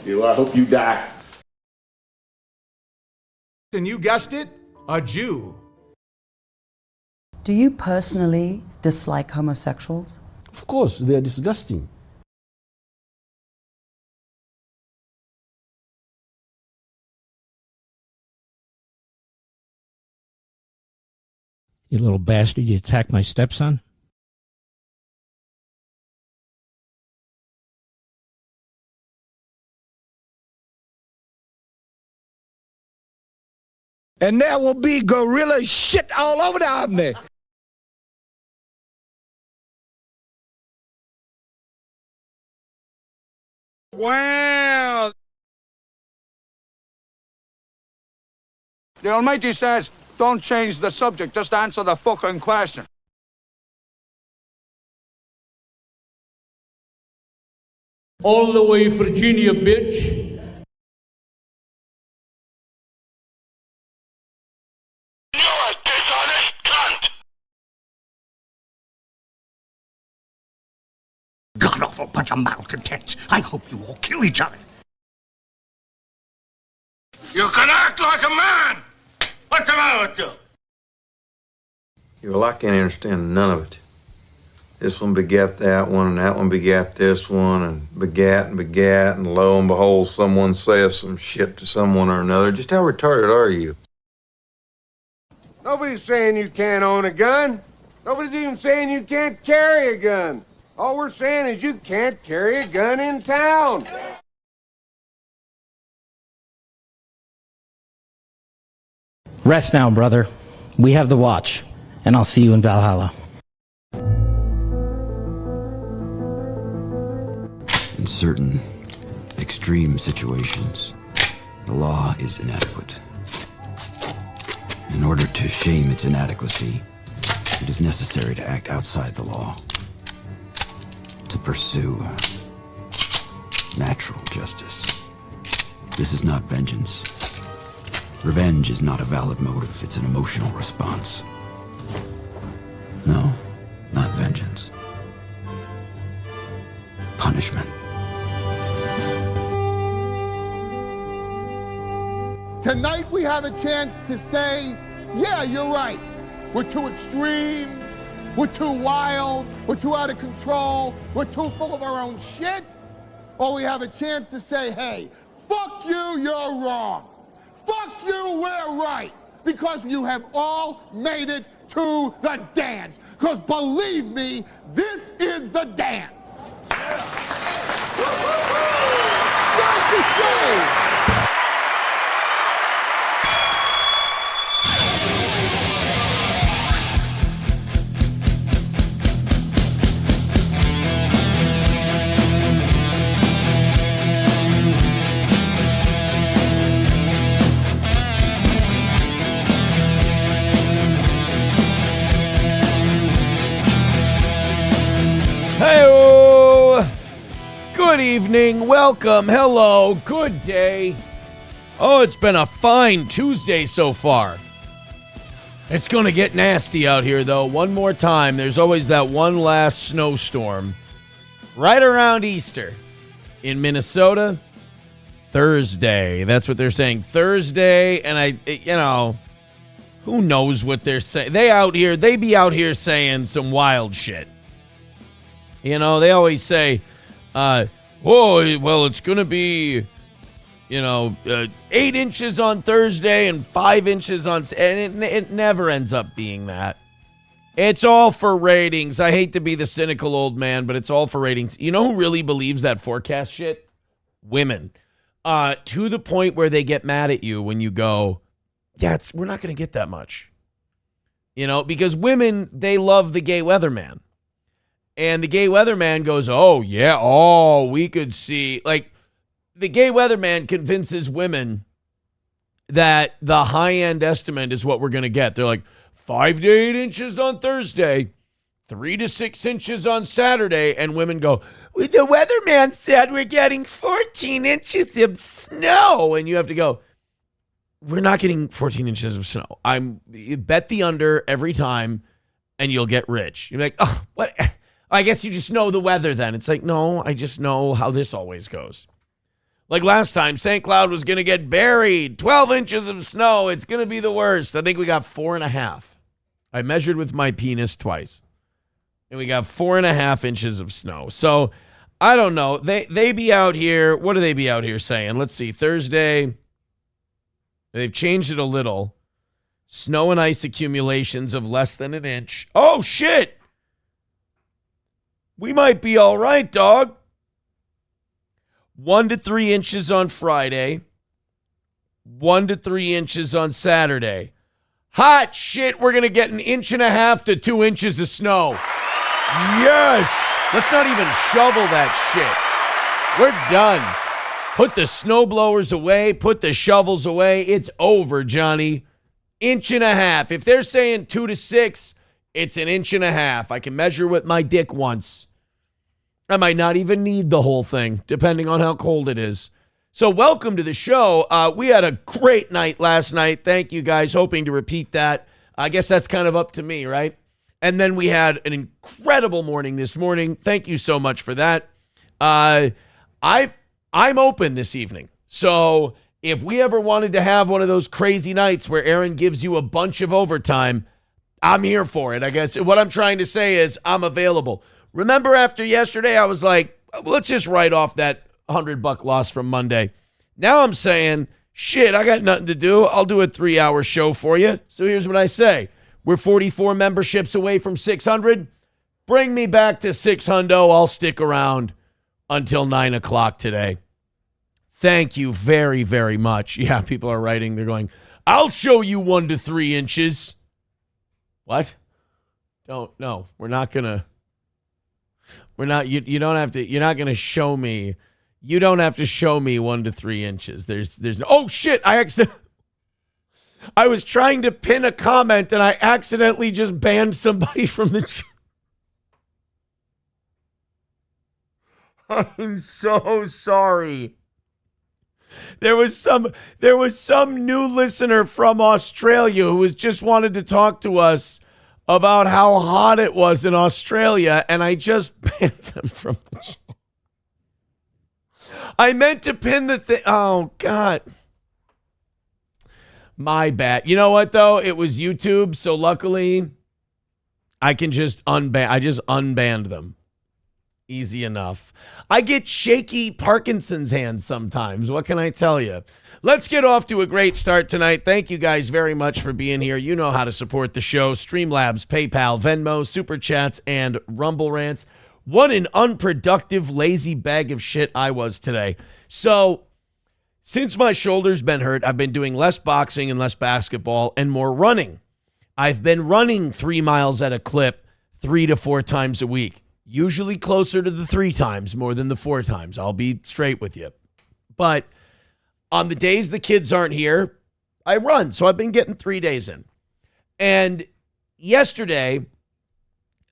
I hope you die. And you guessed it, a Jew. Do you personally dislike homosexuals? Of course, they are disgusting. You little bastard, you attacked my stepson? And there will be gorilla shit all over the Omni. Wow. The Almighty says, don't change the subject, just answer the fucking question. All the way, Virginia, bitch. God-awful bunch of malcontents. I hope you all kill each other. You can act like a man. What's the matter with you? Well, I can't understand none of it. This one begat that one, and that one begat this one, and begat, and lo and behold, someone says some shit to someone or another. Just how retarded are you? Nobody's saying you can't own a gun. Nobody's even saying you can't carry a gun. All we're saying is you can't carry a gun in town. Rest now, brother. We have the watch, and I'll see you in Valhalla. In certain extreme situations, the law is inadequate. In order to shame its inadequacy, it is necessary to act outside the law, to pursue natural justice. This is not vengeance. Revenge is not a valid motive, it's an emotional response. No, not vengeance. Punishment. Tonight we have a chance to say, yeah, you're right. We're too extreme. We're too wild. We're too out of control. We're too full of our own shit. Or we have a chance to say, hey, fuck you, you're wrong. Fuck you, we're right. Because you have all made it to the dance. Because believe me, this is the dance. Start the show. Hey-o! Good evening, welcome, hello, good day. Oh, it's been a fine Tuesday so far. It's gonna get nasty out here, though. One more time, there's always that one last snowstorm right around Easter in Minnesota. Thursday, that's what they're saying. Thursday, and who knows what they're saying. They be out here saying some wild shit. You know, they always say, it's going to be, 8 inches on Thursday and 5 inches on... And it never ends up being that. It's all for ratings. I hate to be the cynical old man, but it's all for ratings. You know who really believes that forecast shit? Women. To the point where they get mad at you when you go, we're not going to get that much. Because women, they love the gay weatherman. And the gay weatherman goes, we could see. Like, the gay weatherman convinces women that the high-end estimate is what we're going to get. They're like, 5 to 8 inches on Thursday, 3 to 6 inches on Saturday. And women go, the weatherman said we're getting 14 inches of snow. And you have to go, we're not getting 14 inches of snow. You bet the under every time, and you'll get rich. You're like, oh, what? I guess you just know the weather then. It's like, no, I just know how this always goes. Like last time, St. Cloud was going to get buried. 12 inches of snow. It's going to be the worst. I think we got 4.5. I measured with my penis twice. And we got 4.5 inches of snow. So, I don't know. They be out here. What do they be out here saying? Let's see. Thursday, they've changed it a little. Snow and ice accumulations of less than an inch. Oh, shit. We might be all right, dog. 1 to 3 inches on Friday. 1 to 3 inches on Saturday. Hot shit, we're going to get 1.5 to 2 inches of snow. Yes! Let's not even shovel that shit. We're done. Put the snow blowers away. Put the shovels away. It's over, Johnny. 1.5. If they're saying 2 to 6, it's 1.5. I can measure with my dick once. I might not even need the whole thing, depending on how cold it is. So welcome to the show. We had a great night last night. Thank you guys. Hoping to repeat that. I guess that's kind of up to me, right? And then we had an incredible morning this morning. Thank you so much for that. I'm open this evening. So if we ever wanted to have one of those crazy nights where Aaron gives you a bunch of overtime, I'm here for it. I guess what I'm trying to say is I'm available. Remember after yesterday, I was like, let's just write off that $100 loss from Monday. Now I'm saying, shit, I got nothing to do. I'll do a 3-hour show for you. So here's what I say. We're 44 memberships away from 600. Bring me back to 600. I'll stick around until 9 o'clock today. Thank you very, very much. Yeah, people are writing. They're going, I'll show you 1 to 3 inches. What? No, we're not going to. We're not, you don't have to, you're not going to show me. You don't have to show me 1 to 3 inches. There's no, oh shit. I was trying to pin a comment and I accidentally just banned somebody from the chat. I'm so sorry. There was some new listener from Australia who was just wanted to talk to us about how hot it was in Australia, and I just banned them from the chat. I meant to pin the thing. Oh, God. My bad. You know what, though? It was YouTube, so luckily I can just unbanned them. Easy enough. I get shaky Parkinson's hands sometimes. What can I tell you? Let's get off to a great start tonight. Thank you guys very much for being here. You know how to support the show. Streamlabs, PayPal, Venmo, Super Chats, and Rumble Rants. What an unproductive, lazy bag of shit I was today. So, since my shoulder's been hurt, I've been doing less boxing and less basketball and more running. I've been running 3 miles at a clip 3 to 4 times a week. Usually closer to the 3 times more than the 4 times. I'll be straight with you. But on the days the kids aren't here, I run. So I've been getting 3 days in. And yesterday,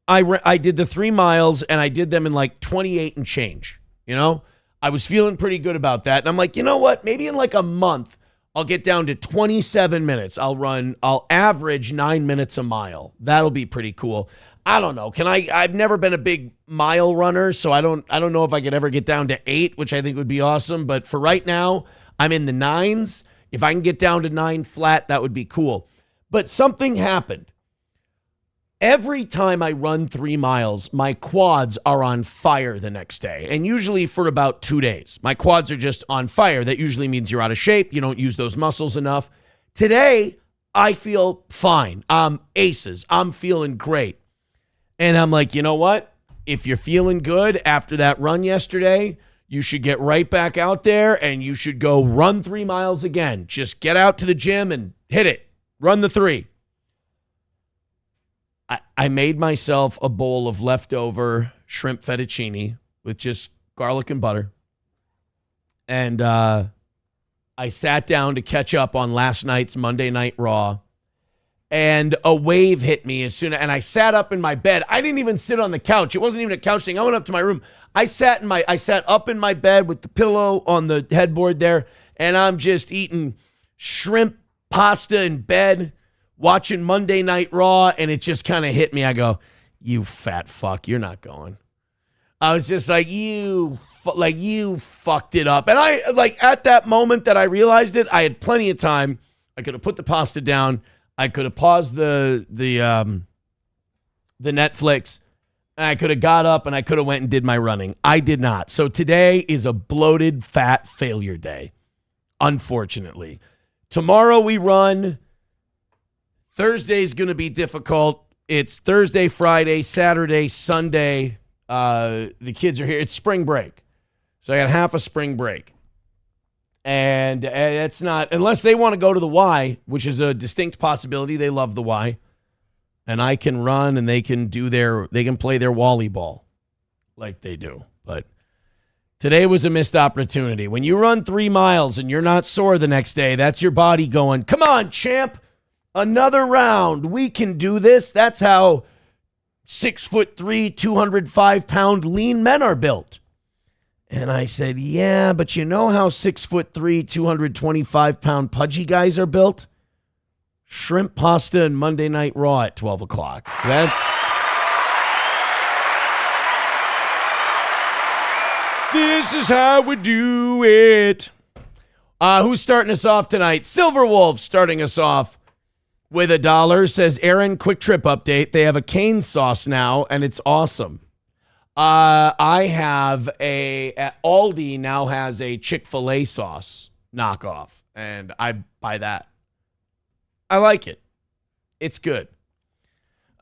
I did the 3 miles and I did them in like 28 and change. You know, I was feeling pretty good about that. And I'm like, you know what? Maybe in like a month, I'll get down to 27 minutes. I'll average 9 minutes a mile. That'll be pretty cool. I don't know. I've never been a big mile runner, so I don't know if I could ever get down to 8, which I think would be awesome. But for right now, I'm in the 9s. If I can get down to 9 flat, that would be cool. But something happened. Every time I run 3 miles, my quads are on fire the next day, and usually for about 2 days. My quads are just on fire. That usually means you're out of shape. You don't use those muscles enough. Today, I feel fine. I'm aces. I'm feeling great. And I'm like, you know what? If you're feeling good after that run yesterday, you should get right back out there and you should go run 3 miles again. Just get out to the gym and hit it. Run the 3. I made myself a bowl of leftover shrimp fettuccine with just garlic and butter. And I sat down to catch up on last night's Monday Night Raw. And a wave hit me and I sat up in my bed. I didn't even sit on the couch. It wasn't even a couch thing. I went up to my room. I sat up in my bed with the pillow on the headboard there, and I'm just eating shrimp pasta in bed, watching Monday Night Raw, and it just kind of hit me. I go, you fat fuck, you're not going. I was just like, you fucked it up. And I, like, at that moment that I realized it, I had plenty of time. I could have put the pasta down. I could have paused the Netflix. And I could have got up and I could have went and did my running. I did not. So today is a bloated, fat failure day, unfortunately. Tomorrow we run. Thursday's going to be difficult. It's Thursday, Friday, Saturday, Sunday. The kids are here. It's spring break. So I got half a spring break. And it's not, unless they want to go to the Y, which is a distinct possibility. They love the Y. And I can run and they can play their Wally ball like they do. But today was a missed opportunity. When you run 3 miles and you're not sore the next day, that's your body going, come on, champ, another round. We can do this. That's how 6'3", 205-pound lean men are built. And I said, yeah, but you know how 6'3", 225-pound pudgy guys are built? Shrimp pasta and Monday Night Raw at 12 o'clock. This is how we do it. Who's starting us off tonight? Silver Wolf starting us off with $1. Says, Aaron, quick trip update. They have a cane sauce now, and it's awesome. I have Aldi now has a Chick-fil-A sauce knockoff, and I buy that. I like it. It's good.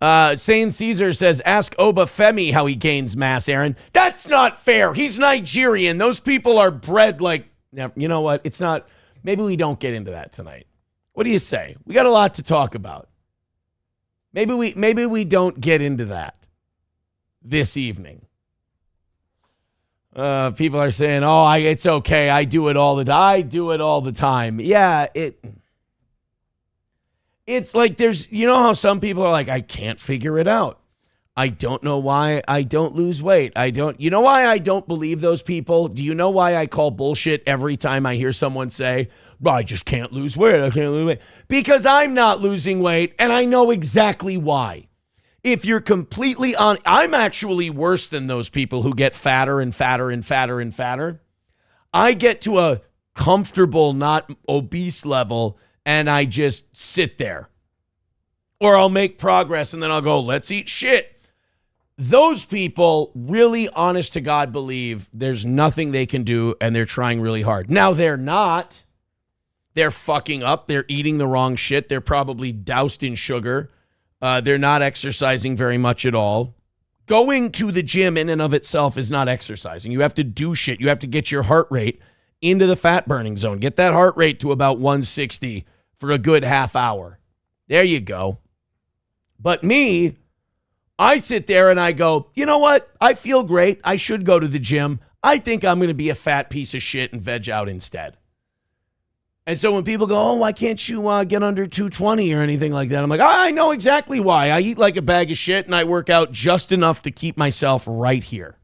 Sane Caesar says, ask Obafemi how he gains mass, Aaron. That's not fair. He's Nigerian. Those people are bred like, you know what? It's not, maybe we don't get into that tonight. What do you say? We got a lot to talk about. Maybe we don't get into that this evening. People are saying, it's okay. I do it all the time. Yeah, it's like you know how some people are like, I can't figure it out. I don't know why I don't lose weight. You know why I don't believe those people? Do you know why I call bullshit every time I hear someone say, I just can't lose weight. I can't lose weight. Because I'm not losing weight, and I know exactly why. If you're completely on, I'm actually worse than those people who get fatter and fatter and fatter and fatter. I get to a comfortable, not obese level, and I just sit there. Or I'll make progress, and then I'll go, let's eat shit. Those people really, honest to God, believe there's nothing they can do, and they're trying really hard. Now, they're not. They're fucking up. They're eating the wrong shit. They're probably doused in sugar. They're not exercising very much at all. Going to the gym in and of itself is not exercising. You have to do shit. You have to get your heart rate into the fat burning zone. Get that heart rate to about 160 for a good half hour. There you go. But me, I sit there and I go, you know what? I feel great. I should go to the gym. I think I'm going to be a fat piece of shit and veg out instead. And so when people go, why can't you get under 220 or anything like that? I'm like, I know exactly why. I eat like a bag of shit and I work out just enough to keep myself right here.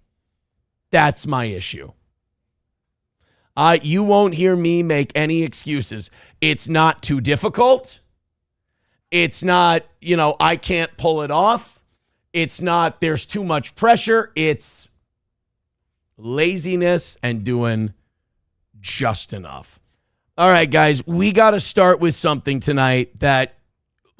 That's my issue. You won't hear me make any excuses. It's not too difficult. It's not, I can't pull it off. It's not, there's too much pressure. It's laziness and doing just enough. All right, guys, we got to start with something tonight that,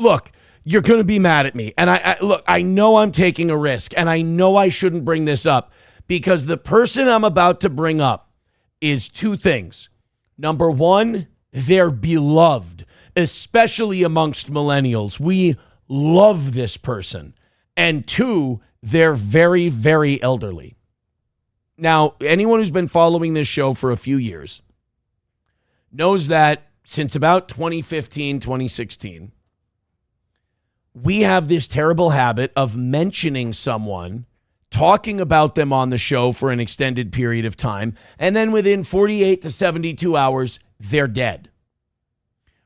look, you're going to be mad at me. And I know I'm taking a risk, and I know I shouldn't bring this up because the person I'm about to bring up is two things. Number one, they're beloved, especially amongst millennials. We love this person. And two, they're very, very elderly. Now, anyone who's been following this show for a few years knows that since about 2015, 2016, we have this terrible habit of mentioning someone, talking about them on the show for an extended period of time, and then within 48 to 72 hours, they're dead.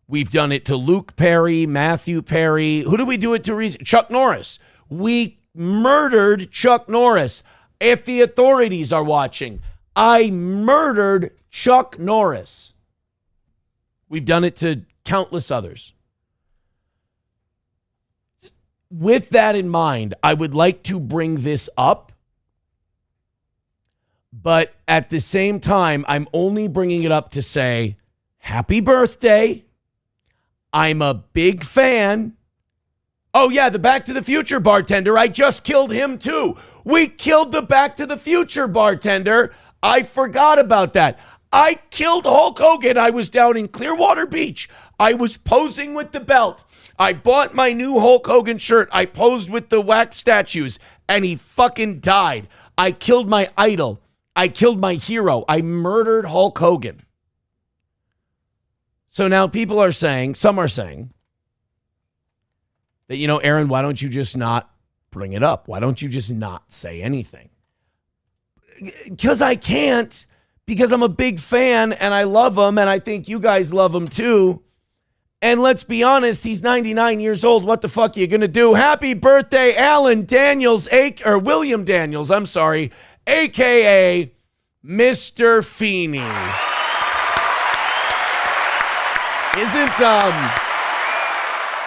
We've done it to Luke Perry, Matthew Perry. Who did we do it to? Chuck Norris. We murdered Chuck Norris. If the authorities are watching, I murdered Chuck Norris. We've done it to countless others. With that in mind, I would like to bring this up But at the same time, I'm only bringing it up to say, happy birthday. I'm a big fan. Oh, yeah, the Back to the Future bartender. I just killed him, too. We killed the Back to the Future bartender. I forgot about that. I killed Hulk Hogan. I was down in Clearwater Beach. I was posing with the belt. I bought my new Hulk Hogan shirt. I posed with the wax statues, and he fucking died. I killed my idol. I killed my hero. I murdered Hulk Hogan. So now people are saying, some are saying, that, Aaron, why don't you just not bring it up? Why don't you just not say anything? Because I can't, because I'm a big fan and I love him and I think you guys love him too. And let's be honest, he's 99 years old. What the fuck are you going to do? Happy birthday, William Daniels, a.k.a. Mr. Feeney.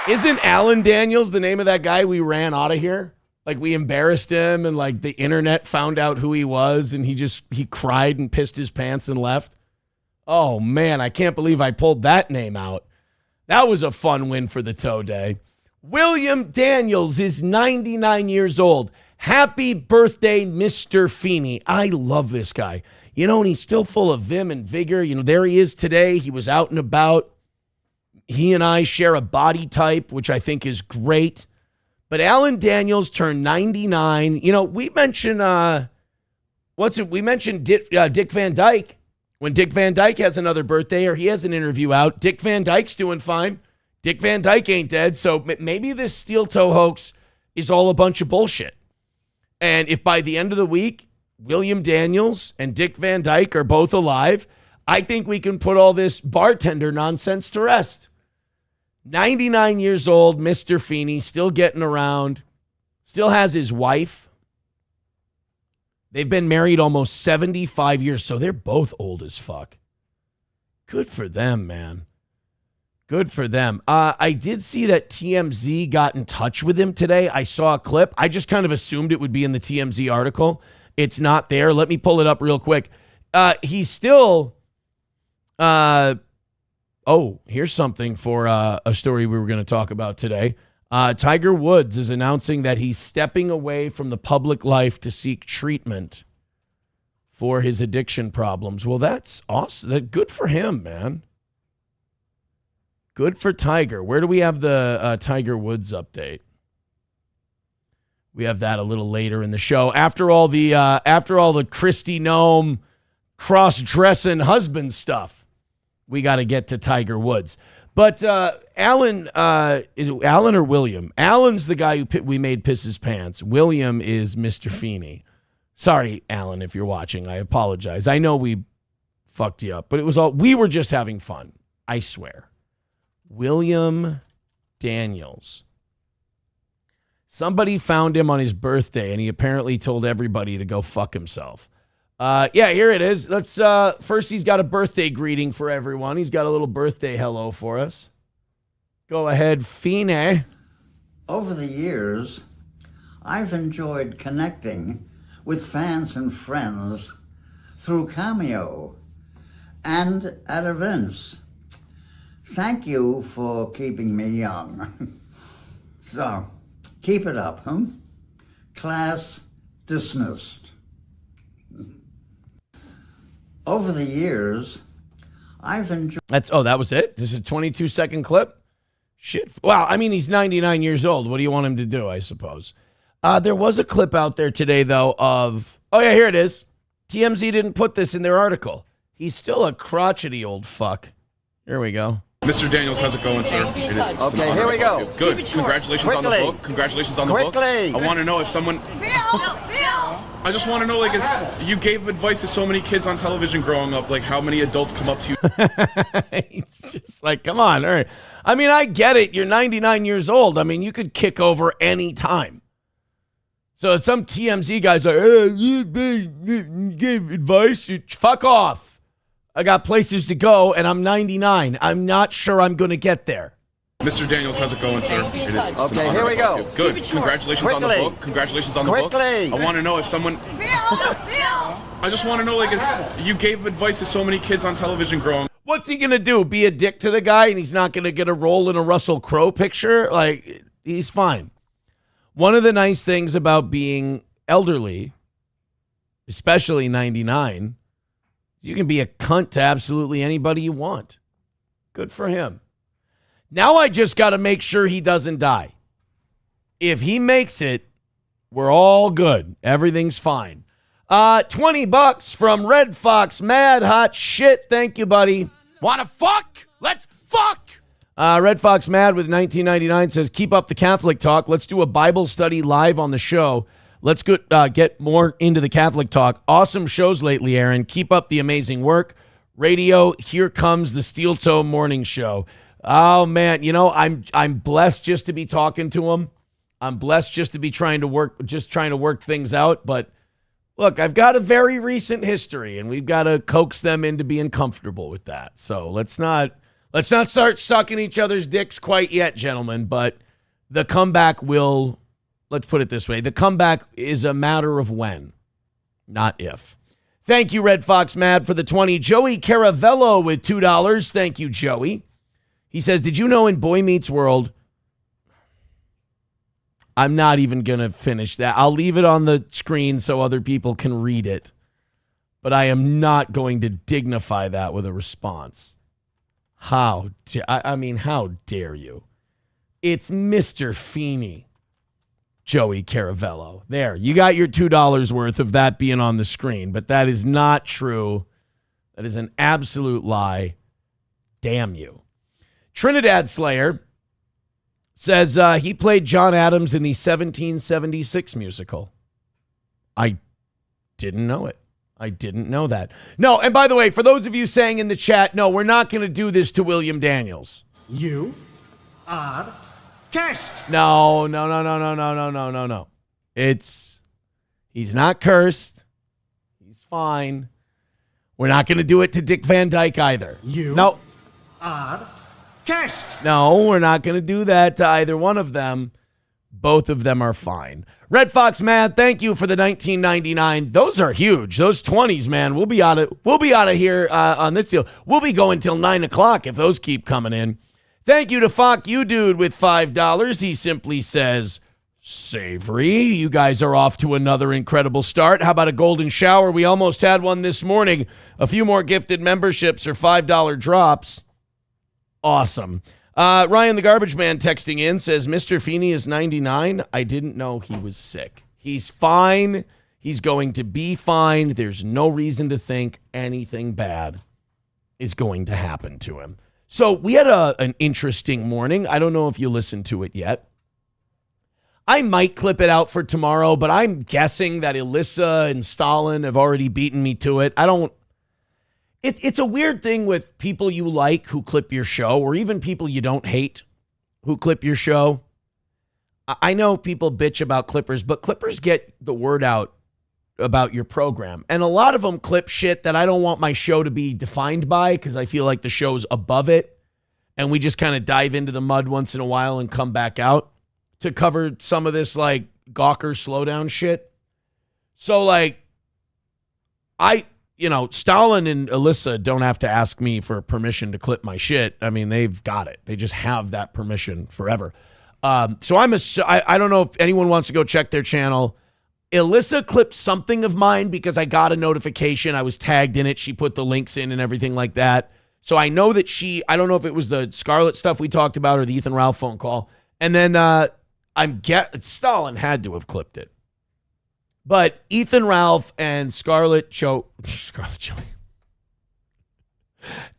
Isn't Alan Daniels the name of that guy we ran out of here? Like we embarrassed him and like the internet found out who he was and he cried and pissed his pants and left. Oh man, I can't believe I pulled that name out. That was a fun win for the Toe Day. William Daniels is 99 years old. Happy birthday, Mr. Feeney. I love this guy. And he's still full of vim and vigor. There he is today. He was out and about. He and I share a body type, which I think is great. But Alan Daniels turned 99. We mentioned, we mentioned Dick Van Dyke. When Dick Van Dyke has another birthday or he has an interview out, Dick Van Dyke's doing fine. Dick Van Dyke ain't dead. So maybe this steel toe hoax is all a bunch of bullshit. And if by the end of the week, William Daniels and Dick Van Dyke are both alive, I think we can put all this bartender nonsense to rest. 99 years old, Mr. Feeney, still getting around, still has his wife. They've been married almost 75 years, so they're both old as fuck. Good for them, man. Good for them. I did see that TMZ got in touch with him today. I saw a clip. I just kind of assumed it would be in the TMZ article. It's not there. Let me pull it up real quick. He's still... here's something for a story we were going to talk about today. Tiger Woods is announcing that he's stepping away from the public life to seek treatment for his addiction problems. Well, that's awesome. Good for him, man. Good for Tiger. Where do we have the Tiger Woods update? We have that a little later in the show. After all the Kristi Noem cross-dressing husband stuff, we got to get to Tiger Woods. But Alan, is it Alan or William? Alan's the guy who we made piss his pants. William is Mr. Feeney. Sorry, Alan, if you're watching. I apologize. I know we fucked you up, but we were just having fun. I swear. William Daniels. Somebody found him on his birthday, and he apparently told everybody to go fuck himself. Here it is. Let's first he's got a birthday greeting for everyone. He's got a little birthday hello for us. Go ahead, Feeney. Over the years, I've enjoyed connecting with fans and friends through Cameo and at events. Thank you for keeping me young. So, keep it up, huh? Class dismissed. Over the years, I've enjoyed... that was it? This is a 22-second clip? Shit. Well, I mean, he's 99 years old. What do you want him to do, I suppose? There was a clip out there today, though, of... Oh, yeah, here it is. TMZ didn't put this in their article. He's still a crotchety old fuck. Here we go. Mr. Daniels, how's it going, sir? It is Okay, here we go. Good. Congratulations on the book. Congratulations on the book. I want to know if someone... I just want to know, you gave advice to so many kids on television growing up, how many adults come up to you? It's just come on. All right. I mean, I get it. You're 99 years old. I mean, you could kick over any time. So some TMZ guy's like, hey, you gave advice? Fuck off. I got places to go, and I'm 99. I'm not sure I'm going to get there. Mr. Daniels, how's it going, sir? It is. Okay, here we go. Good. Congratulations on the book. Congratulations on the book. I want to know if someone. I just want to know, like, you gave advice to so many kids on television growing. What's he gonna do? Be a dick to the guy, and he's not gonna get a role in a Russell Crowe picture? Like, he's fine. One of the nice things about being elderly, especially 99, is you can be a cunt to absolutely anybody you want. Good for him. Now I just got to make sure he doesn't die. If he makes it, we're all good. Everything's fine. $20 from Red Fox. Mad hot shit. Thank you, buddy. Wanna fuck? Let's fuck! Red Fox Mad with 1999 says, keep up the Catholic talk. Let's do a Bible study live on the show. Let's get more into the Catholic talk. Awesome shows lately, Aaron. Keep up the amazing work. Radio, here comes the Steel Toe Morning Show. Oh, man, you know, I'm blessed just to be talking to him. I'm blessed just to be trying to work things out. But look, I've got a very recent history, and we've got to coax them into being comfortable with that. So let's not start sucking each other's dicks quite yet, gentlemen. But the comeback will, let's put it this way, the comeback is a matter of when, not if. Thank you, Red Fox Mad, for the 20. Joey Caravello with $2. Thank you, Joey. He says, did you know in Boy Meets World, I'm not even going to finish that. I'll leave it on the screen so other people can read it. But I am not going to dignify that with a response. How dare you? It's Mr. Feeney, Joey Caravello. There, you got your $2 worth of that being on the screen, but that is not true. That is an absolute lie. Damn you. Trinidad Slayer says he played John Adams in the 1776 musical. I didn't know it. I didn't know that. No, and by the way, for those of you saying in the chat, no, we're not going to do this to William Daniels. You are cursed. No. He's not cursed. He's fine. We're not going to do it to Dick Van Dyke either. You are cursed. No, we're not going to do that to either one of them. Both of them are fine. Red Fox Mad, thank you for the 1999. Those are huge. Those 20s, man. We'll be out of here on this deal. We'll be going till 9:00 if those keep coming in. Thank you to Fuck You Dude with $5. He simply says, savory. You guys are off to another incredible start. How about a golden shower? We almost had one this morning. A few more gifted memberships or $5 drops. Awesome. Ryan the Garbage Man texting in says, Mr. Feeney is 99. I didn't know he was sick. He's fine. He's going to be fine. There's no reason to think anything bad is going to happen to him. So we had an interesting morning. I don't know if you listened to it yet. I might clip it out for tomorrow, but I'm guessing that Alyssa and Stalin have already beaten me to it. It's a weird thing with people you like who clip your show, or even people you don't hate who clip your show. I know people bitch about clippers, but clippers get the word out about your program. And a lot of them clip shit that I don't want my show to be defined by, because I feel like the show's above it. And we just kind of dive into the mud once in a while and come back out to cover some of this like Gawker slowdown shit. So like, Stalin and Alyssa don't have to ask me for permission to clip my shit. I mean, they've got it. They just have that permission forever. So I don't know if anyone wants to go check their channel. Alyssa clipped something of mine because I got a notification. I was tagged in it. She put the links in and everything like that. So I know that I don't know if it was the Scarlett stuff we talked about or the Ethan Ralph phone call. And then Stalin had to have clipped it. But Ethan Ralph and Scarlett Joe.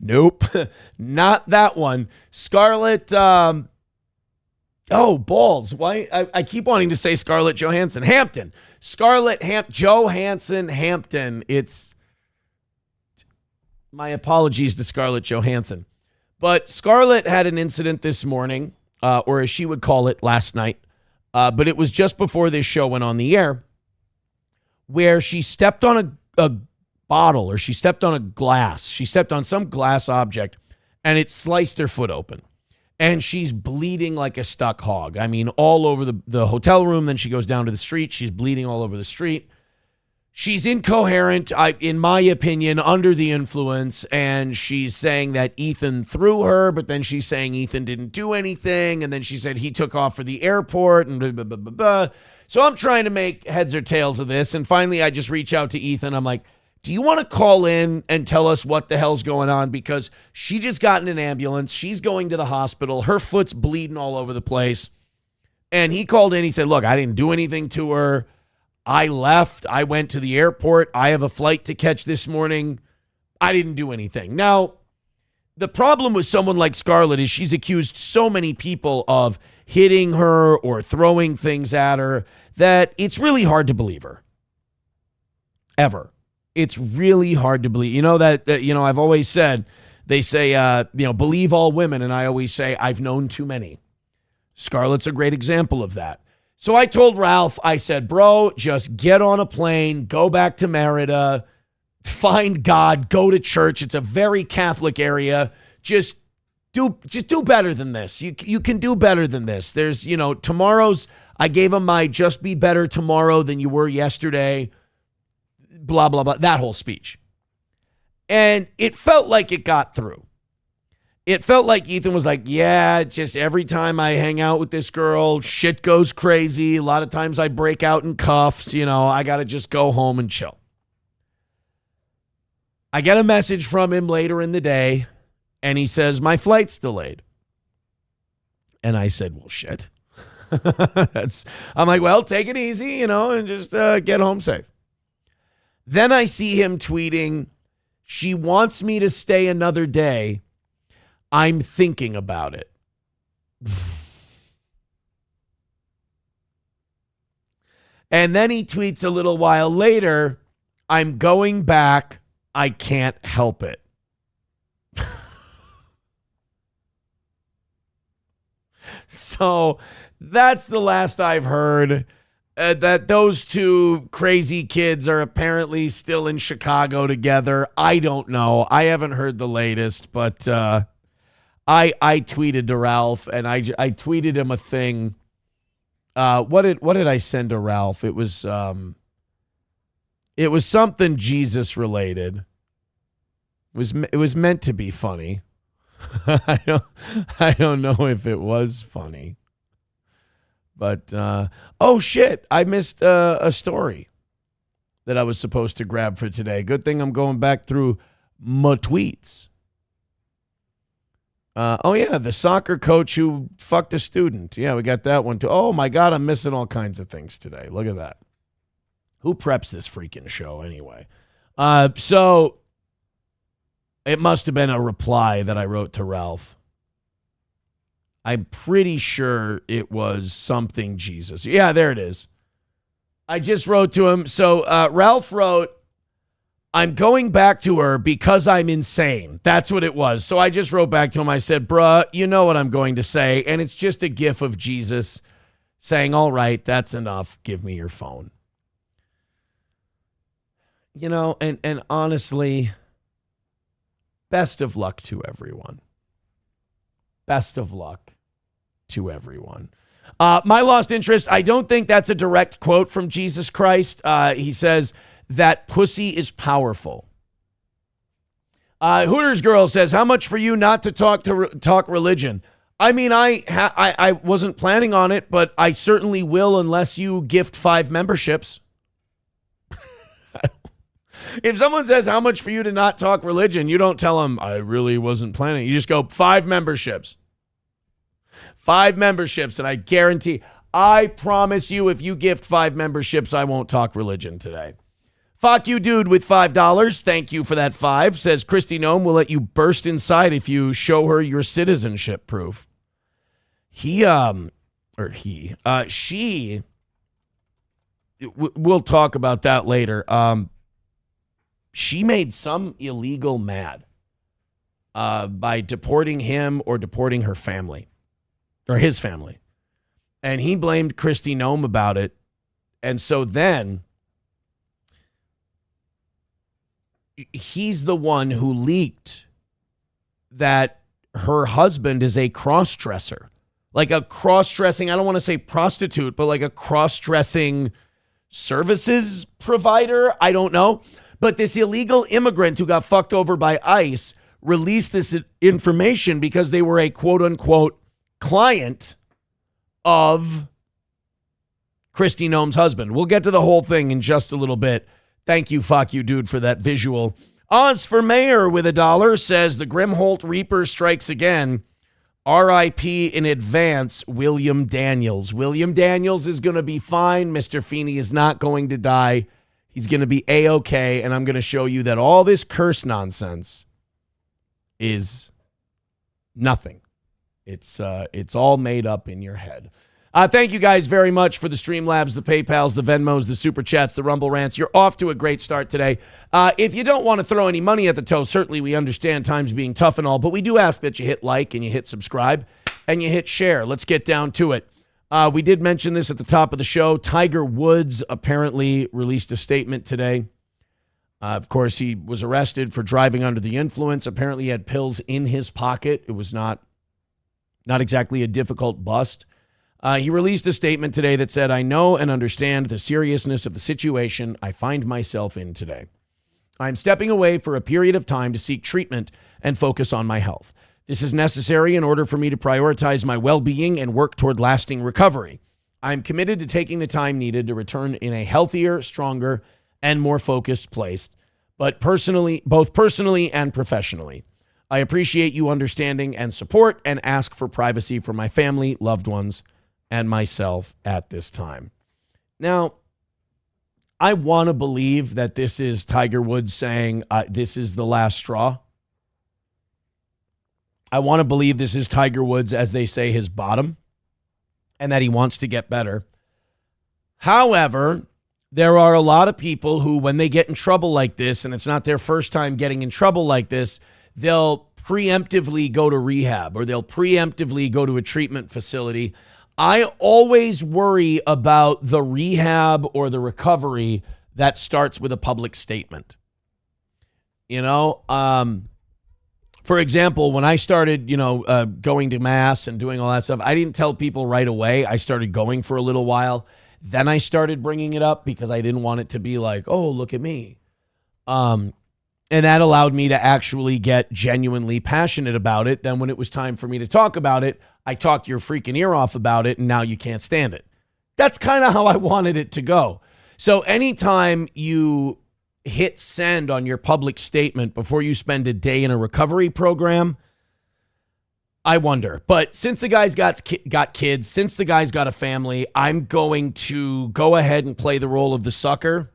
Nope, not that one. Scarlett. Balls. Why? I keep wanting to say Scarlett Johansson. Hampton. Johansson Hampton. It's. My apologies to Scarlett Johansson. But Scarlett had an incident this morning, or as she would call it, last night. But it was just before this show went on the air, where she stepped on a bottle, or she stepped on a glass. She stepped on some glass object, and it sliced her foot open. and she's bleeding like a stuck hog. I mean, all over the hotel room. Then she goes down to the street. She's bleeding all over the street. She's incoherent, in my opinion, under the influence, and she's saying that Ethan threw her, but then she's saying Ethan didn't do anything, and then she said he took off for the airport, and blah, blah, blah, blah, blah. So I'm trying to make heads or tails of this, and finally I just reach out to Ethan. I'm like, do you want to call in and tell us what the hell's going on? Because she just got in an ambulance. She's going to the hospital. Her foot's bleeding all over the place. And he called in. He said, look, I didn't do anything to her. I left. I went to the airport. I have a flight to catch this morning. I didn't do anything. Now, the problem with someone like Scarlett is she's accused so many people of hitting her or throwing things at her that it's really hard to believe her. Ever. It's really hard to believe. You know that I've always said, they say, believe all women. And I always say, I've known too many. Scarlett's a great example of that. So I told Ralph, I said, bro, just get on a plane, go back to Merida, find God, go to church. It's a very Catholic area. Just do better than this. You can do better than this. There's, tomorrow's, I gave him my just be better tomorrow than you were yesterday, blah, blah, blah, that whole speech. And it felt like it got through. It felt like Ethan was like, yeah, just every time I hang out with this girl, shit goes crazy. A lot of times I break out in cuffs. I got to just go home and chill. I get a message from him later in the day, and he says, my flight's delayed. And I said, well, shit. I'm like, well, take it easy, and just get home safe. Then I see him tweeting, she wants me to stay another day. I'm thinking about it. And then he tweets a little while later, I'm going back. I can't help it. So that's the last I've heard. That those two crazy kids are apparently still in Chicago together. I don't know. I haven't heard the latest, but I tweeted to Ralph, and I tweeted him a thing. What did I send to Ralph? It was something Jesus related. It was meant to be funny. I don't know if it was funny. But oh shit, I missed a story that I was supposed to grab for today. Good thing I'm going back through my tweets. Oh, yeah, the soccer coach who fucked a student. Yeah, we got that one, too. Oh, my God, I'm missing all kinds of things today. Look at that. Who preps this freaking show anyway? So it must have been a reply that I wrote to Ralph. I'm pretty sure it was something Jesus. Yeah, there it is. I just wrote to him. So Ralph wrote, I'm going back to her because I'm insane. That's what it was. So I just wrote back to him. I said, bruh, you know what I'm going to say. And it's just a gif of Jesus saying, all right, that's enough. Give me your phone. And honestly, best of luck to everyone. Best of luck to everyone. My lost interest, I don't think that's a direct quote from Jesus Christ. He says, that pussy is powerful. Hooters girl says, how much for you not to talk religion? I mean, I wasn't planning on it, but I certainly will unless you gift 5 memberships. If someone says, how much for you to not talk religion, you don't tell them, I really wasn't planning. You just go, 5 memberships. 5 memberships, and I promise you, if you gift 5 memberships, I won't talk religion today. Fuck you, dude, with $5. Thank you for that 5. Says Kristi Noem will let you burst inside if you show her your citizenship proof. We'll talk about that later. She made some illegal mad by deporting him or deporting her family or his family. And he blamed Kristi Noem about it. And so then he's the one who leaked that her husband is a cross-dresser. Like a cross-dressing, I don't want to say prostitute, but like a cross-dressing services provider. I don't know. But this illegal immigrant who got fucked over by ICE released this information because they were a quote-unquote client of Kristi Noem's husband. We'll get to the whole thing in just a little bit. Thank you, fuck you, dude, for that visual. Oz for mayor with $1 says the Grimholt Reaper strikes again. R.I.P. in advance, William Daniels. William Daniels is going to be fine. Mr. Feeney is not going to die. He's going to be A-okay, and I'm going to show you that all this curse nonsense is nothing. It's all made up in your head. Thank you guys very much for the Streamlabs, the PayPals, the Venmos, the Super Chats, the Rumble Rants. You're off to a great start today. If you don't want to throw any money at the toe, certainly we understand times being tough and all, but we do ask that you hit like and you hit subscribe and you hit share. Let's get down to it. We did mention this at the top of the show. Tiger Woods apparently released a statement today. Of course, he was arrested for driving under the influence. Apparently, he had pills in his pocket. It was not exactly a difficult bust. He released a statement today that said, I know and understand the seriousness of the situation I find myself in today. I'm stepping away for a period of time to seek treatment and focus on my health. This is necessary in order for me to prioritize my well-being and work toward lasting recovery. I'm committed to taking the time needed to return in a healthier, stronger, and more focused place, but both personally and professionally. I appreciate you understanding and support and ask for privacy for my family, loved ones, and myself at this time. Now, I want to believe that this is Tiger Woods saying this is the last straw. I want to believe this is Tiger Woods, as they say, his bottom, and that he wants to get better. However, there are a lot of people who, when they get in trouble like this, and it's not their first time getting in trouble like this, they'll preemptively go to rehab or they'll preemptively go to a treatment facility. I always worry about the rehab or the recovery that starts with a public statement. You know, for example, when I started, going to mass and doing all that stuff, I didn't tell people right away. I started going for a little while. Then I started bringing it up because I didn't want it to be like, oh, look at me. And that allowed me to actually get genuinely passionate about it. Then when it was time for me to talk about it, I talked your freaking ear off about it, and now you can't stand it. That's kind of how I wanted it to go. So anytime you hit send on your public statement before you spend a day in a recovery program, I wonder. But since the guy's got kids, since the guy's got a family, I'm going to go ahead and play the role of the sucker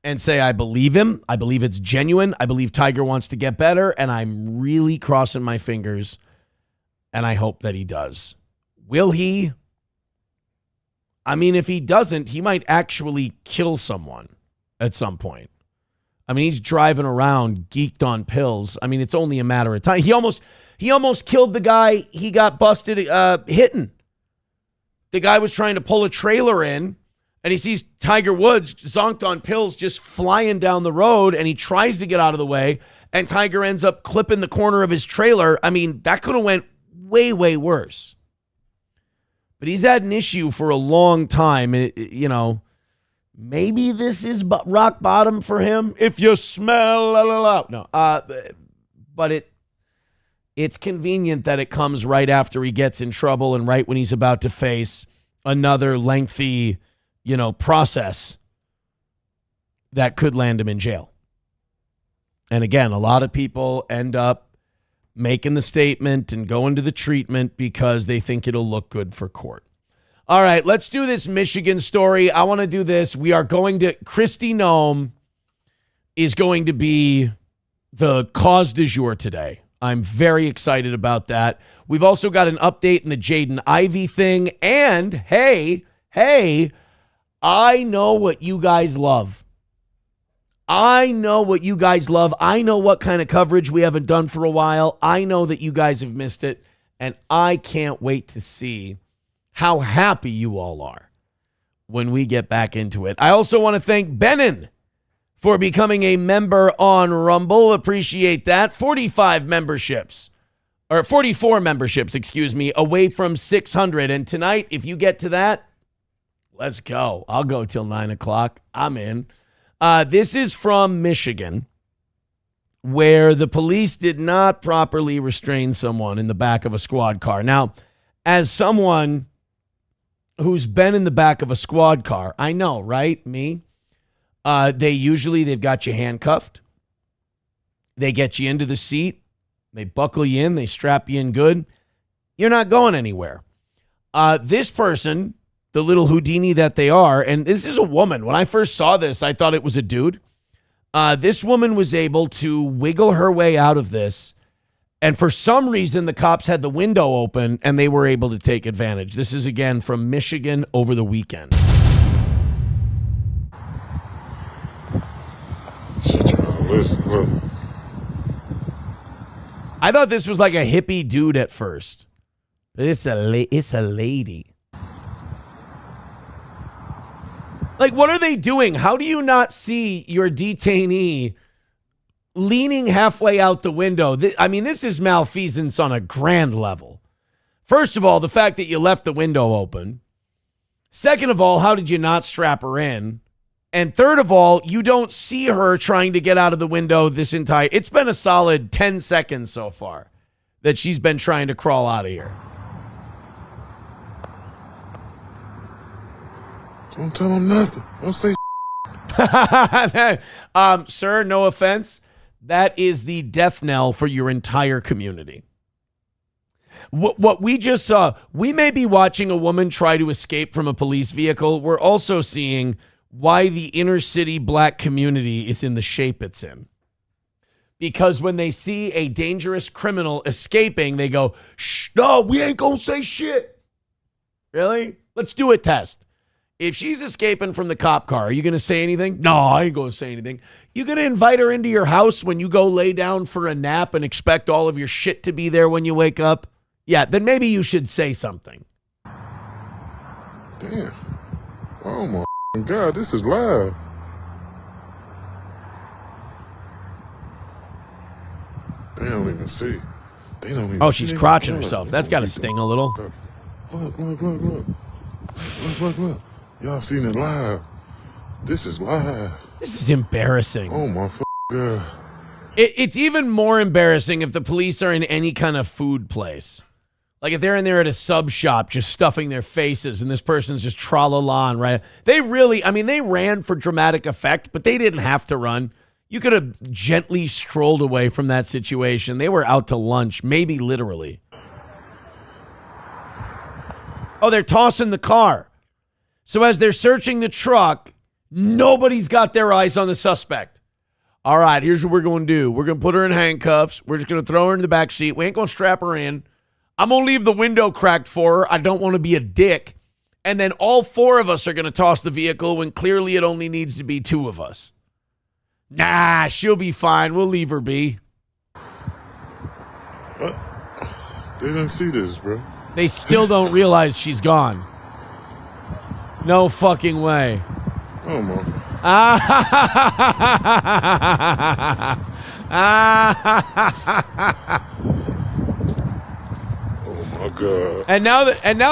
and say I believe him. I believe it's genuine. I believe Tiger wants to get better, and I'm really crossing my fingers, and I hope that he does. Will he? I mean, if he doesn't, he might actually kill someone at some point. I mean, he's driving around geeked on pills. I mean, it's only a matter of time. He almost killed the guy he got busted hitting. The guy was trying to pull a trailer in, and he sees Tiger Woods zonked on pills just flying down the road, and he tries to get out of the way, and Tiger ends up clipping the corner of his trailer. I mean, that could have went way, way worse. But he's had an issue for a long time. Maybe this is rock bottom for him. If you smell, no. But it's convenient that it comes right after he gets in trouble and right when he's about to face another lengthy, process that could land him in jail. And again, a lot of people end up making the statement and going to the treatment because they think it'll look good for court. All right, let's do this Michigan story. I want to do this. Kristi Noem is going to be the cause du jour today. I'm very excited about that. We've also got an update in the Jaden Ivey thing. And hey, I know what you guys love. I know what you guys love. I know what kind of coverage we haven't done for a while. I know that you guys have missed it, and I can't wait to see how happy you all are when we get back into it. I also want to thank Benin for becoming a member on Rumble. Appreciate that. 45 memberships or 44 memberships, excuse me, away from 600. And tonight, if you get to that, let's go. I'll go till 9 o'clock. I'm in. This is from Michigan, where the police did not properly restrain someone in the back of a squad car. Now, as someone who's been in the back of a squad car, I know, right? Me. They've got you handcuffed. They get you into the seat. They buckle you in. They strap you in good. You're not going anywhere. This person, the little Houdini that they are, and this is a woman. When I first saw this, I thought it was a dude. This woman was able to wiggle her way out of this. And for some reason, the cops had the window open and they were able to take advantage. This is, again, from Michigan over the weekend. Listen, look. I thought this was like a hippie dude at first. But it's a lady. Like, what are they doing? How do you not see your detainee leaning halfway out the window? This is malfeasance on a grand level. First of all, the fact that you left the window open. Second of all, how did you not strap her in? And third of all, you don't see her trying to get out of the window it's been a solid 10 seconds so far that she's been trying to crawl out of here. Don't tell him nothing. Don't say Sir, no offense. That is the death knell for your entire community. What we just saw, we may be watching a woman try to escape from a police vehicle. We're also seeing why the inner city black community is in the shape it's in. Because when they see a dangerous criminal escaping, they go, shh, no, we ain't gonna say shit. Really? Let's do a test. If she's escaping from the cop car, are you going to say anything? No, I ain't going to say anything. You going to invite her into your house when you go lay down for a nap and expect all of your shit to be there when you wake up? Yeah, then maybe you should say something. Damn. Oh my God, this is live. They don't even see. They don't even she's crotching herself. That's got to sting a little. Look. Look. Y'all seen it live. This is live. This is embarrassing. Oh my God. It's even more embarrassing if the police are in any kind of food place. Like if they're in there at a sub shop just stuffing their faces and this person's just tra-la-la, right? They ran for dramatic effect, but they didn't have to run. You could have gently strolled away from that situation. They were out to lunch, maybe literally. Oh, they're tossing the car. So as they're searching the truck, nobody's got their eyes on the suspect. All right, here's what we're going to do. We're going to put her in handcuffs. We're just going to throw her in the back seat. We ain't going to strap her in. I'm going to leave the window cracked for her. I don't want to be a dick. And then all four of us are going to toss the vehicle when clearly it only needs to be two of us. Nah, she'll be fine. We'll leave her be. They didn't see this, bro. They still don't realize she's gone. No fucking way. Oh, my. Oh, my God. And now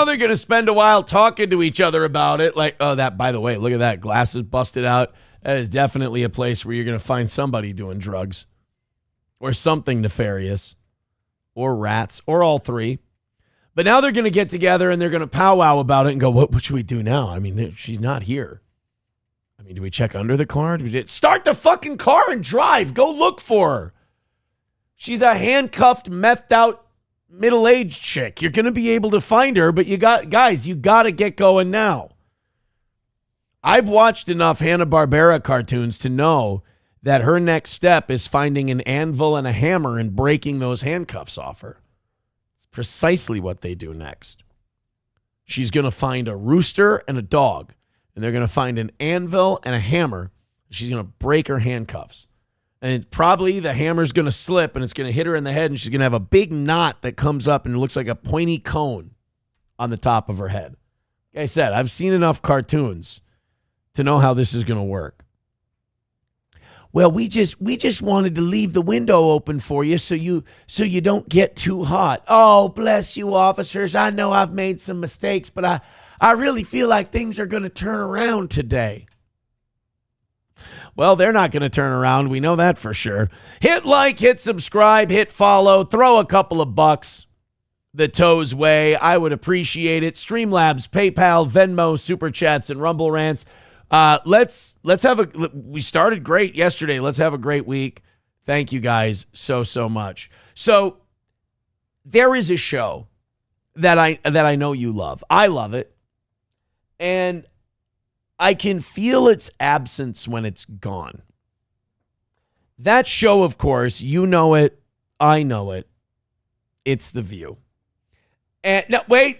they're going to spend a while talking to each other about it. Like, oh, that, by the way, look at that. Glasses busted out. That is definitely a place where you're going to find somebody doing drugs or something nefarious or rats or all three. But now they're going to get together and they're going to powwow about it and go, what should we do now? I mean, she's not here. I mean, do we check under the car? Start the fucking car and drive. Go look for her. She's a handcuffed, methed out, middle-aged chick. You're going to be able to find her, but you got to get going now. I've watched enough Hanna-Barbera cartoons to know that her next step is finding an anvil and a hammer and breaking those handcuffs off her. Precisely what they do next. She's going to find a rooster and a dog, and they're going to find an anvil and a hammer. She's going to break her handcuffs. And probably the hammer's going to slip, and it's going to hit her in the head, and she's going to have a big knot that comes up, and it looks like a pointy cone on the top of her head. Like I said, I've seen enough cartoons to know how this is going to work. well, we just wanted to leave the window open for you so you don't get too hot. Oh, bless you, officers. I know I've made some mistakes, but I really feel like things are going to turn around today. Well, they're not going to turn around. We know that for sure. Hit like, hit subscribe, hit follow, throw a couple of bucks the Toes way. I would appreciate it. Streamlabs, PayPal, Venmo, Super Chats, and Rumble Rants. Let's have we started great yesterday. Let's have a great week. Thank you guys so much. So there is a show that I know you love. I love it. And I can feel its absence when it's gone. That show, of course, you know it. I know it. It's The View. And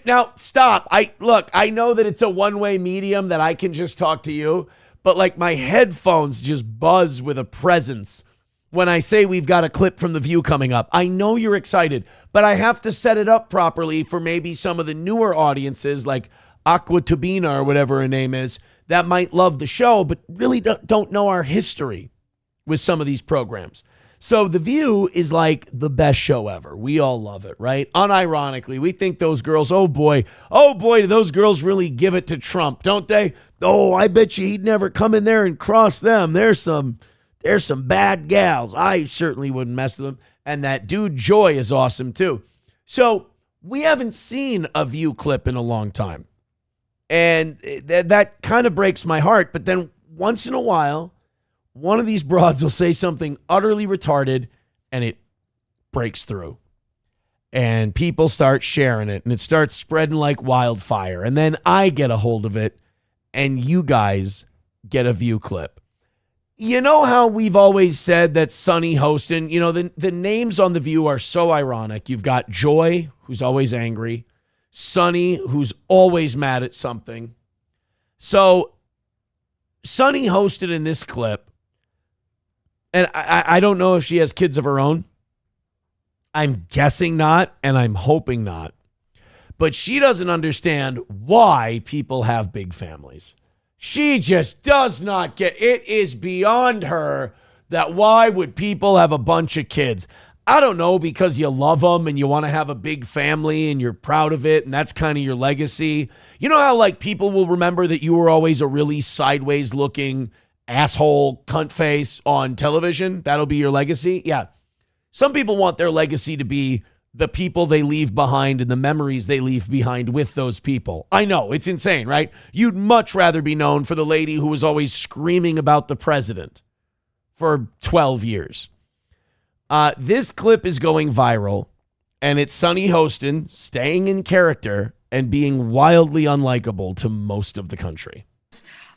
now stop. I know that it's a one-way medium that I can just talk to you, but like my headphones just buzz with a presence when I say we've got a clip from The View coming up. I know you're excited, but I have to set it up properly for maybe some of the newer audiences like Aqua Tubina or whatever her name is that might love the show, but really don't know our history with some of these programs. So The View is like the best show ever. We all love it, right? Unironically, we think those girls, oh boy, do those girls really give it to Trump, don't they? Oh, I bet you he'd never come in there and cross them. There's some bad gals. I certainly wouldn't mess with them. And that dude Joy is awesome too. So we haven't seen a View clip in a long time. And that kind of breaks my heart. But then once in a while, one of these broads will say something utterly retarded and it breaks through. And people start sharing it and it starts spreading like wildfire. And then I get a hold of it and you guys get a View clip. You know how we've always said that Sunny Hostin, you know, the names on The View are so ironic. You've got Joy, who's always angry. Sunny, who's always mad at something. So Sunny hosted in this clip, and I don't know if she has kids of her own. I'm guessing not, and I'm hoping not. But she doesn't understand why people have big families. She just does not get it. Is beyond her that why would people have a bunch of kids? I don't know, because you love them and you want to have a big family and you're proud of it and that's kind of your legacy. You know how like people will remember that you were always a really sideways looking asshole cunt face on television? That'll be your legacy? Yeah. Some people want their legacy to be the people they leave behind and the memories they leave behind with those people. I know, it's insane, right? You'd much rather be known for the lady who was always screaming about the president for 12 years. This clip is going viral, and it's Sunny Hostin staying in character and being wildly unlikable to most of the country.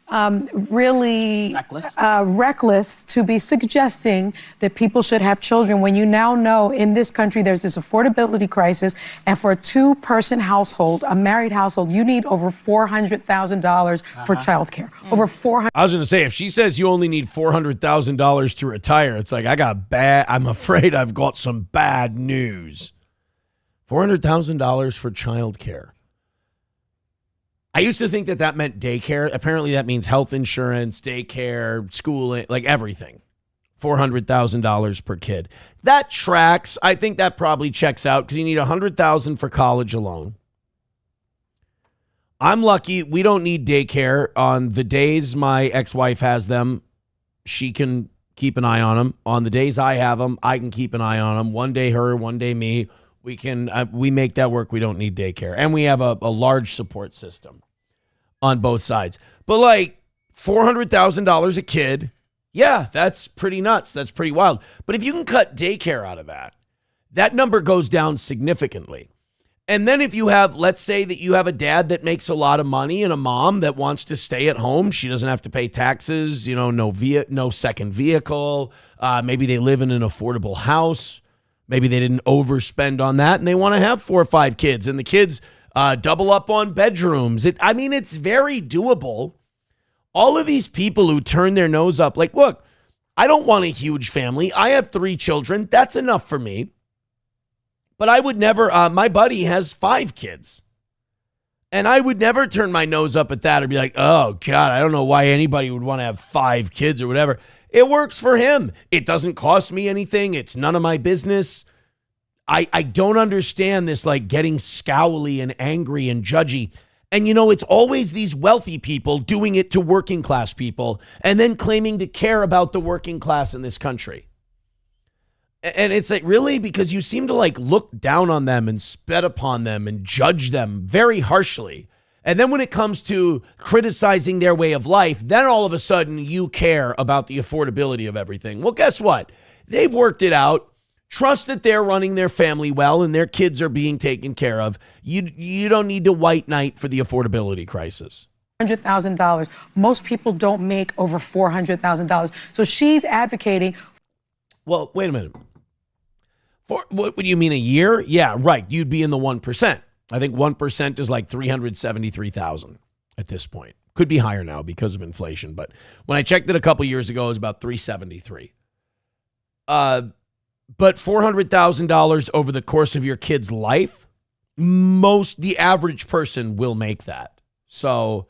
Really reckless to be suggesting that people should have children when you now know in this country there's this affordability crisis, and for a two-person household, a married household, you need over $400,000 for childcare. Over $400,000. I was going to say, if she says you only need $400,000 to retire, it's like, I'm afraid I've got some bad news. $400,000 for childcare. I used to think that meant daycare. Apparently that means health insurance, daycare, schooling, like everything. $400,000 per kid. That tracks. I think that probably checks out because you need $100,000 for college alone. I'm lucky. We don't need daycare. On the days my ex-wife has them, she can keep an eye on them. On the days I have them, I can keep an eye on them. One day her, one day me. We make that work. We don't need daycare. And we have a large support system on both sides. But like $400,000 a kid, yeah, that's pretty nuts. That's pretty wild. But if you can cut daycare out of that number goes down significantly. And then if you have, let's say that you have a dad that makes a lot of money and a mom that wants to stay at home. She doesn't have to pay taxes, no second vehicle. Maybe they live in an affordable house. Maybe they didn't overspend on that and they want to have 4 or 5 kids and the kids double up on bedrooms. It's very doable. All of these people who turn their nose up, like, look, I don't want a huge family. I have 3 children. That's enough for me. But I would never, my buddy has 5 kids. And I would never turn my nose up at that or be like, oh, God, I don't know why anybody would want to have 5 kids or whatever. It works for him. It doesn't cost me anything. It's none of my business. I don't understand this, like, getting scowly and angry and judgy. And, it's always these wealthy people doing it to working class people and then claiming to care about the working class in this country. And it's like, really? Because you seem to, like, look down on them and spit upon them and judge them very harshly. And then when it comes to criticizing their way of life, then all of a sudden you care about the affordability of everything. Well, guess what? They've worked it out. Trust that they're running their family well and their kids are being taken care of. You don't need to white knight for the affordability crisis. $100,000. Most people don't make over $400,000. So she's advocating. Well, wait a minute. What do you mean, a year? Yeah, right. You'd be in the 1%. I think 1% is like $373,000 at this point. Could be higher now because of inflation, but when I checked it a couple years ago, it was about $373,000. But $400,000 over the course of your kid's life, the average person will make that. So,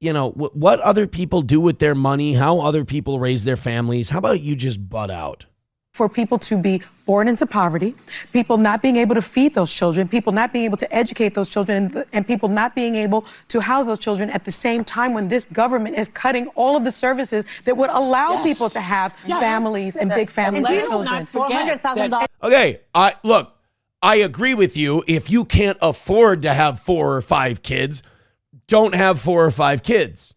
what other people do with their money, how other people raise their families, how about you just butt out? For people to be born into poverty, people not being able to feed those children, people not being able to educate those children, and people not being able to house those children at the same time when this government is cutting all of the services that would allow people to have families and big families. And do not forget that. Okay, I agree with you. If you can't afford to have 4 or 5 kids, don't have 4 or 5 kids.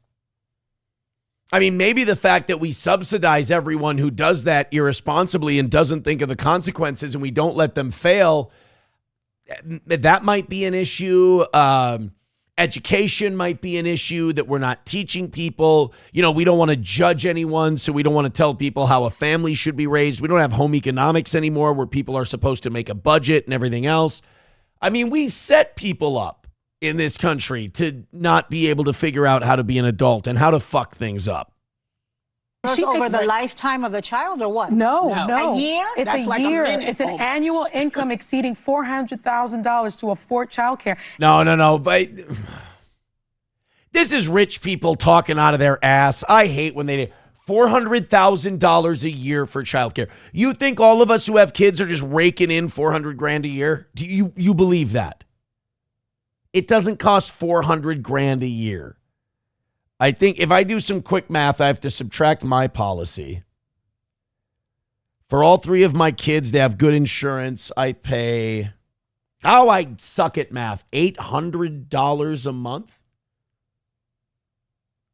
I mean, maybe the fact that we subsidize everyone who does that irresponsibly and doesn't think of the consequences and we don't let them fail, that might be an issue. Education might be an issue that we're not teaching people. We don't want to judge anyone, so we don't want to tell people how a family should be raised. We don't have home economics anymore where people are supposed to make a budget and everything else. I mean, we set people up in this country to not be able to figure out how to be an adult and how to fuck things up. Over the lifetime of the child or what? No. A year? It's That's a like year. a minute It's an almost. annual income exceeding $400,000 to afford childcare. No. But this is rich people talking out of their ass. I hate when they do $400,000 a year for childcare. You think all of us who have kids are just raking in $400,000 a year? Do you believe that? It doesn't cost $400,000 a year. I think if I do some quick math, I have to subtract my policy. For all 3 of my kids, they have good insurance. I pay, I suck at math, $800 a month.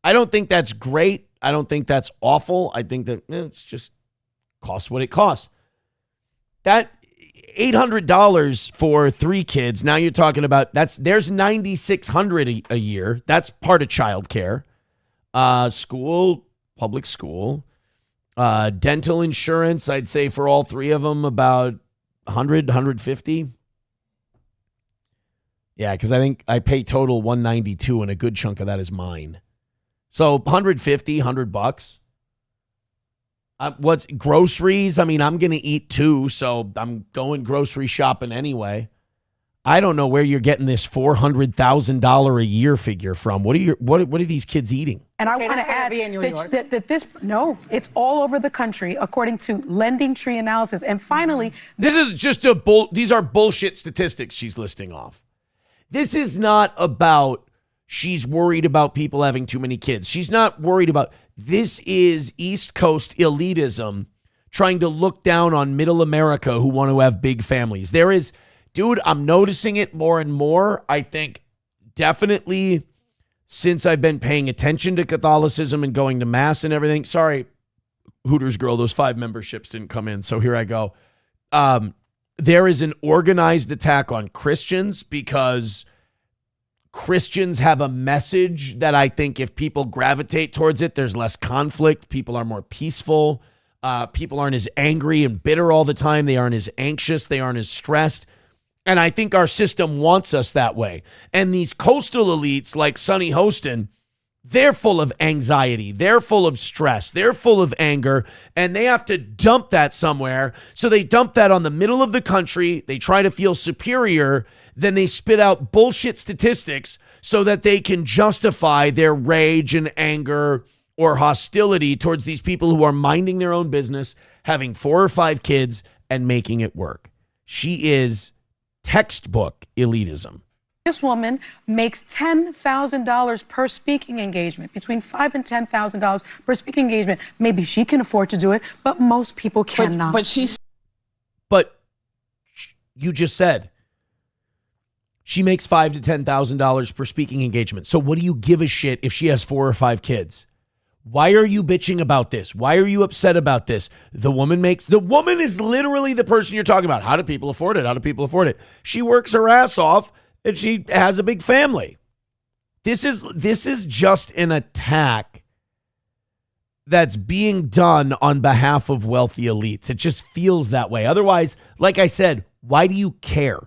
I don't think that's great. I don't think that's awful. I think that it's just costs what it costs. That $800 for 3 kids. Now you're talking about there's $9,600 a year. That's part of childcare. School, public school, dental insurance. I'd say for all 3 of them about $100, $150. Yeah, because I think I pay total $192, and a good chunk of that is mine. So $150, $100. What's groceries? I mean, I'm going to eat too, so I'm going grocery shopping anyway. I don't know where you're getting this $400,000 a year figure from. What are these kids eating? And I want to add that it's all over the country, according to Lending Tree analysis. And finally, this is just these are bullshit statistics she's listing off. This is not about she's worried about people having too many kids. She's not worried about. This is East Coast elitism trying to look down on middle America who want to have big families. Dude, I'm noticing it more and more. I think definitely since I've been paying attention to Catholicism and going to mass and everything. Sorry, Hooters girl, those 5 memberships didn't come in, so here I go. There is an organized attack on Christians because Christians have a message that I think if people gravitate towards it, there's less conflict. People are more peaceful. People aren't as angry and bitter all the time. They aren't as anxious. They aren't as stressed. And I think our system wants us that way. And these coastal elites like Sonny Hostin, They're full of anxiety. They're full of stress. They're full of anger, and they have to dump that somewhere. So they dump that on the middle of the country. They try to feel superior. Then they spit out bullshit statistics so that they can justify their rage and anger or hostility towards these people who are minding their own business, having 4 or 5 kids, and making it work. She is textbook elitism. This woman makes $10,000 per speaking engagement, between $5,000 and $10,000 per speaking engagement. Maybe she can afford to do it, but most people cannot. But you just said she makes $5,000 to $10,000 per speaking engagement. So what do you give a shit if she has 4 or 5 kids? Why are you bitching about this? Why are you upset about this? The woman is literally the person you're talking about. How do people afford it? How do people afford it? She works her ass off and she has a big family. This is just an attack that's being done on behalf of wealthy elites. It just feels that way. Otherwise, like I said, why do you care?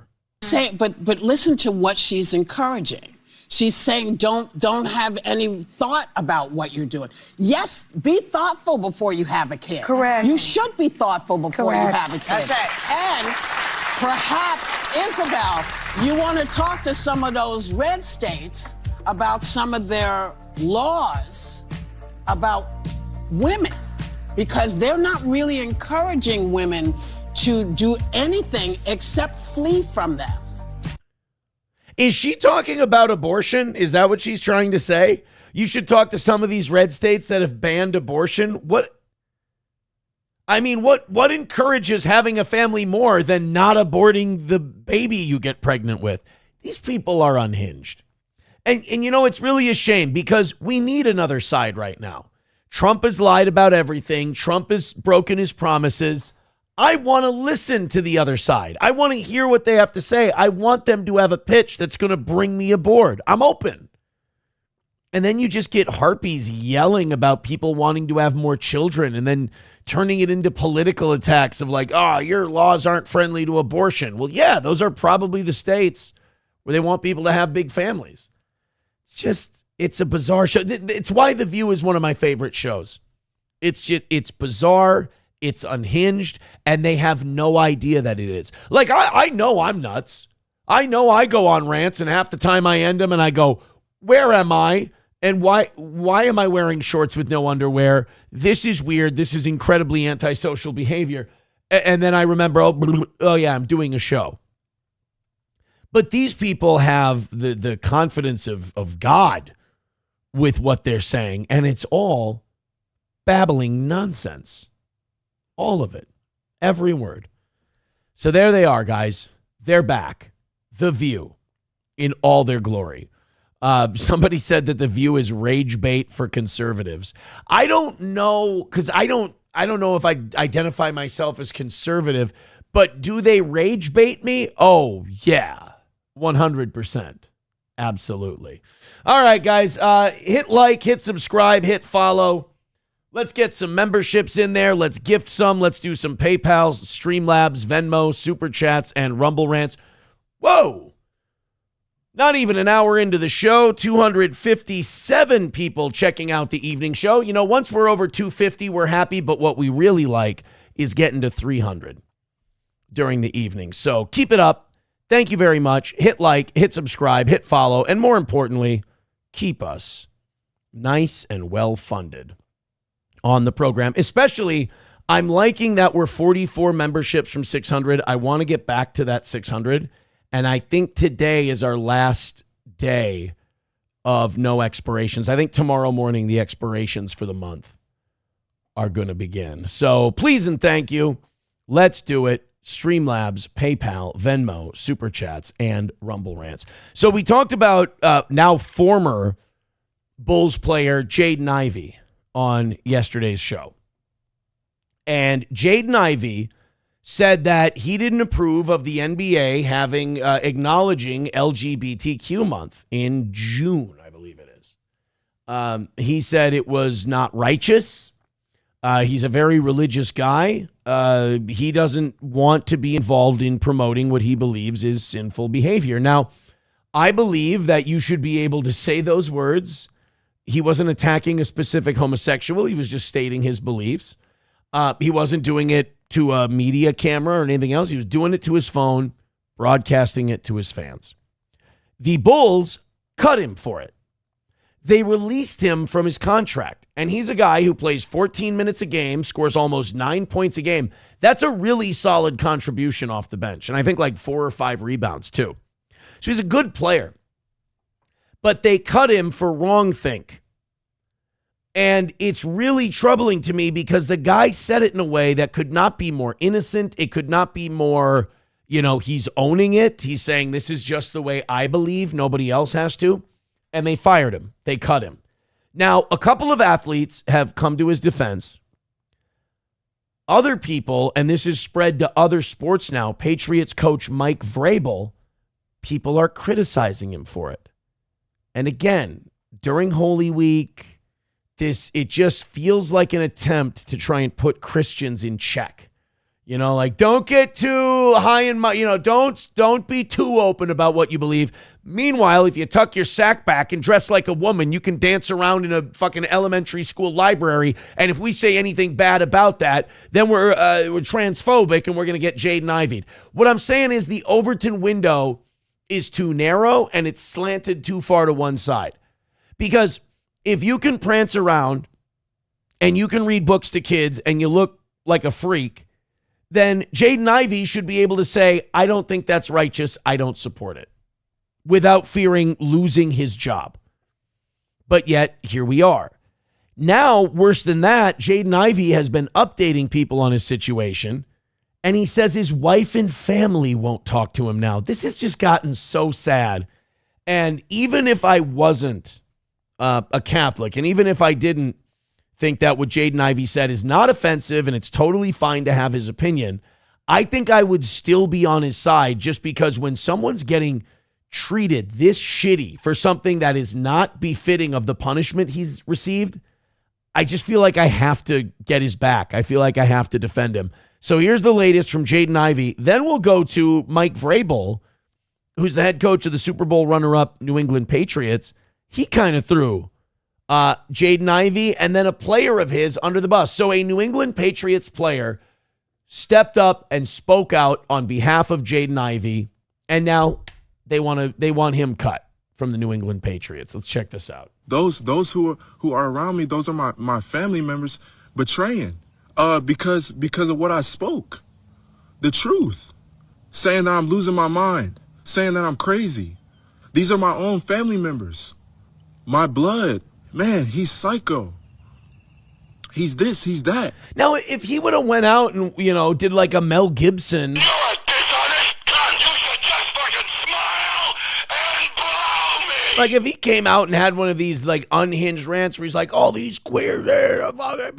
But listen to what she's encouraging. She's saying don't have any thought about what you're doing. Yes, be thoughtful before you have a kid. Correct. You should be thoughtful before you have a kid. That's And perhaps, Isabel, you want to talk to some of those red states about some of their laws about women, because they're not really encouraging women to do anything except flee from them. Is she talking about abortion? Is that what she's trying to say? You should talk to some of these red states that have banned abortion. What encourages having a family more than not aborting the baby you get pregnant with? These people are unhinged. And you know, it's really a shame because we need another side right now. Trump has lied about everything. Trump has broken his promises. I want to listen to the other side. I want to hear what they have to say. I want them to have a pitch that's going to bring me aboard. I'm open. And then you just get harpies yelling about people wanting to have more children and then turning it into political attacks of like, oh, your laws aren't friendly to abortion. Well, yeah, those are probably the states where they want people to have big families. It's a bizarre show. It's why The View is one of my favorite shows. It's bizarre. It's unhinged, and they have no idea that it is. Like, I know I'm nuts. I know I go on rants, and half the time I end them, and I go, where am I? And why am I wearing shorts with no underwear? This is weird. This is incredibly antisocial behavior. And then I remember, oh yeah, I'm doing a show. But these people have the confidence of God with what they're saying, and it's all babbling nonsense. All of it. Every word. So there they are, guys. They're back. The View in all their glory. Somebody said that The View is rage bait for conservatives. I don't know, because I don't know if I identify myself as conservative, but do they rage bait me? Oh, yeah. 100%. Absolutely. All right, guys. Hit like, hit subscribe, hit follow. Let's get some memberships in there. Let's gift some. Let's do some PayPal, Streamlabs, Venmo, Super Chats, and Rumble Rants. Whoa! Not even an hour into the show, 257 people checking out the evening show. You know, once we're over 250, we're happy, but what we really like is getting to 300 during the evening. So keep it up. Thank you very much. Hit like, hit subscribe, hit follow, and more importantly, keep us nice and well-funded on the program. Especially, I'm liking that we're 44 memberships from 600. I want to get back to that 600. And I think today is our last day of no expirations. I think tomorrow morning, the expirations for the month are going to begin. So please and thank you. Let's do it. Streamlabs, PayPal, Venmo, Super Chats, and Rumble Rants. So we talked about now former Bulls player Jayden Ivey on yesterday's show. And Jaden Ivey said that he didn't approve of the NBA having acknowledging LGBTQ month in June, I believe it is. He said it was not righteous. He's a very religious guy. He doesn't want to be involved in promoting what he believes is sinful behavior. Now, I believe that you should be able to say those words. He wasn't attacking a specific homosexual. He was just stating his beliefs. He wasn't doing it to a media camera or anything else. He was doing it to his phone, broadcasting it to his fans. The Bulls cut him for it. They released him from his contract. And he's a guy who plays 14 minutes a game, scores almost 9 points a game. That's a really solid contribution off the bench. And I think like 4 or 5 rebounds too. So he's a good player. But they cut him for wrongthink. And it's really troubling to me because the guy said it in a way that could not be more innocent. It could not be more, he's owning it. He's saying this is just the way I believe. Nobody else has to. And they fired him. They cut him. Now, a couple of athletes have come to his defense. Other people, and this is spread to other sports now, Patriots coach Mike Vrabel, people are criticizing him for it. And again, during Holy Week, it just feels like an attempt to try and put Christians in check. Don't get too high in my, don't be too open about what you believe. Meanwhile, if you tuck your sack back and dress like a woman, you can dance around in a fucking elementary school library. And if we say anything bad about that, then we're transphobic and we're going to get Jaden Ivey. What I'm saying is the Overton window is too narrow and it's slanted too far to one side. Because if you can prance around and you can read books to kids and you look like a freak, then Jaden Ivey should be able to say, I don't think that's righteous. I don't support it, without fearing losing his job. But yet, here we are. Now, worse than that, Jaden Ivey has been updating people on his situation, and he says his wife and family won't talk to him now. This has just gotten so sad. And even if I wasn't a Catholic, and even if I didn't think that what Jaden Ivey said is not offensive and it's totally fine to have his opinion, I think I would still be on his side, just because when someone's getting treated this shitty for something that is not befitting of the punishment he's received, I just feel like I have to get his back. I feel like I have to defend him. So here's the latest from Jaden Ivey. Then we'll go to Mike Vrabel, who's the head coach of the Super Bowl runner-up New England Patriots. He kind of threw Jaden Ivey and then a player of his under the bus. So a New England Patriots player stepped up and spoke out on behalf of Jaden Ivey, and now they want him cut from the New England Patriots. Let's check this out. Those who are around me, those are my family members betraying because of what I spoke. The truth. Saying that I'm losing my mind. Saying that I'm crazy. These are my own family members. My blood. Man, he's psycho. He's this, he's that. Now, if he would have went out and, did like a Mel Gibson. Like if he came out and had one of these like unhinged rants where he's like, all these queers there, but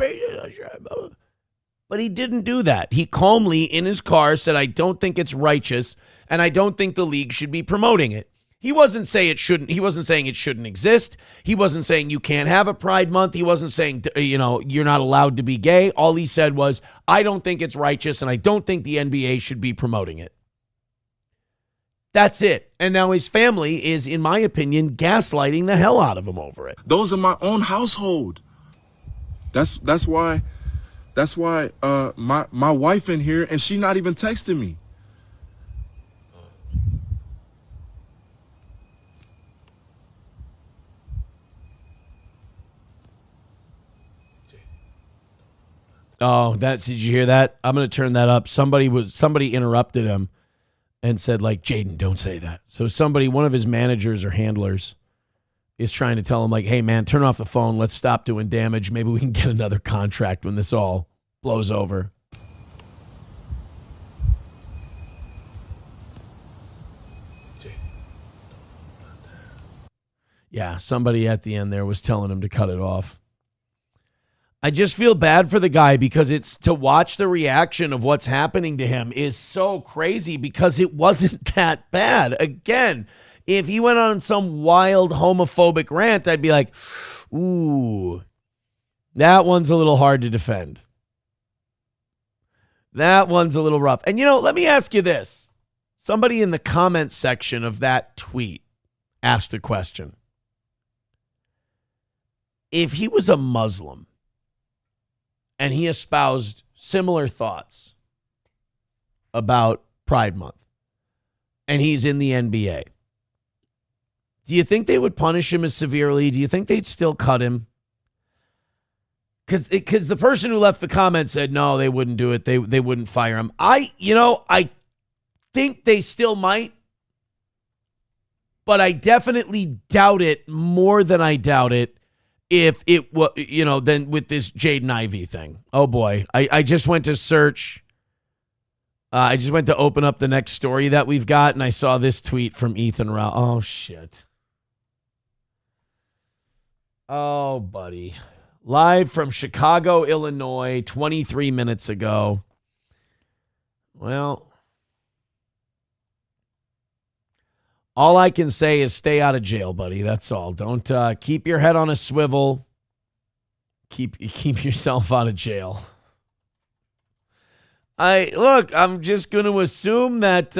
he didn't do that. He calmly in his car said, I don't think it's righteous and I don't think the league should be promoting it. He wasn't saying it shouldn't. He wasn't saying it shouldn't exist. He wasn't saying you can't have a Pride Month. He wasn't saying, you're not allowed to be gay. All he said was, I don't think it's righteous and I don't think the NBA should be promoting it. That's it. And now his family is, in my opinion, gaslighting the hell out of him over it. Those are my own household. That's why my wife in here and she not even texting me. Oh, did you hear that? I'm going to turn that up. Somebody interrupted him and said, like, Jaden, don't say that. So one of his managers or handlers is trying to tell him, like, hey, man, turn off the phone. Let's stop doing damage. Maybe we can get another contract when this all blows over. Yeah, somebody at the end there was telling him to cut it off. I just feel bad for the guy because it's to watch the reaction of what's happening to him is so crazy because it wasn't that bad. Again, if he went on some wild homophobic rant, I'd be like, ooh, that one's a little hard to defend. That one's a little rough. And, let me ask you this. Somebody in the comments section of that tweet asked a question. if he was a Muslim and he espoused similar thoughts about Pride Month and he's in the NBA, do you think they would punish him as severely? Do you think they'd still cut him? Because the person who left the comment said, no, they wouldn't do it. They wouldn't fire him. I think they still might, but I definitely doubt it more than I doubt it if it was, than with this Jayden Ivey thing. Oh boy. I just went to search. I just went to open up the next story that we've got, and I saw this tweet from Ethan Rao. Oh, shit. Oh, buddy. Live from Chicago, Illinois, 23 minutes ago. Well, all I can say is stay out of jail, buddy. That's all. Don't keep your head on a swivel. Keep yourself out of jail. I'm just going to assume that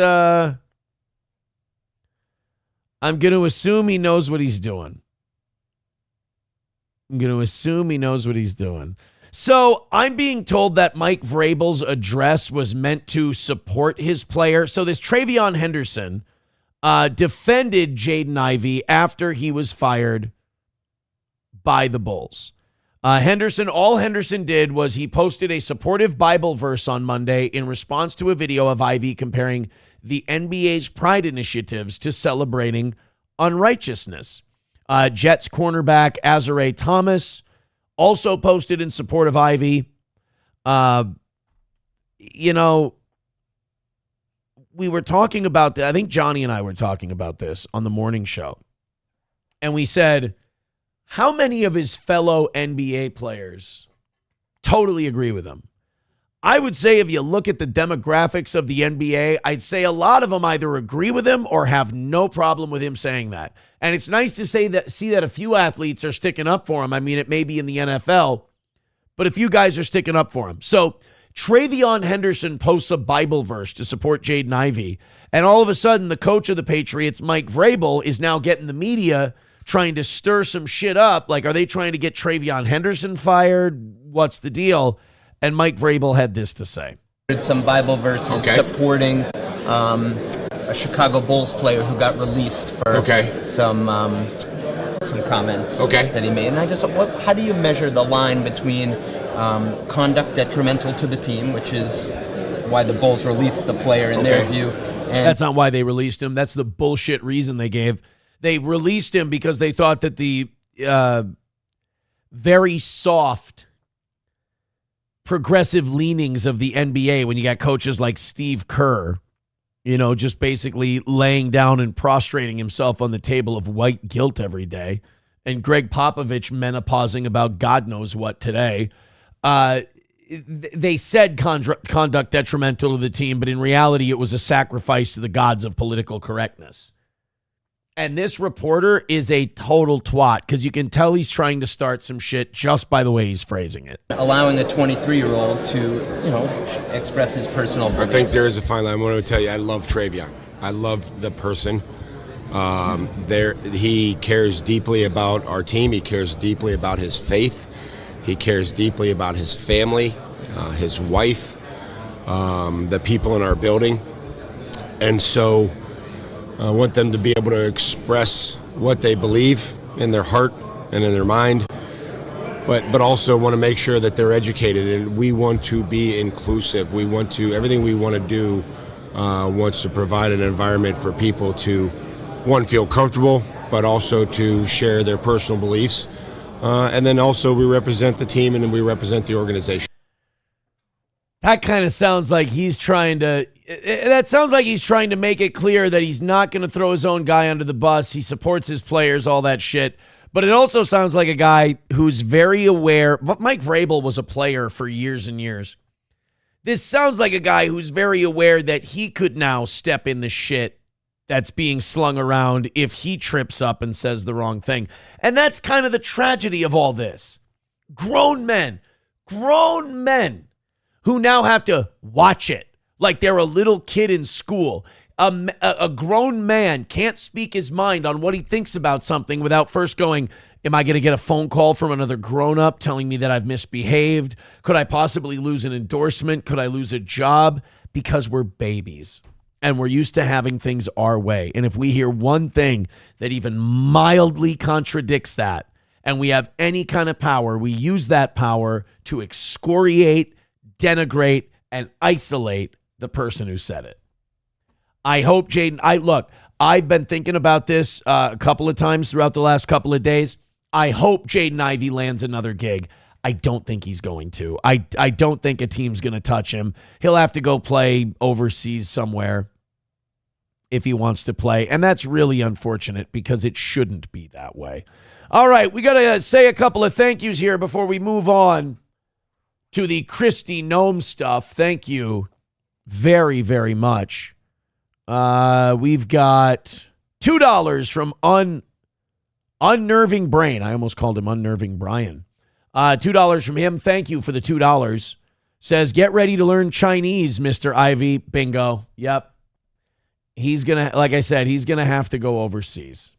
he knows what he's doing. So I'm being told that Mike Vrabel's address was meant to support his player. So this Travion Henderson defended Jaden Ivey after he was fired by the Bulls. All Henderson did was he posted a supportive Bible verse on Monday in response to a video of Ivey comparing the NBA's Pride initiatives to celebrating unrighteousness. Jets cornerback Azare Thomas also posted in support of Ivey. We were talking about I think Johnny and I were talking about this on the morning show. And we said, how many of his fellow NBA players totally agree with him? I would say if you look at the demographics of the NBA, I'd say a lot of them either agree with him or have no problem with him saying that. And it's nice to see that a few athletes are sticking up for him. I mean, it may be in the NFL, but a few guys are sticking up for him. So Travion Henderson posts a Bible verse to support Jaden Ivey, and all of a sudden the coach of the Patriots, Mike Vrabel, is now getting the media trying to stir some shit up. Like, are they trying to get Travion Henderson fired? What's the deal? And Mike Vrabel had this to say. Some Bible verses supporting a Chicago Bulls player who got released for some comments that he made. And I just, how do you measure the line between conduct detrimental to the team, which is why the Bulls released the player in their view? And that's not why they released him. That's the bullshit reason they gave. They released him because they thought that the very soft progressive leanings of the NBA, when you got coaches like Steve Kerr, just basically laying down and prostrating himself on the table of white guilt every day, and Greg Popovich menopausing about God knows what today. They said conduct detrimental to the team, but in reality, it was a sacrifice to the gods of political correctness. And this reporter is a total twat because you can tell he's trying to start some shit just by the way he's phrasing it. Allowing a 23-year-old to, express his personal beliefs. I think there is a fine line. I want to tell you, I love Travion. I love the person. He cares deeply about our team. He cares deeply about his faith. He cares deeply about his family, his wife, the people in our building. And so I want them to be able to express what they believe in their heart and in their mind, but also want to make sure that they're educated. And we want to be inclusive. Everything we want to do wants to provide an environment for people to, one, feel comfortable, but also to share their personal beliefs. And then also we represent the team and then we represent the organization. That kind of sounds like he's trying to make it clear that he's not going to throw his own guy under the bus. He supports his players, all that shit. But it also sounds like a guy who's very aware. Mike Vrabel was a player for years and years. This sounds like a guy who's very aware that he could now step in the shit that's being slung around if he trips up and says the wrong thing. And that's kind of the tragedy of all this. Grown men who now have to watch it like they're a little kid in school. A grown man can't speak his mind on what he thinks about something without first going, Am I going to get a phone call from another grown-up telling me that I've misbehaved? Could I possibly lose an endorsement? Could I lose a job? Because we're babies and we're used to having things our way. And if we hear one thing that even mildly contradicts that, and we have any kind of power, we use that power to excoriate, denigrate, and isolate the person who said it. I hope Jaden, I've been thinking about this a couple of times throughout the last couple of days. I hope Jaden Ivey lands another gig. I don't think he's going to. I don't think a team's going to touch him. He'll have to go play overseas somewhere if he wants to play. And that's really unfortunate because it shouldn't be that way. All right, we got to say a couple of thank yous here before we move on to the Kristi Noem stuff. Thank you very, very much. We've got $2 from Unnerving Brain. I almost called him Unnerving Brian. $2 from him. Thank you for the $2. Says, get ready to learn Chinese, Mr. Ivey. Bingo. Yep. He's going to, like I said, he's going to have to go overseas.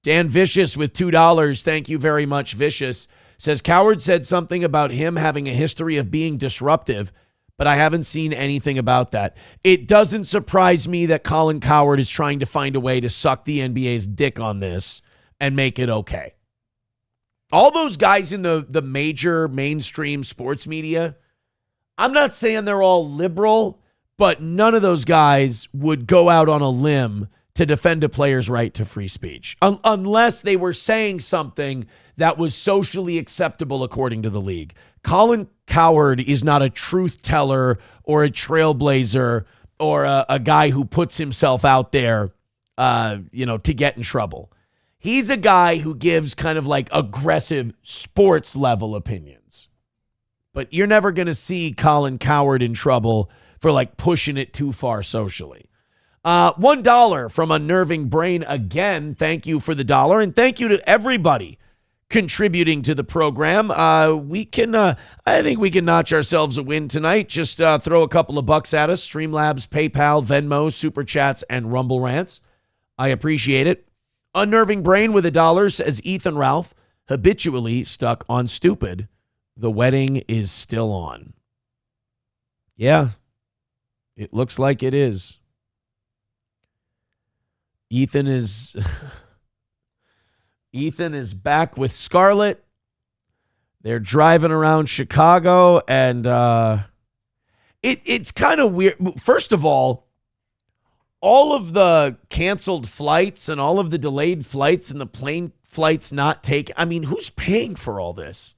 Dan Vicious with $2. Thank you very much, Vicious. Says, Coward said something about him having a history of being disruptive, but I haven't seen anything about that. It doesn't surprise me that Colin Coward is trying to find a way to suck the NBA's dick on this and make it okay. All those guys in the major mainstream sports media, I'm not saying they're all liberal, but none of those guys would go out on a limb to defend a player's right to free speech, unless they were saying something that was socially acceptable according to the league. Colin Coward is not a truth teller or a trailblazer or a guy who puts himself out there, to get in trouble. He's a guy who gives kind of like aggressive sports level opinions. But you're never going to see Colin Coward in trouble for like pushing it too far socially. $1 from Unnerving Brain again. Thank you for the dollar. And thank you to everybody contributing to the program. I think we can notch ourselves a win tonight. Just throw a couple of bucks at us. Streamlabs, PayPal, Venmo, Super Chats, and Rumble Rants. I appreciate it. Unnerving Brain with $1 says, Ethan Ralph, habitually stuck on stupid. The wedding is still on. Yeah, it looks like it is. Ethan is back with Scarlett. They're driving around Chicago, and it's kind of weird. First of all of the canceled flights and all of the delayed flights and the plane flights not taken. I mean, who's paying for all this?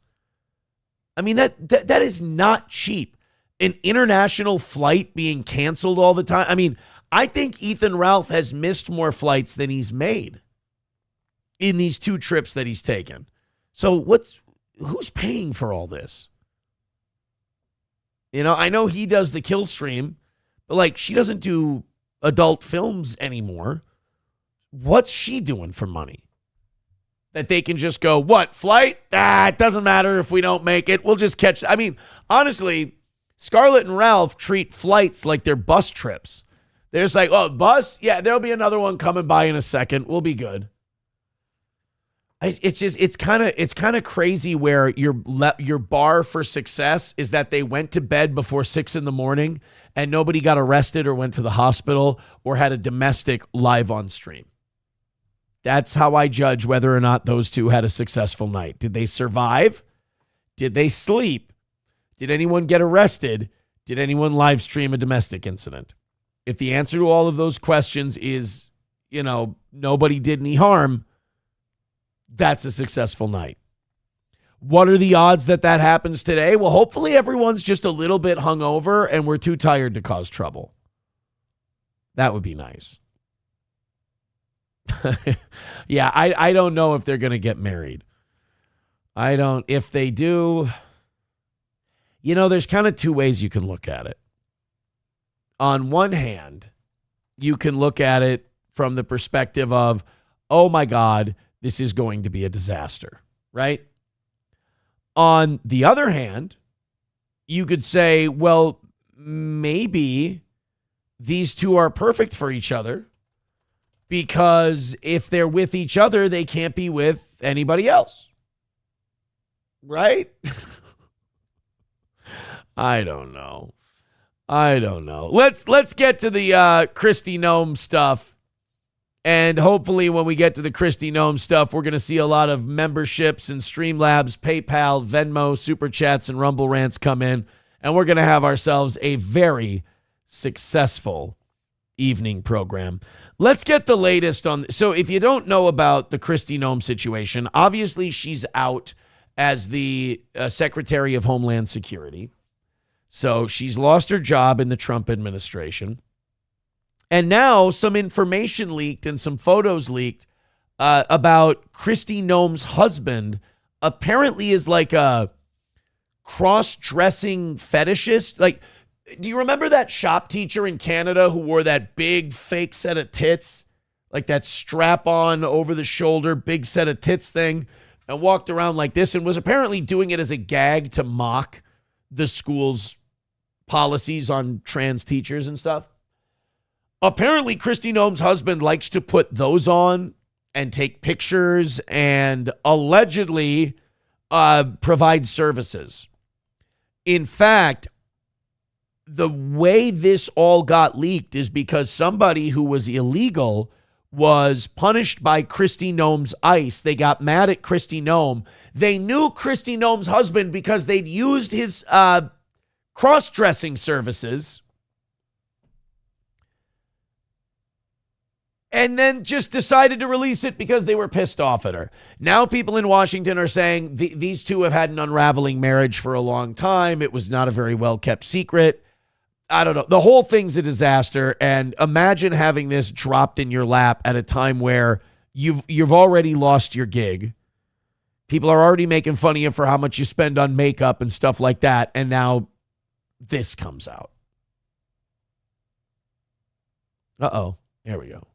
I mean, that is not cheap. An international flight being canceled all the time. I mean, I think Ethan Ralph has missed more flights than he's made in these 2 trips that he's taken. So who's paying for all this? I know he does the kill stream, but like she doesn't do adult films anymore. What's she doing for money? That they can just go, what, flight? It doesn't matter if we don't make it. We'll just catch. I mean, honestly, Scarlett and Ralph treat flights like they're bus trips. They're just like, oh, bus? Yeah, there'll be another one coming by in a second. We'll be good. It's kind of crazy where your bar for success is that they went to bed before 6 a.m. and nobody got arrested or went to the hospital or had a domestic live on stream. That's how I judge whether or not those two had a successful night. Did they survive? Did they sleep? Did anyone get arrested? Did anyone live stream a domestic incident? If the answer to all of those questions is, nobody did any harm, that's a successful night. What are the odds that happens today? Well, hopefully everyone's just a little bit hungover and we're too tired to cause trouble. That would be nice. Yeah, I don't know if they're going to get married. If they do, there's kind of 2 ways you can look at it. On one hand, you can look at it from the perspective of, oh my God, this is going to be a disaster, right? On the other hand, you could say, well, maybe these two are perfect for each other because if they're with each other, they can't be with anybody else. Right? I don't know. Let's get to the Kristi Noem stuff. And hopefully when we get to the Kristi Noem stuff, we're going to see a lot of memberships and Streamlabs, PayPal, Venmo, Super Chats, and Rumble Rants come in. And we're going to have ourselves a very successful evening program. Let's get the latest on. So if you don't know about the Kristi Noem situation, obviously she's out as the Secretary of Homeland Security. So she's lost her job in the Trump administration. And now some information leaked and some photos leaked about Kristi Noem's husband apparently is like a cross-dressing fetishist. Like, do you remember that shop teacher in Canada who wore that big fake set of tits? Like that strap-on over-the-shoulder big set of tits thing and walked around like this and was apparently doing it as a gag to mock the school's policies on trans teachers and stuff. Apparently, Kristi Noem's husband likes to put those on and take pictures and allegedly provide services. In fact, the way this all got leaked is because somebody who was illegal was punished by Kristi Noem's ICE. They got mad at Kristi Noem. They knew Kristi Noem's husband because they'd used his cross-dressing services. And then just decided to release it because they were pissed off at her. Now people in Washington are saying these two have had an unraveling marriage for a long time. It was not a very well-kept secret. I don't know. The whole thing's a disaster. And imagine having this dropped in your lap at a time where you've already lost your gig. People are already making fun of you for how much you spend on makeup and stuff like that. And now this comes out. Uh-oh. There we go.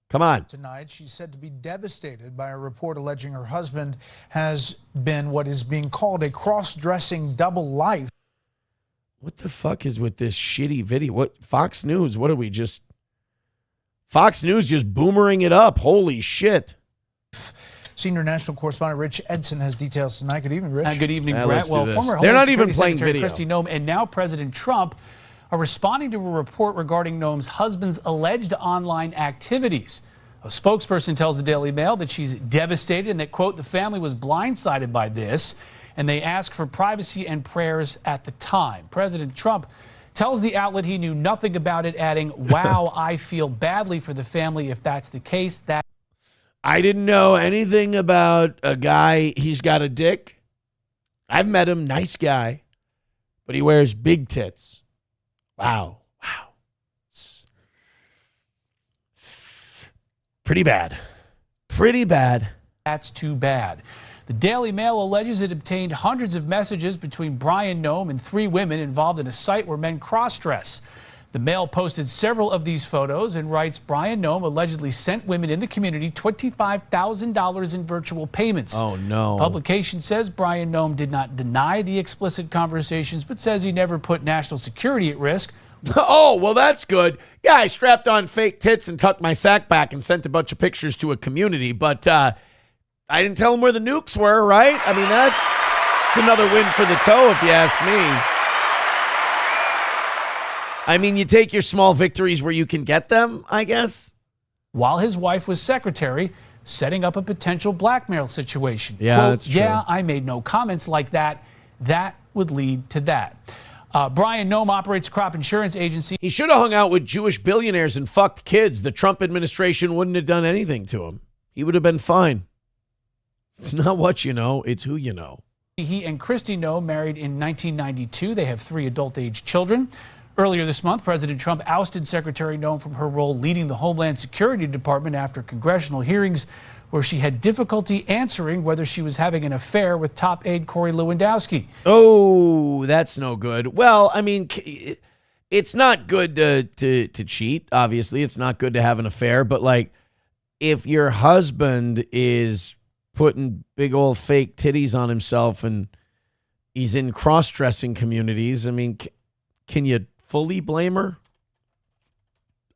Come on. Tonight, she's said to be devastated by a report alleging her husband has been what is being called a cross-dressing double life. What the fuck is with this shitty video? What Fox News? What are we just? Fox News just boomering it up. Holy shit. Senior national correspondent Rich Edson has details tonight. Good evening, Rich. Good evening, Brett. Well, former They're not Homeland even Security playing Secretary video. Kristi Noem and now President Trump are responding to a report regarding Noem's husband's alleged online activities. A spokesperson tells the Daily Mail that she's devastated and that, quote, the family was blindsided by this, and they ask for privacy and prayers at the time. President Trump tells the outlet he knew nothing about it, adding, wow, I feel badly for the family if that's the case. I didn't know anything about a guy. He's got a dick. I've met him. Nice guy. But he wears big tits. Wow. It's pretty bad. Pretty bad. That's too bad. The Daily Mail alleges it obtained hundreds of messages between Brian Noem and 3 women involved in a site where men cross-dress. The Mail posted several of these photos and writes Brian Noem allegedly sent women in the community $25,000 in virtual payments. Oh, no. The publication says Brian Noem did not deny the explicit conversations, but says he never put national security at risk. Oh, well, that's good. Yeah, I strapped on fake tits and tucked my sack back and sent a bunch of pictures to a community, but I didn't tell them where the nukes were, right? I mean, that's another win for the toe, if you ask me. I mean, you take your small victories where you can get them, I guess. While his wife was secretary, setting up a potential blackmail situation. Yeah, Quote, that's true. Yeah, I made no comments like that. That would lead to that. Brian Noem operates a crop insurance agency. He should have hung out with Jewish billionaires and fucked kids. The Trump administration wouldn't have done anything to him. He would have been fine. It's not what you know, it's who you know. He and Kristi Noem married in 1992. They have 3 adult-age children. Earlier this month, President Trump ousted Secretary Noem from her role leading the Homeland Security Department after congressional hearings where she had difficulty answering whether she was having an affair with top aide Corey Lewandowski. Oh, that's no good. Well, I mean, it's not good to cheat, obviously. It's not good to have an affair. But, like, if your husband is putting big old fake titties on himself and he's in cross-dressing communities, I mean, can you fully blame her?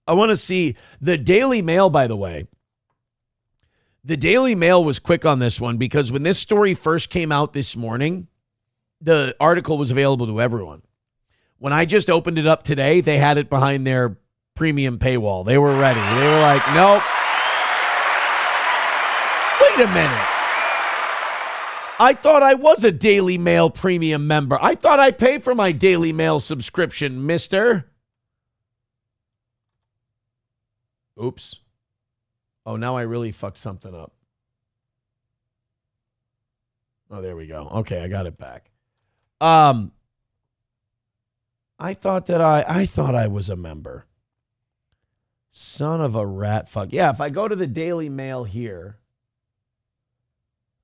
I want to see the Daily Mail, by the way. The Daily Mail was quick on this one because when this story first came out this morning, the article was available to everyone. When I just opened it up today, they had it behind their premium paywall. They were ready. They were like, nope. Wait a minute. I thought I was a Daily Mail premium member. I thought I paid for my Daily Mail subscription, mister. Oops. Oh, now I really fucked something up. Oh, there we go. Okay, I got it back. I thought I was a member. Son of a rat fuck. Yeah, if I go to the Daily Mail here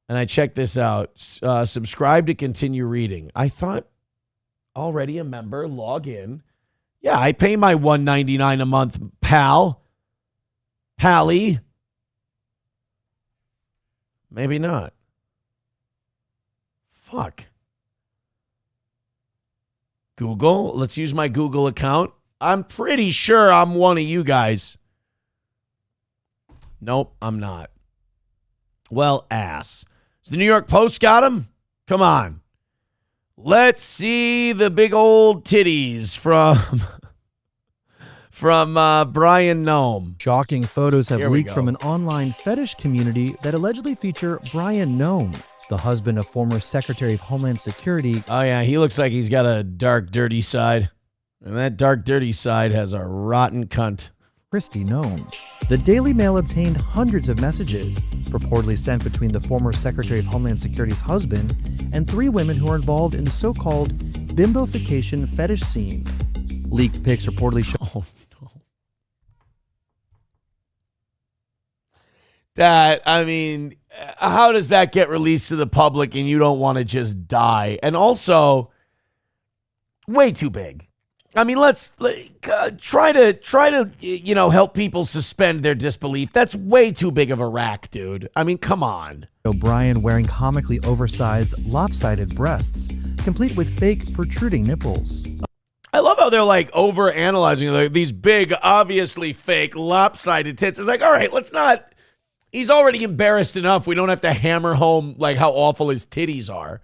and I check this out, subscribe to continue reading. I thought already a member, log in. Yeah, I pay my $1.99 a month, Pally. Maybe not. Fuck. Google. Let's use my Google account. I'm pretty sure I'm one of you guys. Nope, I'm not. Well, ass. So the New York Post got him? Come on. Let's see the big old titties from Brian Noem. Shocking photos have leaked from an online fetish community that allegedly feature Brian Noem, the husband of former Secretary of Homeland Security. Oh, yeah, he looks like he's got a dark, dirty side. And that dark, dirty side has a rotten cunt. Kristi Noem. The Daily Mail obtained hundreds of messages, purportedly sent between the former Secretary of Homeland Security's husband and 3 women who are involved in the so-called bimbofication fetish scene. Leaked pics reportedly show... Oh, no. That, I mean, how does that get released to the public and you don't want to just die? And also, way too big. I mean, let's try to help people suspend their disbelief. That's way too big of a rack, dude. I mean, come on. O'Brien wearing comically oversized, lopsided breasts, complete with fake protruding nipples. I love how they're like over-analyzing like these big, obviously fake, lopsided tits. It's like, all right, let's not. He's already embarrassed enough. We don't have to hammer home like how awful his titties are.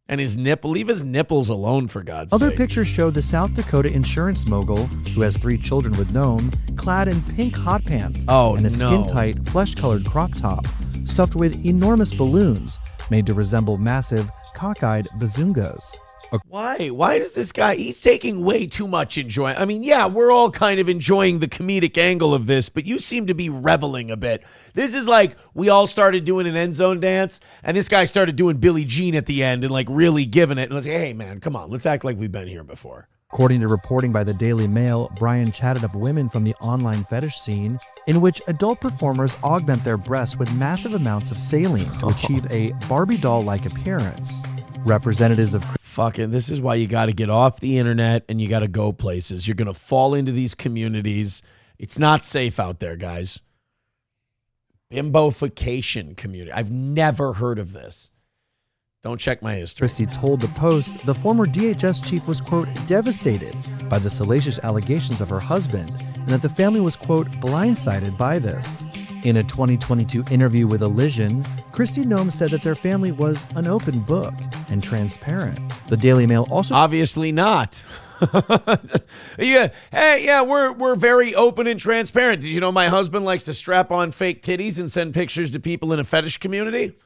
And his nipple, leave his nipples alone, for God's sake. Other pictures show the South Dakota insurance mogul, who has 3 children with Noem, clad in pink hot pants and a skin-tight, flesh-colored crop top, stuffed with enormous balloons made to resemble massive, cockeyed bazoongos. Why? Why does this guy, he's taking way too much enjoyment. I mean, yeah, we're all kind of enjoying the comedic angle of this, but you seem to be reveling a bit. This is like we all started doing an end zone dance, and this guy started doing Billie Jean at the end and like really giving it. And let's say, hey, man, come on, let's act like we've been here before. According to reporting by the Daily Mail, Brian chatted up women from the online fetish scene, in which adult performers augment their breasts with massive amounts of saline to achieve a Barbie doll-like appearance. Representatives of... Fucking, this is why you got to get off the internet and you got to go places. You're going to fall into these communities. It's not safe out there, guys. Bimbofication community. I've never heard of this. Don't check my history. Kristi told the Post the former DHS chief was, quote, devastated by the salacious allegations of her husband and that the family was, quote, blindsided by this. In a 2022 interview with Elysian, Kristi Noem said that their family was an open book and transparent. The Daily Mail also... Obviously not. We're very open and transparent. Did you know my husband likes to strap on fake titties and send pictures to people in a fetish community?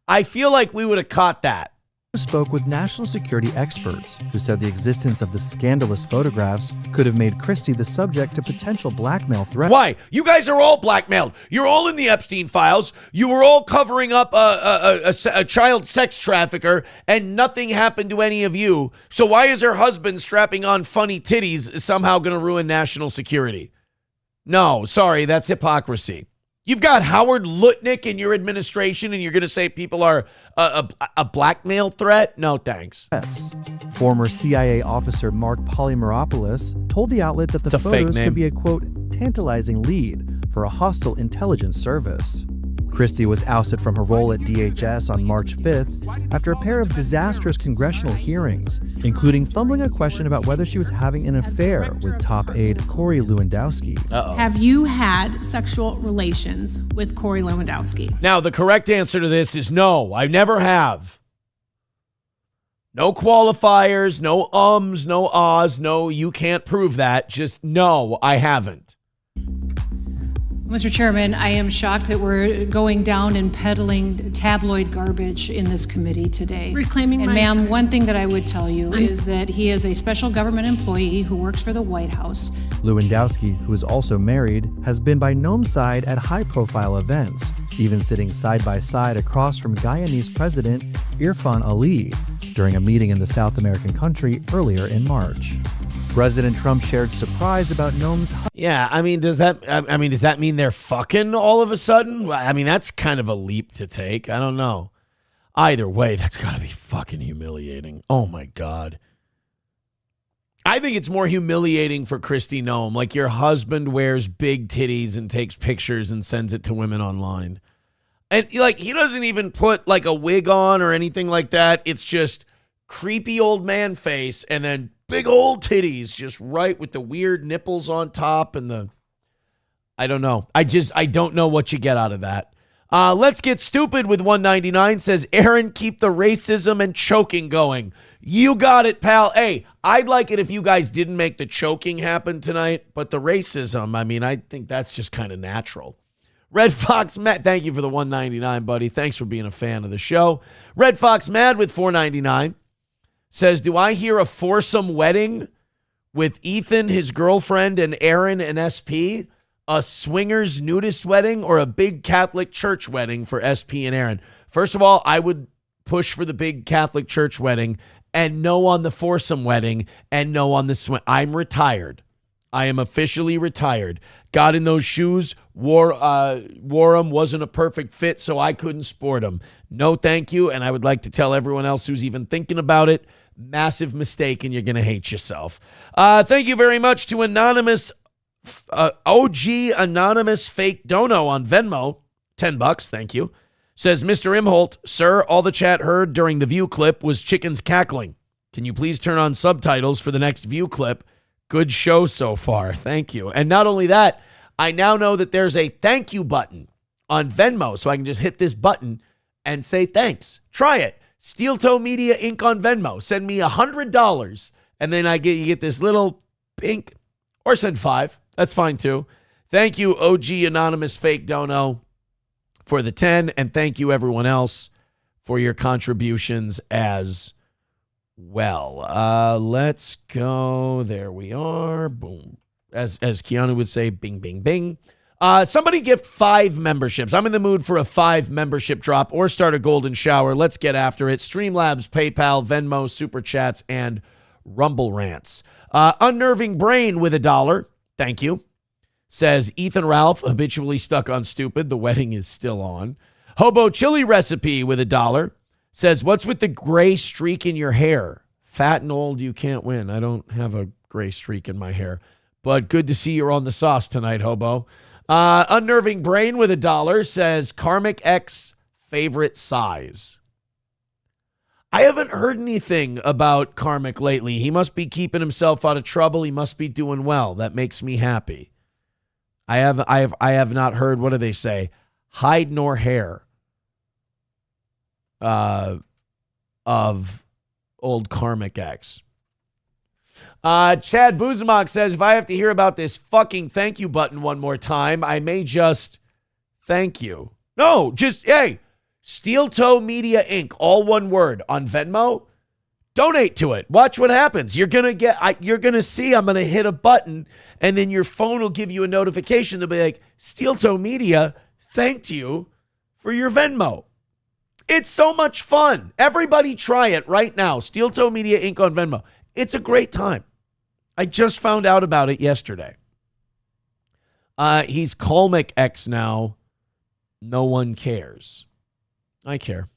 I feel like we would have caught that. Spoke with national security experts who said the existence of the scandalous photographs could have made Kristi the subject to potential blackmail threats. Why? You guys are all blackmailed. You're all in the Epstein files. You were all covering up a child sex trafficker, and nothing happened to any of you. So why is her husband strapping on funny titties somehow going to ruin national security? No, sorry, that's hypocrisy. You've got Howard Lutnick in your administration, and you're going to say people are a blackmail threat? No, thanks. Former CIA officer Mark Polymeropoulos told the outlet that the photos could be a, quote, tantalizing lead for a hostile intelligence service. Kristi was ousted from her role at DHS on March 5th after a pair of disastrous congressional hearings, including fumbling a question about whether she was having an affair with top aide Corey Lewandowski. Have you had sexual relations with Corey Lewandowski? Now, the correct answer to this is no, I never have. No qualifiers, no ums, no ahs, no, you can't prove that. Just no, I haven't. Mr. Chairman, I am shocked that we're going down and peddling tabloid garbage in this committee today. Reclaiming and my ma'am, time. one thing that I would tell you is that he is a special government employee who works for the White House. Lewandowski, who is also married, has been by Noem's side at high-profile events, even sitting side by side across from Guyanese President Irfan Ali during a meeting in the South American country earlier in March. President Trump shared surprise about Noem's. Yeah, I mean, does that mean they're fucking all of a sudden? I mean, that's kind of a leap to take. I don't know. Either way, that's got to be fucking humiliating. Oh my God. I think it's more humiliating for Kristi Noem. Like your husband wears big titties and takes pictures and sends it to women online. And like he doesn't even put like a wig on or anything like that. It's just creepy old man face and then big old titties just right with the weird nipples on top and the I don't know. I don't know what you get out of that. Let's get stupid with 199 says Aaron, keep the racism and choking going. You got it, pal. Hey, I'd like it if you guys didn't make the choking happen tonight, but the racism, I mean, I think that's just kind of natural. Red Fox Matt, thank you for the 199, buddy. Thanks for being a fan of the show. Red Fox Mad with 499 says, do I hear a foursome wedding with Ethan, his girlfriend, and Aaron and SP? A swingers nudist wedding or a big Catholic church wedding for SP and Aaron? First of all, I would push for the big Catholic church wedding and no on the foursome wedding and no on the swing. I'm retired. I am officially retired. Got in those shoes, wore them, wasn't a perfect fit, so I couldn't sport them. No, thank you. And I would like to tell everyone else who's even thinking about it, massive mistake, and you're going to hate yourself. Thank you very much to Anonymous, OG Anonymous Fake Dono on Venmo. $10, thank you. Says, Mr. Imholt, sir, all the chat heard during the View clip was chickens cackling. Can you please turn on subtitles for the next View clip? Good show so far. Thank you. And not only that, I now know that there's a thank you button on Venmo, so I can just hit this button and say thanks. Try it. Steel Toe Media Inc. on Venmo. Send me $100, and then you get this little pink, or send $5. That's fine too. Thank you, OG Anonymous Fake Dono, for the 10, and thank you everyone else for your contributions as well. Let's go. There we are. Boom. As Keanu would say, bing, bing, bing. Somebody gift 5 memberships. I'm in the mood for a 5 membership drop or start a golden shower. Let's get after it. Streamlabs, PayPal, Venmo, Super Chats, and Rumble Rants. Unnerving Brain with $1. Thank you. Says Ethan Ralph, habitually stuck on stupid. The wedding is still on. Hobo Chili Recipe with $1. Says, what's with the gray streak in your hair? Fat and old, you can't win. I don't have a gray streak in my hair. But good to see you're on the sauce tonight, Hobo. Unnerving Brain with $1 says, Karmic X favorite size. I haven't heard anything about Karmic lately. He must be keeping himself out of trouble. He must be doing well. That makes me happy. I have not heard, what do they say? Hide nor hair of old Karmic X. Chad Buzamok says, if I have to hear about this fucking thank you button one more time, I may just thank you. No, just, hey, Steel Toe Media Inc., all one word, on Venmo. Donate to it. Watch what happens. You're going to see I'm going to hit a button, and then your phone will give you a notification. They'll be like, Steel Toe Media thanked you for your Venmo. It's so much fun. Everybody try it right now. Steel Toe Media Inc. on Venmo. It's a great time. I just found out about it yesterday. He's Karmic X now. No one cares. I care.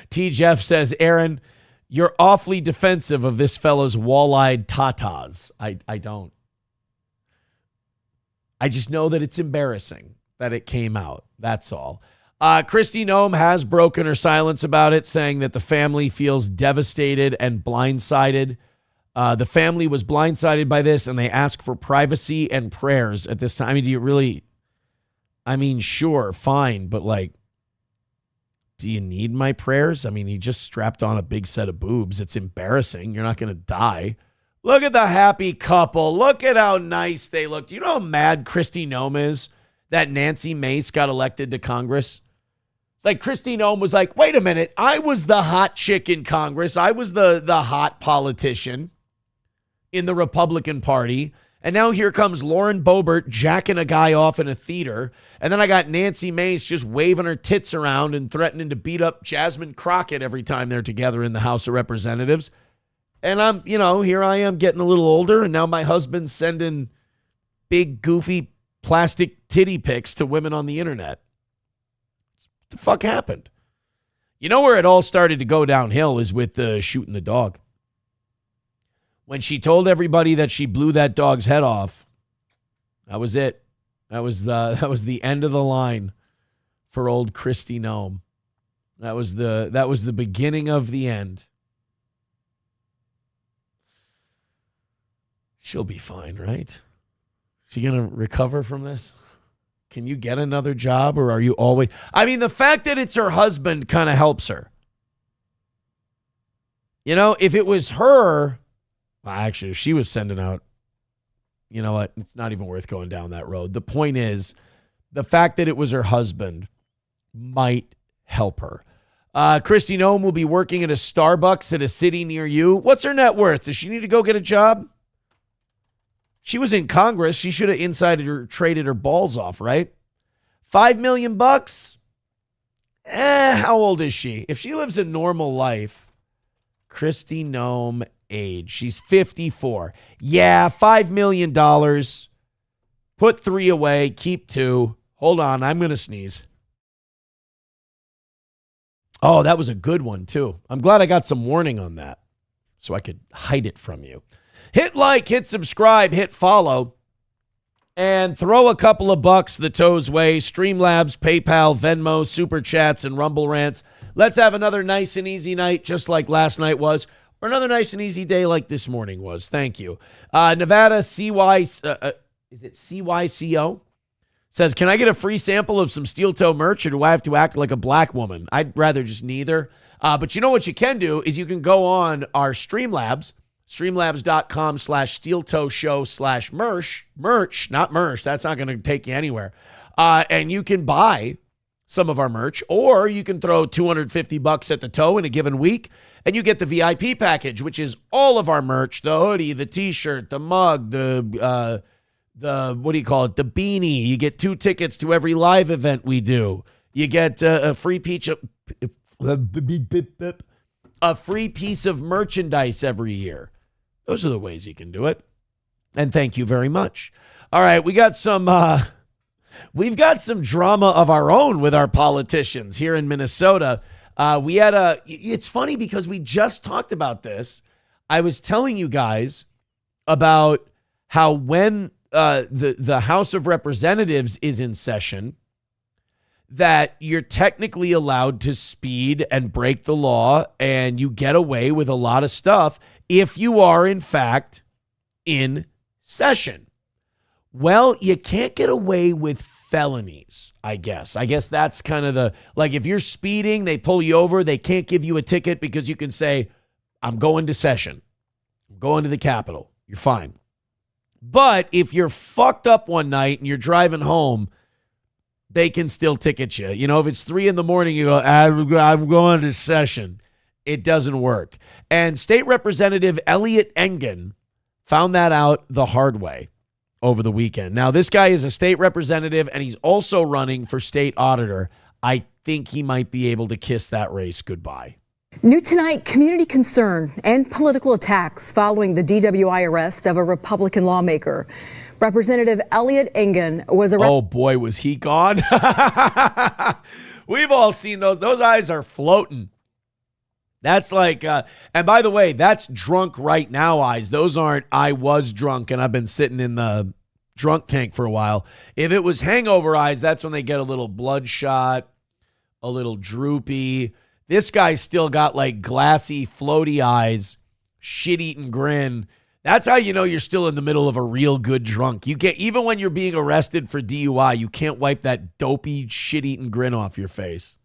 T. Jeff says, Aaron, you're awfully defensive of this fellow's wall-eyed tatas. I don't. I just know that it's embarrassing that it came out. That's all. Kristi Noem has broken her silence about it, saying that the family feels devastated and blindsided. The family was blindsided by this, and they ask for privacy and prayers at this time. I mean, do you really... I mean, sure, fine, but like, do you need my prayers? I mean, he just strapped on a big set of boobs. It's embarrassing. You're not going to die. Look at the happy couple. Look at how nice they look. Do you know how mad Kristi Noem is that Nancy Mace got elected to Congress? It's like Kristi Noem was like, wait a minute. I was the hot chick in Congress. I was the hot politician in the Republican Party. And now here comes Lauren Boebert jacking a guy off in a theater. And then I got Nancy Mace just waving her tits around and threatening to beat up Jasmine Crockett every time they're together in the House of Representatives. And I'm, here I am getting a little older. And now my husband's sending big, goofy plastic titty pics to women on the internet. What the fuck happened? You know where it all started to go downhill is with shooting the dog. When she told everybody that she blew that dog's head off, that was it. That was the end of the line for old Kristi Noem. That was the beginning of the end. She'll be fine, right? She gonna recover from this? Can you get another job, or are you always... I mean, the fact that it's her husband kind of helps her. If it was her... Well, actually, if she was sending out, you know what? It's not even worth going down that road. The point is, the fact that it was her husband might help her. Kristi Noem will be working at a Starbucks at a city near you. What's her net worth? Does she need to go get a job? She was in Congress. She should have insider or traded her balls off, right? $5 million bucks? How old is she? If she lives a normal life, Kristi Noem age. She's 54. Yeah, $5 million. Put 3 away. Keep 2. Hold on. I'm going to sneeze. Oh, that was a good one, too. I'm glad I got some warning on that so I could hide it from you. Hit like, hit subscribe, hit follow, and throw a couple of bucks the Toes way. Streamlabs, PayPal, Venmo, Super Chats, and Rumble Rants. Let's have another nice and easy night just like last night was. Or another nice and easy day like this morning was. Thank you. Nevada is it CYCO? Says, can I get a free sample of some steel toe merch, or do I have to act like a black woman? I'd rather just neither. But you know what you can do is you can go on our Streamlabs, streamlabs.com/steel toe show/merch, not merch. That's not going to take you anywhere. And you can buy some of our merch, or you can throw $250 at the toe in a given week, and you get the VIP package, which is all of our merch: the hoodie, the t-shirt, the mug, the what do you call it? The beanie. You get 2 tickets to every live event we do. You get a free piece of merchandise every year. Those are the ways you can do it. And thank you very much. All right, we've got some drama of our own with our politicians here in Minnesota. It's funny because we just talked about this. I was telling you guys about how when the House of Representatives is in session, that you're technically allowed to speed and break the law, and you get away with a lot of stuff if you are, in fact, in session. Well, you can't get away with felonies, I guess. I guess that's kind of if you're speeding, they pull you over, they can't give you a ticket because you can say, I'm going to session. I'm going to the Capitol. You're fine. But if you're fucked up one night and you're driving home, they can still ticket you. If it's 3 a.m, you go, I'm going to session. It doesn't work. And State Representative Elliot Engen found that out the hard way over the weekend. Now, this guy is a state representative, and he's also running for state auditor. I think he might be able to kiss that race goodbye. New tonight, community concern and political attacks following the DWI arrest of a Republican lawmaker. Representative Elliot Engen was arrested. Oh boy, was he gone. We've all seen those. Those eyes are floating. That's like, and by the way, that's drunk right now eyes. Those aren't, I was drunk and I've been sitting in the drunk tank for a while. If it was hangover eyes, that's when they get a little bloodshot, a little droopy. This guy's still got like glassy, floaty eyes, shit-eating grin. That's how you know you're still in the middle of a real good drunk. You get, even when you're being arrested for DUI, you can't wipe that dopey, shit-eating grin off your face.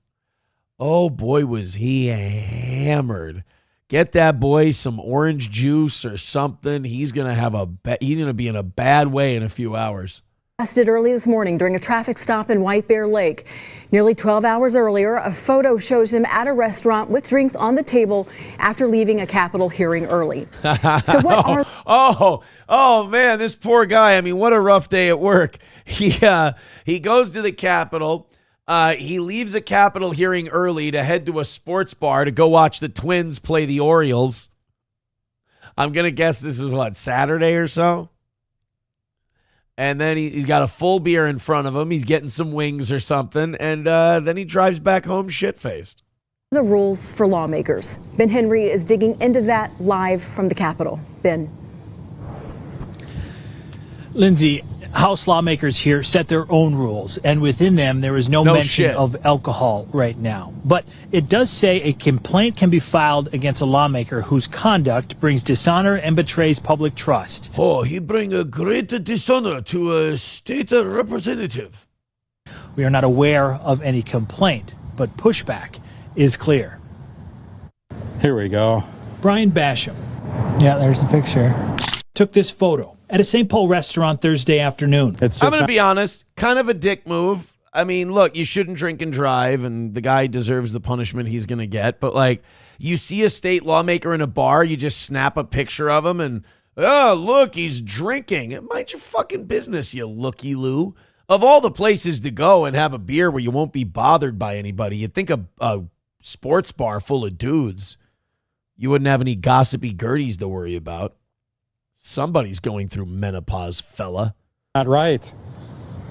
Oh boy, was he hammered. Get that boy some orange juice or something. He's gonna be in a bad way in a few hours. Arrested early this morning during a traffic stop in White Bear Lake. Nearly 12 hours earlier, a photo shows him at a restaurant with drinks on the table after leaving a Capitol hearing early. So what are... Oh man, this poor guy. I mean, what a rough day at work. He goes to the Capitol. He leaves a Capitol hearing early to head to a sports bar to go watch the Twins play the Orioles. I'm going to guess this is what, Saturday or so? And then he's got a full beer in front of him. He's getting some wings or something. And then he drives back home shit-faced. The rules for lawmakers. Ben Henry is digging into that live from the Capitol. Ben. Lindsay, House lawmakers here set their own rules, and within them there is no mention of alcohol right now. But it does say a complaint can be filed against a lawmaker whose conduct brings dishonor and betrays public trust. Oh, he bring a great dishonor to a state representative. We are not aware of any complaint, but pushback is clear. Here we go. Brian Basham. Yeah, there's the picture. Took this photo at a St. Paul restaurant Thursday afternoon. I'm going to be honest, kind of a dick move. I mean, look, you shouldn't drink and drive, and the guy deserves the punishment he's going to get. But, like, you see a state lawmaker in a bar, you just snap a picture of him, and, oh, look, he's drinking. Mind your fucking business, you looky-loo. Of all the places to go and have a beer where you won't be bothered by anybody, you'd think a sports bar full of dudes, you wouldn't have any gossipy Gerties to worry about. Somebody's going through menopause, fella. Not right.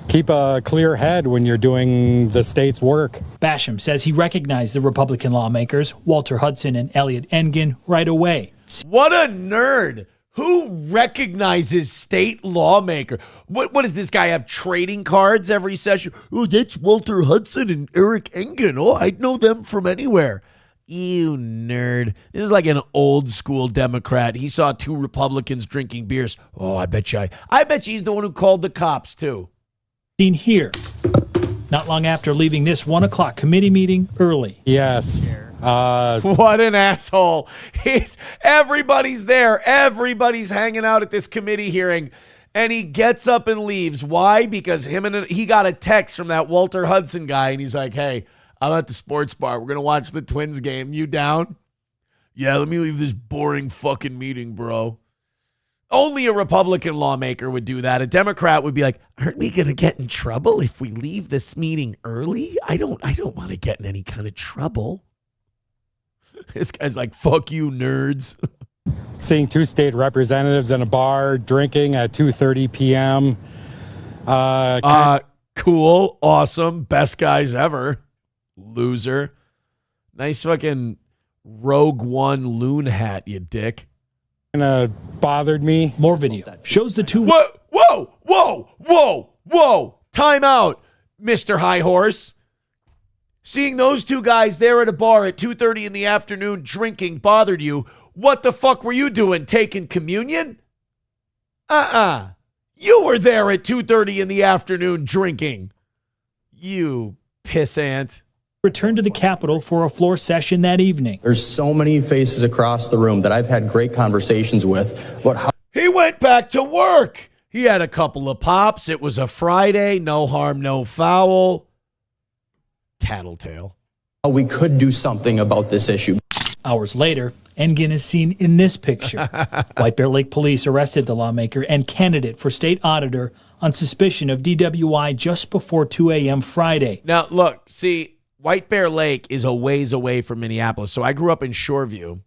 Keep a clear head when you're doing the state's work. Basham says he recognized the Republican lawmakers, Walter Hudson and Elliot Engen, right away. What a nerd. Who recognizes state lawmaker? What does this guy have, trading cards every session? Oh, that's Walter Hudson and Eric Engen. Oh, I'd know them from anywhere. You nerd. This is like an old school Democrat. He saw two Republicans drinking beers. Oh, I bet you he's the one who called the cops too. Seen here. Not long after leaving this 1 o'clock committee meeting early. Yes. What an asshole. Everybody's there. Everybody's hanging out at this committee hearing. And he gets up and leaves. Why? Because he got a text from that Walter Hudson guy. And he's like, hey, I'm at the sports bar. We're going to watch the Twins game. You down? Yeah, let me leave this boring fucking meeting, bro. Only a Republican lawmaker would do that. A Democrat would be like, aren't we going to get in trouble if we leave this meeting early? I don't want to get in any kind of trouble. This guy's like, fuck you, nerds. Seeing two state representatives in a bar drinking at 2:30 p.m. Cool. Awesome. Best guys ever. Loser. Nice fucking Rogue One loon hat, you dick. Bothered me. More video shows the two. Whoa. Time out, Mr. High Horse. Seeing those two guys there at a bar at 2:30 in the afternoon drinking bothered you. What the fuck were you doing? Taking communion? You were there at 2:30 in the afternoon drinking. You pissant. Returned to the Capitol for a floor session that evening. There's so many faces across the room that I've had great conversations with about how he went back to work. He had a couple of pops. It was a Friday. No harm, no foul. Tattletale. we could do something about this issue. Hours later, Engen is seen in this picture. White Bear Lake police arrested the lawmaker and candidate for state auditor on suspicion of DWI just before 2 a.m. Friday. Now, look, see, White Bear Lake is a ways away from Minneapolis. So I grew up in Shoreview.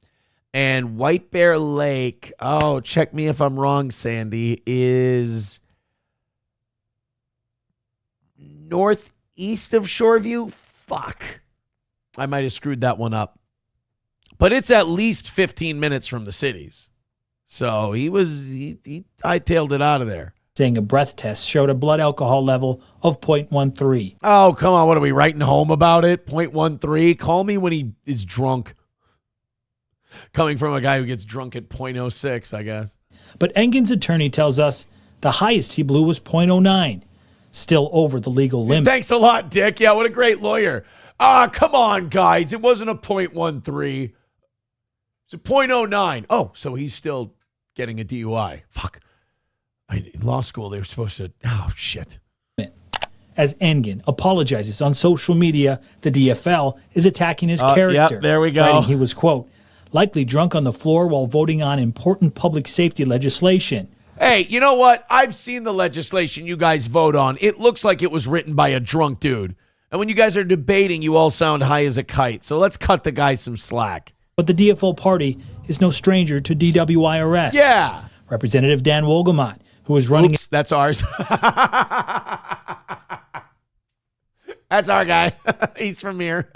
And White Bear Lake, oh, check me if I'm wrong, Sandy, is northeast of Shoreview. Fuck. I might have screwed that one up. But it's at least 15 minutes from the cities. So he hightailed it out of there. saying a breath test showed a blood alcohol level of 0.13. Oh, come on. What are we writing home about it? 0.13? Call me when he is drunk. Coming from a guy who gets drunk at 0.06, I guess. But Engen's attorney tells us the highest he blew was 0.09, still over the legal limit. Thanks a lot, Dick. Yeah, what a great lawyer. Come on, guys. It wasn't a 0.13. It's a 0.09. Oh, so he's still getting a DUI. Fuck. In law school, they were supposed to... Oh, shit. As Engen apologizes on social media, the DFL is attacking his character. Yep, there we go. Writing he was, quote, likely drunk on the floor while voting on important public safety legislation. Hey, you know what? I've seen the legislation you guys vote on. It looks like it was written by a drunk dude. And when you guys are debating, you all sound high as a kite. So let's cut the guy some slack. But the DFL party is no stranger to DWI arrests. Yeah. Representative Dan Wolgamott, who is running... Oops, that's ours. That's our guy. He's from here.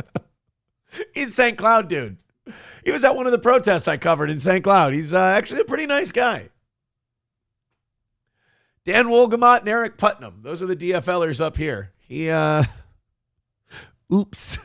He's St. Cloud dude. He was at one of the protests I covered in St. Cloud. He's actually a pretty nice guy. Dan Wolgamott and Eric Putnam. Those are the DFLers up here. Oops.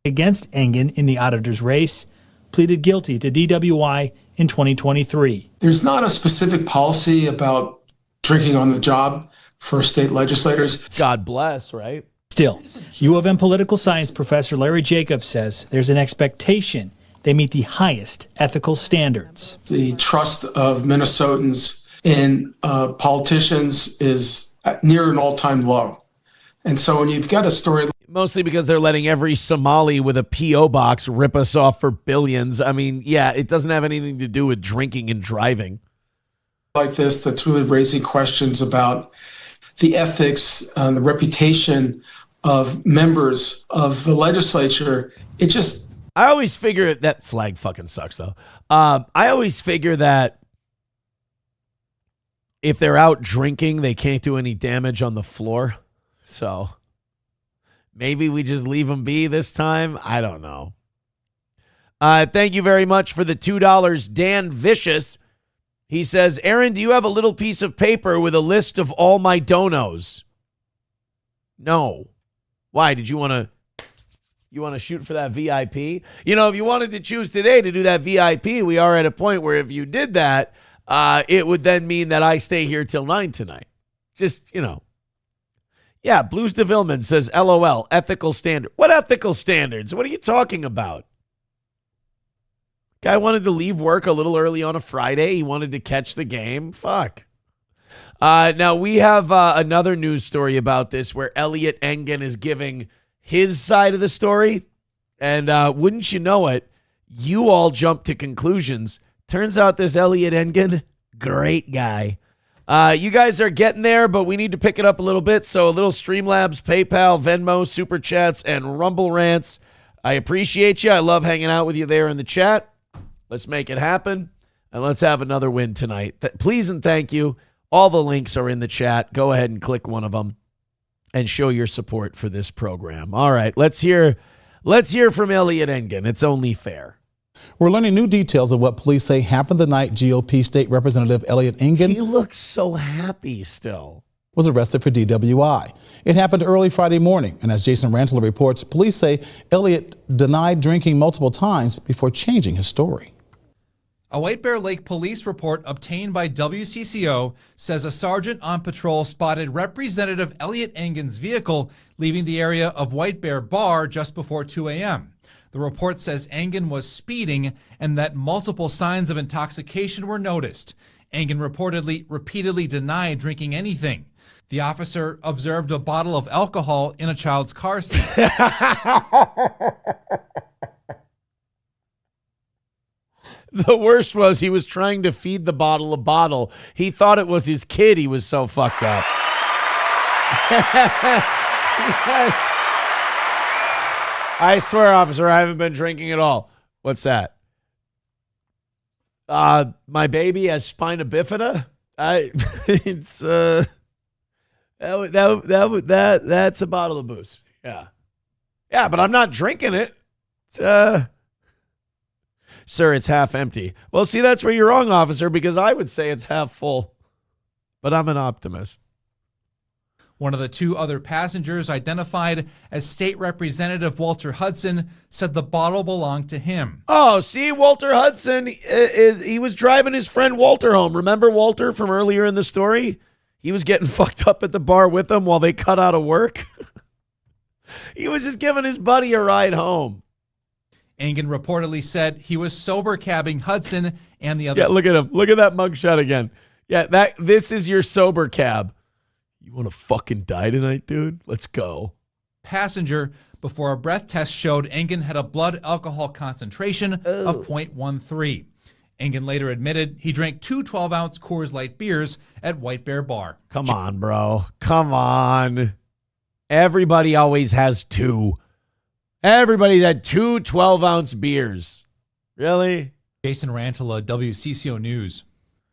Against Engen in the auditor's race, pleaded guilty to DWI in 2023. There's not a specific policy about drinking on the job for state legislators. God bless, right? Still, U of M political science professor Larry Jacobs says there's an expectation they meet the highest ethical standards. The trust of Minnesotans in politicians is near an all-time low. And so when you've got a story... Mostly because they're letting every Somali with a P.O. box rip us off for billions. I mean, yeah, it doesn't have anything to do with drinking and driving. Like this, that's really raising questions about the ethics and the reputation of members of the legislature. It just... I always figure that flag fucking sucks, though. I always figure that if they're out drinking, they can't do any damage on the floor. So maybe we just leave them be this time. I don't know. Thank you very much for the $2. Dan Vicious. He says, Aaron, do you have a little piece of paper with a list of all my donos? No. Why? Did you want to... You want to shoot for that VIP? You know, if you wanted to choose today to do that VIP, we are at a point where if you did that, it would then mean that I stay here till 9 tonight. Just, you know. Yeah, Blues DeVilman says, LOL, ethical standard. What ethical standards? What are you talking about? Guy wanted to leave work a little early on a Friday. He wanted to catch the game. Fuck. Now, we have another news story about this where Elliot Engen is giving his side of the story. And wouldn't you know it, you all jumped to conclusions. Turns out this Elliot Engen, great guy. You guys are getting there, but we need to pick it up a little bit. So a little Streamlabs, PayPal, Venmo, Super Chats, and Rumble Rants. I appreciate you. I love hanging out with you there in the chat. Let's make it happen, and let's have another win tonight. Please and thank you. All the links are in the chat. Go ahead and click one of them and show your support for this program. All right, let's hear from Elliot Engen. It's only fair. We're learning new details of what police say happened the night GOP State Representative Elliot Engen... He looks so happy still. ...was arrested for DWI. It happened early Friday morning, and as Jason Rantler reports, police say Elliot denied drinking multiple times before changing his story. A White Bear Lake police report obtained by WCCO says a sergeant on patrol spotted Representative Elliot Engen's vehicle leaving the area of White Bear Bar just before 2 a.m. The report says Engen was speeding and that multiple signs of intoxication were noticed. Engen repeatedly denied drinking anything. The officer observed a bottle of alcohol in a child's car seat. The worst was he was trying to feed the bottle a bottle. He thought it was his kid. He was so fucked up. I swear, officer, I haven't been drinking at all. What's that? My baby has spina bifida. It's that's a bottle of booze. Yeah, but I'm not drinking it. It's Sir, it's half empty. Well, see, that's where you're wrong, officer, because I would say it's half full. But I'm an optimist. One of the two other passengers, identified as State Representative Walter Hudson, said the bottle belonged to him. Oh, see, Walter Hudson, he was driving his friend Walter home. Remember Walter from earlier in the story? He was getting fucked up at the bar with him while they cut out of work. He was just giving his buddy a ride home. Engen reportedly said he was sober cabbing Hudson and the other. Yeah, look at him. Look at that mugshot again. Yeah, this is your sober cab. You want to fucking die tonight, dude? Let's go. Passenger before a breath test showed Engen had a blood alcohol concentration of 0.13. Engen later admitted he drank two 12-ounce Coors Light beers at White Bear Bar. Come on, bro. Come on. Everybody always has two. Everybody's had two 12-ounce beers. Really? Jason Rantala, WCCO News.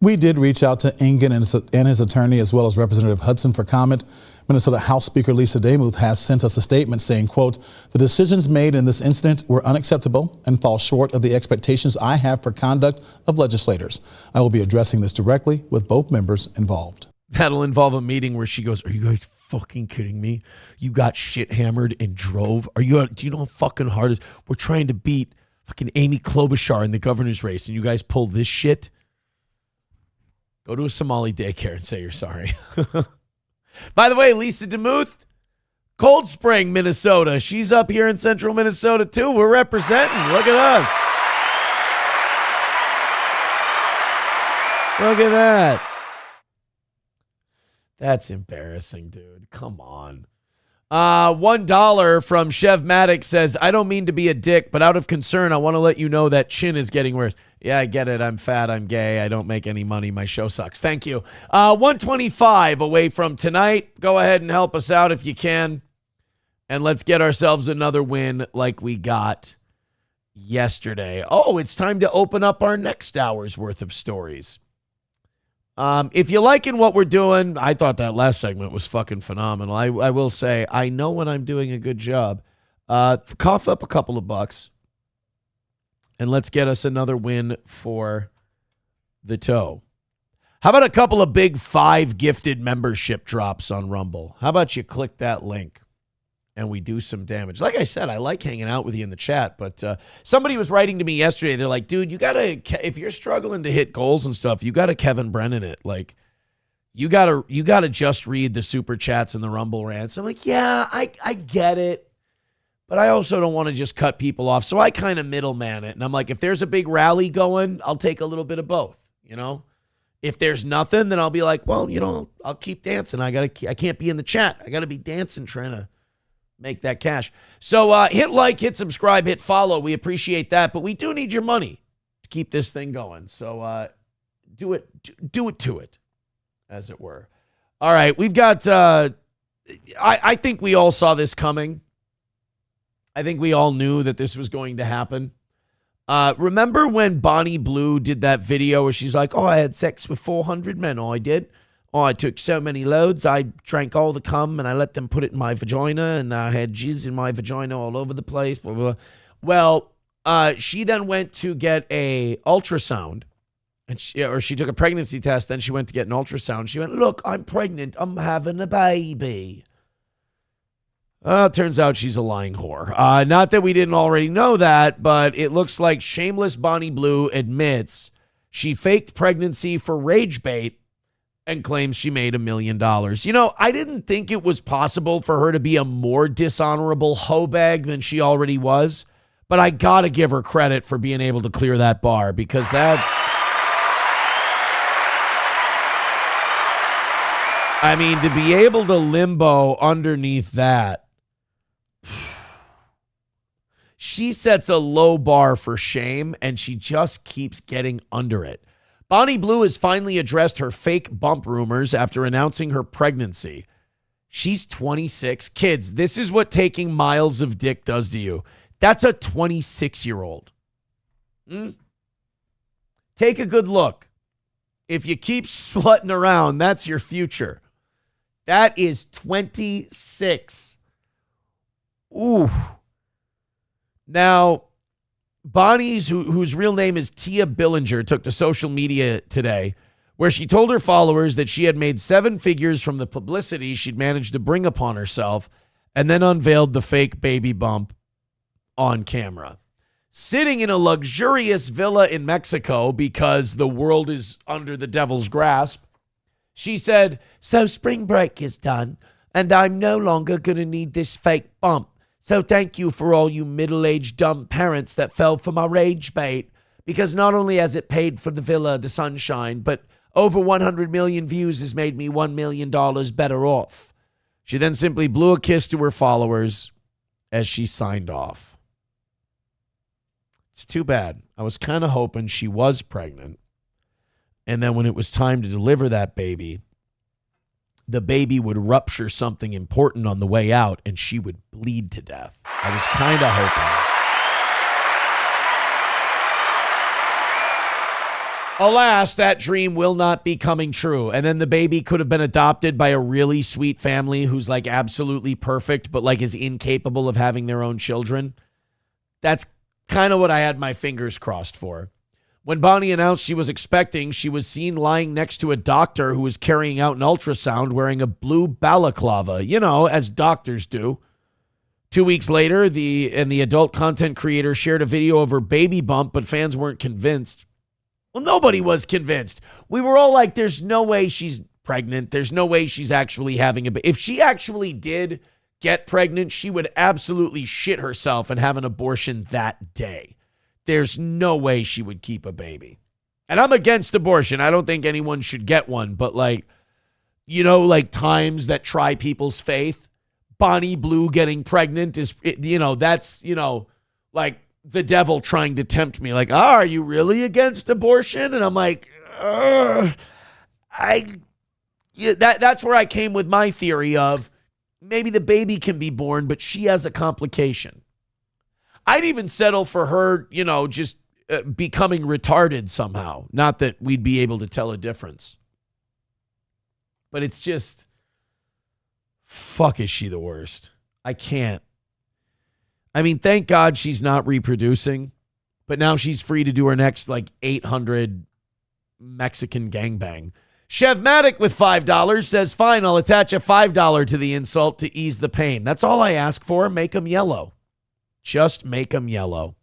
We did reach out to Engen and his attorney, as well as Representative Hudson, for comment. Minnesota House Speaker Lisa Demuth has sent us a statement saying, quote, "The decisions made in this incident were unacceptable and fall short of the expectations I have for conduct of legislators. I will be addressing this directly with both members involved." That'll involve a meeting where she goes, "Are you guys fucking kidding me? You got shit hammered and drove? Do you know how fucking hard it is? We're trying to beat fucking Amy Klobuchar in the governor's race, and you guys pull this shit? Go to a Somali daycare and say you're sorry." By the way, Lisa Demuth, Cold Spring, Minnesota. She's up here in central Minnesota, too. We're representing. Look at us. Look at that. That's embarrassing, dude. Come on. $1 from Chev Maddox says, "I don't mean to be a dick, but out of concern, I want to let you know that chin is getting worse." Yeah, I get it. I'm fat. I'm gay. I don't make any money. My show sucks. Thank you. 125 away from tonight. Go ahead and help us out if you can. And let's get ourselves another win like we got yesterday. Oh, it's time to open up our next hour's worth of stories. If you're liking what we're doing, I thought that last segment was fucking phenomenal. I will say, I know when I'm doing a good job. Cough up a couple of bucks, and let's get us another win for the toe. How about a couple of big 5 gifted membership drops on Rumble? How about you click that link and we do some damage? Like I said, I like hanging out with you in the chat, but somebody was writing to me yesterday. They're like, "Dude, you gotta, if you're struggling to hit goals and stuff, you gotta Kevin Brennan it. Like, you gotta just read the super chats and the Rumble rants." I'm like, yeah, I get it, but I also don't want to just cut people off. So I kind of middleman it. And I'm like, if there's a big rally going, I'll take a little bit of both, you know? If there's nothing, then I'll be like, well, you know, I'll keep dancing. I can't be in the chat. I got to be dancing, trying to make that cash. So hit like, hit subscribe, hit follow. We appreciate that, but we do need your money to keep this thing going. So do it to it, as it were. All right, we've got, I think we all saw this coming. I think we all knew that this was going to happen. Remember when Bonnie Blue did that video where she's like, "Oh, I had sex with 400 men. Oh, I did. Oh, I took so many loads. I drank all the cum and I let them put it in my vagina and I had jizz in my vagina all over the place." Blah, blah, blah. Well, she then went to get a ultrasound, and she took a pregnancy test. Then she went to get an ultrasound. She went, "Look, I'm pregnant. I'm having a baby." Turns out she's a lying whore. Not that we didn't already know that, but it looks like shameless Bonnie Blue admits she faked pregnancy for rage bait and claims she made $1 million. You know, I didn't think it was possible for her to be a more dishonorable hoe bag than she already was, but I got to give her credit for being able to clear that bar, because that's... I mean, to be able to limbo underneath that, she sets a low bar for shame, and she just keeps getting under it. Bonnie Blue has finally addressed her fake bump rumors after announcing her pregnancy. She's 26. Kids, this is what taking miles of dick does to you. That's a 26-year-old. Take a good look. If you keep slutting around, that's your future. That is 26. Ooh. Now, Bonnie's, whose real name is Tia Billinger, took to social media today where she told her followers that she had made 7 figures from the publicity she'd managed to bring upon herself, and then unveiled the fake baby bump on camera. Sitting in a luxurious villa in Mexico because the world is under the devil's grasp, she said, "So spring break is done, and I'm no longer going to need this fake bump. So thank you for all you middle-aged dumb parents that fell for my rage bait, because not only has it paid for the villa, the sunshine, but over 100 million views has made me $1 million better off." She then simply blew a kiss to her followers as she signed off. It's too bad. I was kind of hoping she was pregnant. And then when it was time to deliver that baby, the baby would rupture something important on the way out and she would bleed to death. I was kind of hoping. Alas, that dream will not be coming true. And then the baby could have been adopted by a really sweet family who's like absolutely perfect, but like is incapable of having their own children. That's kind of what I had my fingers crossed for. When Bonnie announced she was expecting, she was seen lying next to a doctor who was carrying out an ultrasound wearing a blue balaclava, you know, as doctors do. 2 weeks later, the adult content creator shared a video of her baby bump, but fans weren't convinced. Well, nobody was convinced. We were all like, there's no way she's pregnant. There's no way she's actually having a baby. If she actually did get pregnant, she would absolutely shit herself and have an abortion that day. There's no way she would keep a baby. And I'm against abortion. I don't think anyone should get one. But like, you know, like times that try people's faith. Bonnie Blue getting pregnant is, you know, that's, you know, like the devil trying to tempt me. Like, are you really against abortion? And I'm like, that's where I came with my theory of maybe the baby can be born, but she has a complication. I'd even settle for her, you know, just becoming retarded somehow. Not that we'd be able to tell a difference. But it's just, fuck, is she the worst? I can't. I mean, thank God she's not reproducing, but now she's free to do her next like 800 Mexican gangbang. Chevmatic with $5 says, fine, I'll attach a $5 to the insult to ease the pain. That's all I ask for. Make them yellow. Just make them yellow.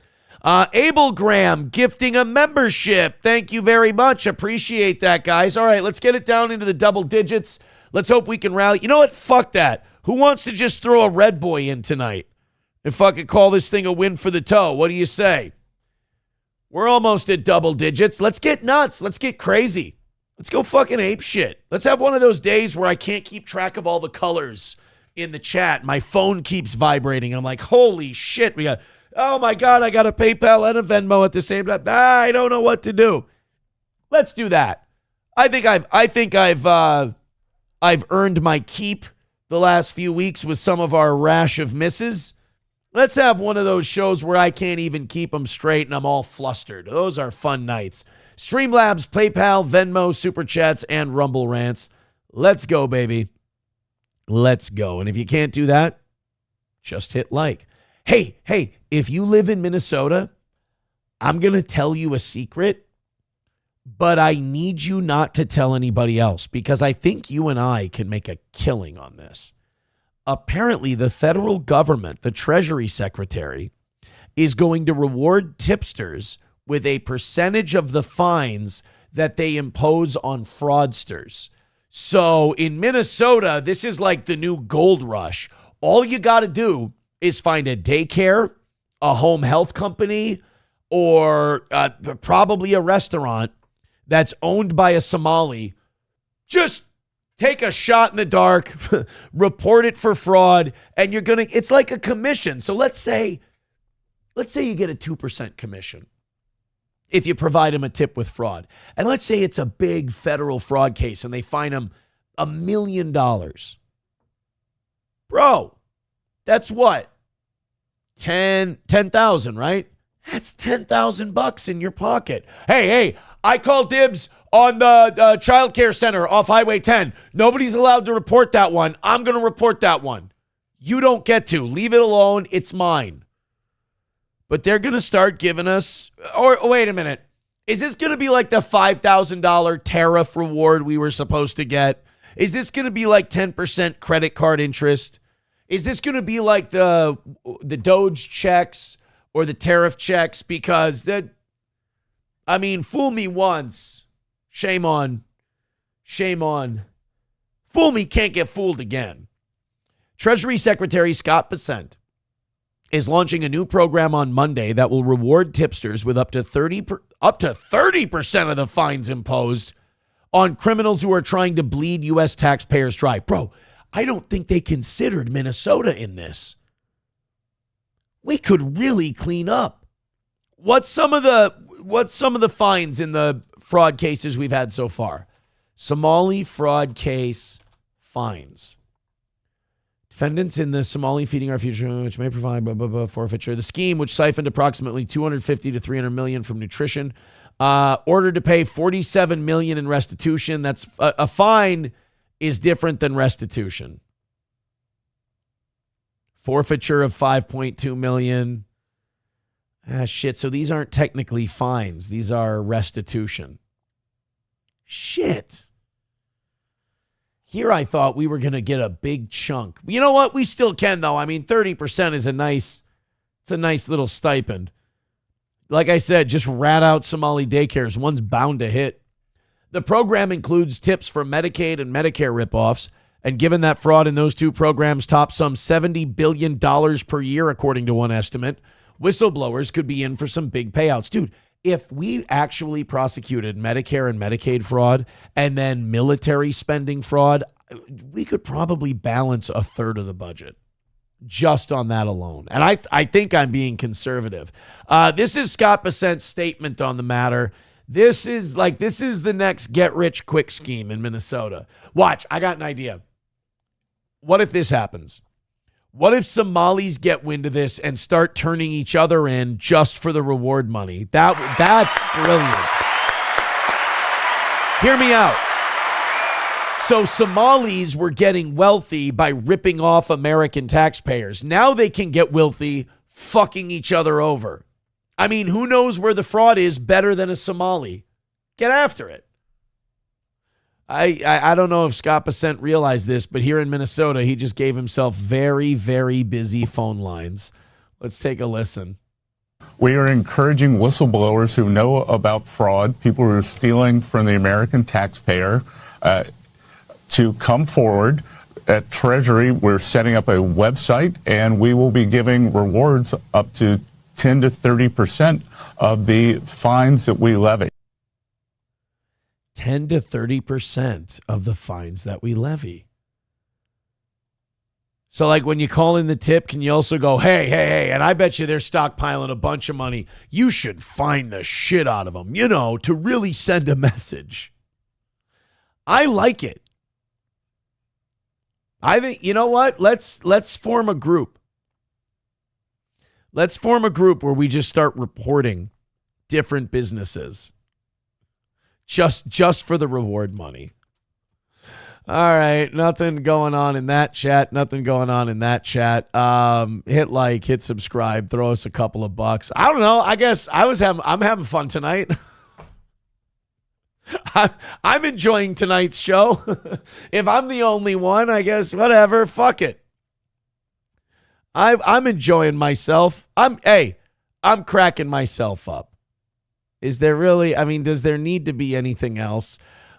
Abel Graham gifting a membership. Thank you very much. Appreciate that, guys. All right, let's get it down into the double digits. Let's hope we can rally. You know what? Fuck that. Who wants to just throw a red boy in tonight and fucking call this thing a win for the toe? What do you say? We're almost at double digits. Let's get nuts. Let's get crazy. Let's go fucking ape shit. Let's have one of those days where I can't keep track of all the colors in the chat. My phone keeps vibrating. I'm like, holy shit. Oh my God, I got a PayPal and a Venmo at the same time. I don't know what to do. Let's do that. I think I've earned my keep the last few weeks with some of our rash of misses. Let's have one of those shows where I can't even keep them straight and I'm all flustered. Those are fun nights. Streamlabs, PayPal, Venmo, Super Chats, and Rumble Rants. Let's go, baby. Let's go. And if you can't do that, just hit like. Hey, if you live in Minnesota, I'm going to tell you a secret, but I need you not to tell anybody else because I think you and I can make a killing on this. Apparently, the federal government, the Treasury Secretary, is going to reward tipsters with a percentage of the fines that they impose on fraudsters. So in Minnesota, this is like the new gold rush. All you got to do is find a daycare, a home health company, or probably a restaurant that's owned by a Somali. Just take a shot in the dark, report it for fraud, and it's like a commission. So let's say you get a 2% commission if you provide them a tip with fraud. And let's say it's a big federal fraud case and they fine them $1 million. Bro, that's what? 10,000, right? That's $10,000 in your pocket. Hey, I call dibs on the child care center off Highway 10. Nobody's allowed to report that one. I'm going to report that one. You don't get to. Leave it alone. It's mine. But they're going to start giving us, or wait a minute. Is this going to be like the $5,000 tariff reward we were supposed to get? Is this going to be like 10% credit card interest? Is this going to be like the Doge checks or the tariff checks? Because fool me once, shame on. Fool me, can't get fooled again. Treasury Secretary Scott Bessent is launching a new program on Monday that will reward tipsters with up to 30% of the fines imposed on criminals who are trying to bleed U.S. taxpayers dry. Bro, I don't think they considered Minnesota in this. We could really clean up. What's some of the fines in the fraud cases we've had so far? Somali fraud case fines. Defendants in the Somali Feeding Our Future, which may provide forfeiture. The scheme, which siphoned approximately $250 to $300 million from nutrition, ordered to pay $47 million in restitution. That's a fine is different than restitution. Forfeiture of $5.2 million. Shit. So these aren't technically fines. These are restitution. Shit. Here I thought we were going to get a big chunk. You know what? We still can, though. 30% is a nice little stipend. Like I said, just rat out Somali daycares. One's bound to hit. The program includes tips for Medicaid and Medicare ripoffs. And given that fraud in those two programs top some $70 billion per year, according to one estimate, whistleblowers could be in for some big payouts. Dude, if we actually prosecuted Medicare and Medicaid fraud and then military spending fraud, we could probably balance a third of the budget just on that alone. And I think I'm being conservative. This is Scott Bessent's statement on the matter. This is the next get-rich-quick scheme in Minnesota. Watch, I got an idea. What if this happens? What if Somalis get wind of this and start turning each other in just for the reward money? That's brilliant. Hear me out. So Somalis were getting wealthy by ripping off American taxpayers. Now they can get wealthy fucking each other over. Who knows where the fraud is better than a Somali? Get after it. I don't know if Scott Bessent realized this, but here in Minnesota, he just gave himself very, very busy phone lines. Let's take a listen. We are encouraging whistleblowers who know about fraud, people who are stealing from the American taxpayer, to come forward. At Treasury, we're setting up a website, and we will be giving rewards up to 10 to 30% of the fines that we levy. 10 to 30% of the fines that we levy. So like when you call in the tip, can you also go, hey, and I bet you they're stockpiling a bunch of money. You should fine the shit out of them, to really send a message. I like it. I think, you know what? Let's form a group. Let's form a group where we just start reporting different businesses. Just for the reward money. All right, nothing going on in that chat. Hit like, hit subscribe, throw us a couple of bucks. I don't know. I guess I'm having fun tonight. I'm enjoying tonight's show. If I'm the only one, I guess whatever. Fuck it. I'm enjoying myself. I'm cracking myself up. Is there really? Does there need to be anything else?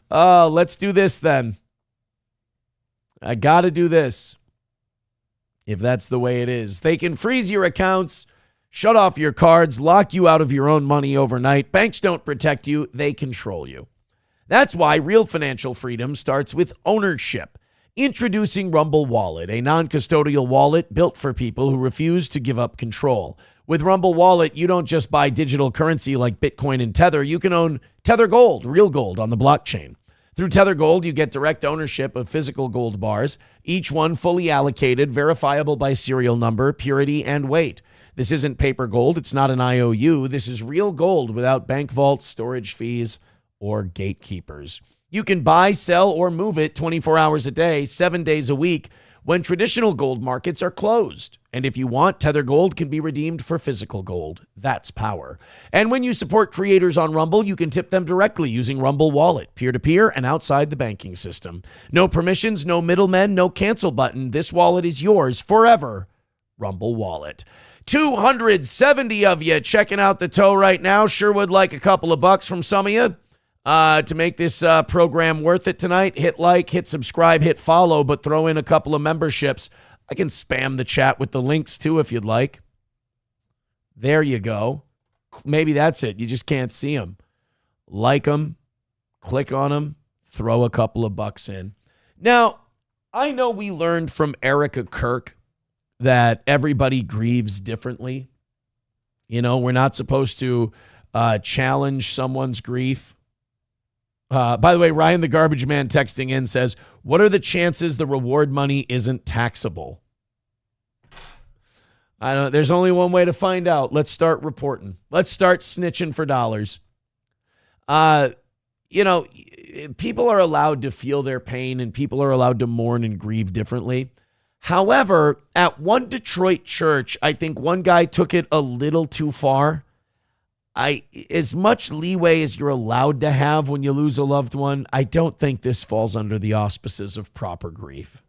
Let's do this then. I got to do this. If that's the way it is. They can freeze your accounts, shut off your cards, lock you out of your own money overnight. Banks don't protect you. They control you. That's why real financial freedom starts with ownership. Introducing Rumble Wallet, a non-custodial wallet built for people who refuse to give up control. With Rumble Wallet, you don't just buy digital currency like Bitcoin and Tether. You can own Tether Gold, real gold on the blockchain. Through Tether Gold, you get direct ownership of physical gold bars, each one fully allocated, verifiable by serial number, purity, and weight. This isn't paper gold. It's not an IOU. This is real gold without bank vaults, storage fees, or gatekeepers. You can buy, sell, or move it 24 hours a day, 7 days a week, when traditional gold markets are closed. And if you want, Tether Gold can be redeemed for physical gold. That's power. And when you support creators on Rumble, you can tip them directly using Rumble Wallet, peer-to-peer and outside the banking system. No permissions, no middlemen, no cancel button. This wallet is yours forever. Rumble Wallet. 270 of you checking out the toe right now. Sure would like a couple of bucks from some of you to make this program worth it tonight. Hit like, hit subscribe, hit follow, but throw in a couple of memberships. I can spam the chat with the links too if you'd like. There you go. Maybe that's it. You just can't see them. Like them, click on them, throw a couple of bucks in. Now, I know we learned from Erica Kirk that everybody grieves differently. You know, we're not supposed to challenge someone's grief. By the way, Ryan the Garbage Man texting in says, what are the chances the reward money isn't taxable? I don't know. There's only one way to find out. Let's start reporting. Let's start snitching for dollars. You know, people are allowed to feel their pain and people are allowed to mourn and grieve differently. However, at one Detroit church, I think one guy took it a little too far. As much leeway as you're allowed to have when you lose a loved one, I don't think this falls under the auspices of proper grief.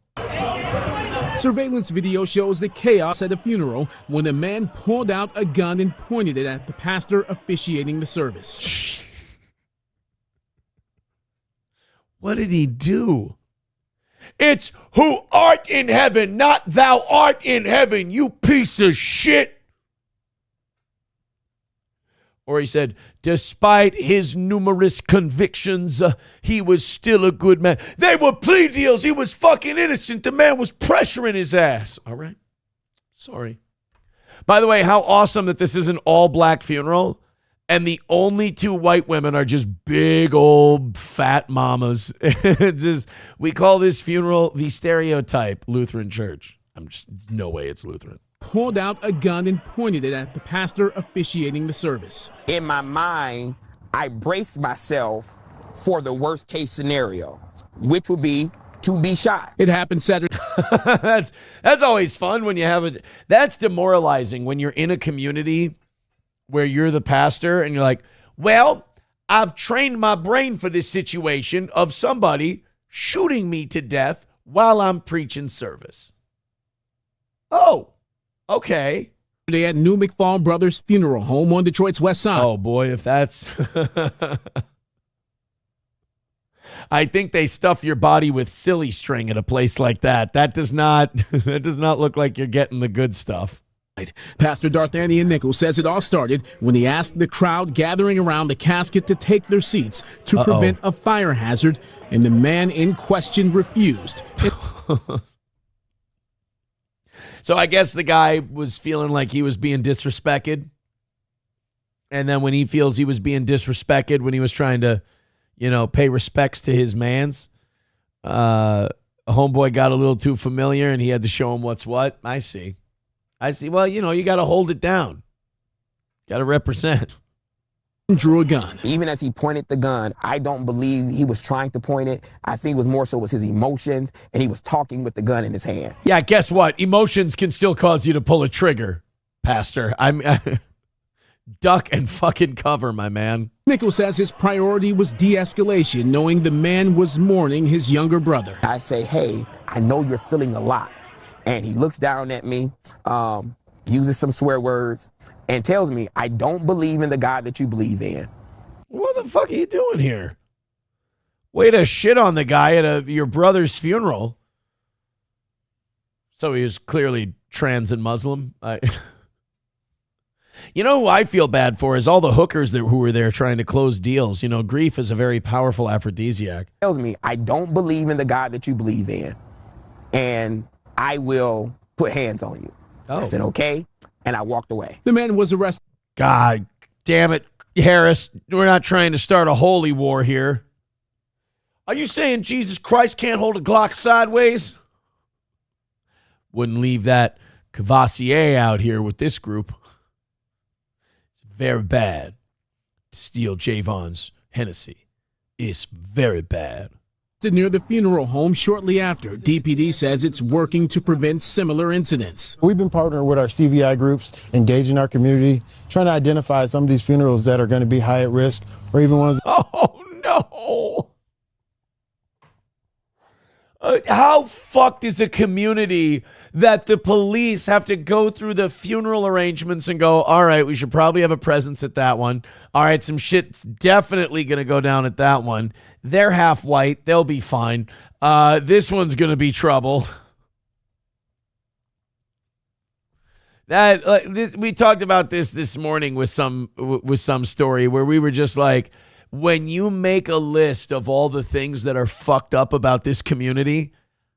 Surveillance video shows the chaos at a funeral when a man pulled out a gun and pointed it at the pastor officiating the service. What did he do? It's who art in heaven, not thou art in heaven, you piece of shit. Or he said, despite his numerous convictions, he was still a good man. They were plea deals. He was fucking innocent. The man was pressuring his ass. All right. Sorry. By the way, how awesome that this is an all-black funeral. And the only two white women are just big old fat mamas. It's just, we call this funeral the stereotype Lutheran church. No way it's Lutheran. Pulled out a gun and pointed it at the pastor officiating the service. In my mind, I braced myself for the worst case scenario, which would be to be shot. It happened Saturday. That's always fun when you have it. That's demoralizing when you're in a community where you're the pastor and you're like, well, I've trained my brain for this situation of somebody shooting me to death while I'm preaching service. Oh, okay. They at New McFall Brothers Funeral Home on Detroit's west side. Oh, boy, if that's... I think they stuff your body with silly string at a place like that. That does not look like you're getting the good stuff. Pastor Darthanian Nichols says it all started when he asked the crowd gathering around the casket to take their seats to prevent a fire hazard, and the man in question refused. So I guess the guy was feeling like he was being disrespected. And then when he feels he was being disrespected, when he was trying to, pay respects to his mans, a homeboy got a little too familiar and he had to show him what's what. I see. Well, you got to hold it down. Got to represent. Drew a gun. Even as he pointed the gun, I don't believe he was trying to point it. I think it was more so was his emotions, and he was talking with the gun in his hand. Yeah, guess what? Emotions can still cause you to pull a trigger, Pastor. Duck and fucking cover, my man. Nichols says his priority was de-escalation, knowing the man was mourning his younger brother. I say, hey, I know you're feeling a lot. And he looks down at me, uses some swear words, and tells me, I don't believe in the God that you believe in. What the fuck are you doing here? Way to shit on the guy at your brother's funeral. So he was clearly trans and Muslim. You know who I feel bad for is all the hookers who were there trying to close deals. Grief is a very powerful aphrodisiac. Tells me, I don't believe in the God that you believe in, and I will put hands on you. I said, okay, and I walked away. The man was arrested. God damn it, Harris. We're not trying to start a holy war here. Are you saying Jesus Christ can't hold a Glock sideways? Wouldn't leave that Cavassier out here with this group. It's very bad to steal Javon's Hennessy. It's very bad. near the funeral home shortly after. DPD says it's working to prevent similar incidents. We've been partnering with our CVI groups, engaging our community, trying to identify some of these funerals that are going to be high at risk or even ones. Oh, no. How fucked is a community that the police have to go through the funeral arrangements and go, all right, we should probably have a presence at that one. All right, some shit's definitely going to go down at that one. They're half white. They'll be fine. This one's going to be trouble. We talked about this morning with some story where we were just like, when you make a list of all the things that are fucked up about this community,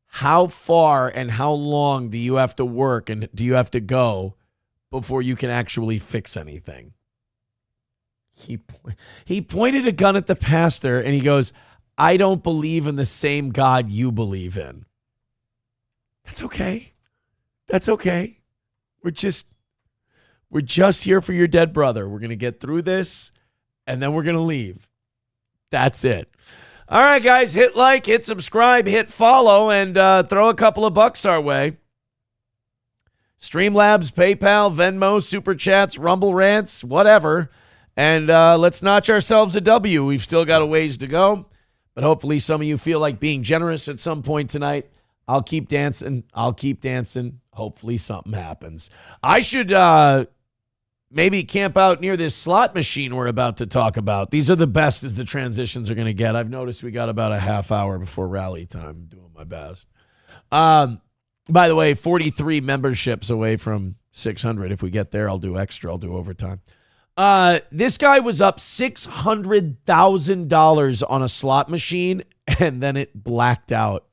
how far and how long do you have to work and do you have to go before you can actually fix anything? He pointed a gun at the pastor and he goes, I don't believe in the same God you believe in. That's okay. That's okay. We're just here for your dead brother. We're going to get through this and then we're going to leave. That's it. All right, guys, hit like, hit subscribe, hit follow, and throw a couple of bucks our way. Streamlabs, PayPal, Venmo, Super Chats, Rumble Rants, whatever. And let's notch ourselves a W. We've still got a ways to go, but hopefully some of you feel like being generous at some point tonight. I'll keep dancing. Hopefully something happens. I should maybe camp out near this slot machine we're about to talk about. These are the best as the transitions are going to get. I've noticed we got about a half hour before rally time. I'm doing my best. By the way, 43 memberships away from 600. If we get there, I'll do extra. I'll do overtime. This guy was up $600,000 on a slot machine, and then it blacked out.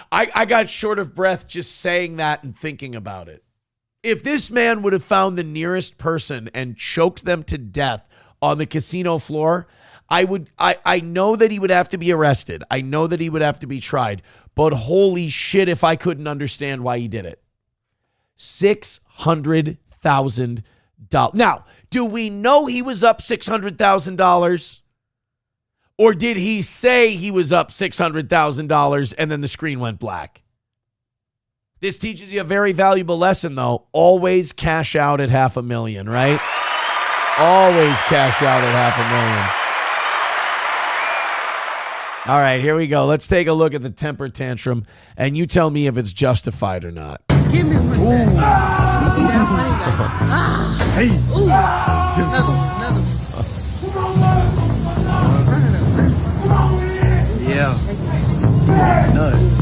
I got short of breath just saying that and thinking about it. If this man would have found the nearest person and choked them to death on the casino floor, I know that he would have to be arrested. I know that he would have to be tried. But holy shit, if I couldn't understand why he did it. $600,000. Now, do we know he was up $600,000? Or did he say he was up $600,000 and then the screen went black? This teaches you a very valuable lesson, though. Always cash out at $500,000, right? Always cash out at $500,000. All right, here we go. Let's take a look at the temper tantrum, and you tell me if it's justified or not. Give me one. Hey. Yeah. Nuts.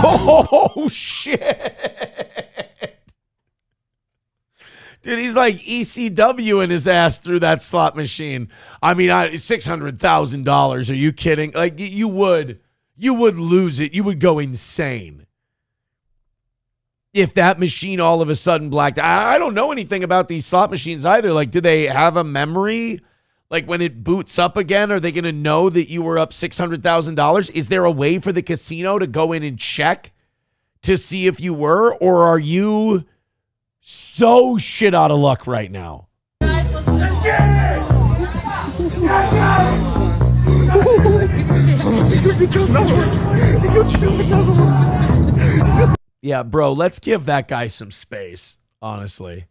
Oh, shit. Dude, he's like ECW in his ass through that slot machine. I mean, $600,000. Are you kidding? Like, you would lose it. You would go insane if that machine all of a sudden blacked. I don't know anything about these slot machines either. Like, do they have a memory? Like, when it boots up again, are they going to know that you were up $600,000? Is there a way for the casino to go in and check to see if you were? Or are you so shit out of luck right now? Yeah, bro, let's give that guy some space, honestly.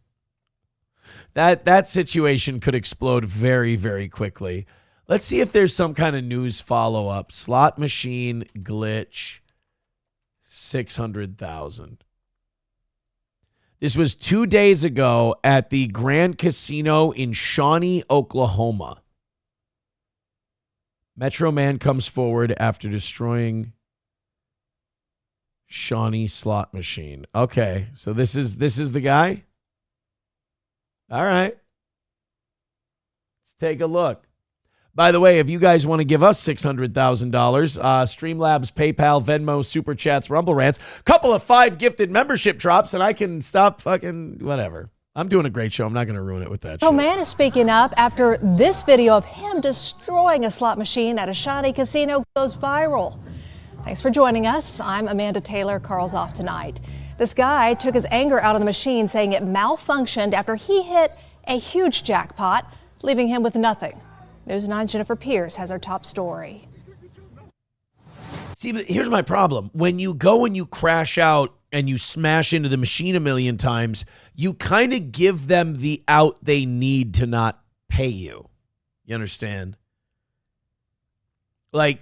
That situation could explode very, very quickly. Let's see if there's some kind of news follow-up. Slot machine glitch, 600,000. This was 2 days ago at the Grand Casino in Shawnee, Oklahoma. Metro Man comes forward after destroying Shawnee slot machine. Okay, so this is the guy? All right. Let's take a look. By the way, if you guys want to give us $600,000, Streamlabs, PayPal, Venmo, Super Chats, Rumble Rants, couple of 5 gifted membership drops, and I can stop fucking whatever. I'm doing a great show. I'm not going to ruin it with that shit. Man is speaking up after this video of him destroying a slot machine at a Shawnee casino goes viral. Thanks for joining us. I'm Amanda Taylor. Carl's off tonight. This guy took his anger out on the machine, saying it malfunctioned after he hit a huge jackpot leaving him with nothing. News 9's Jennifer Pierce has our top story. See, here's my problem. When you go and you crash out and you smash into the machine a million times, you kind of give them the out they need to not pay you. You understand? Like,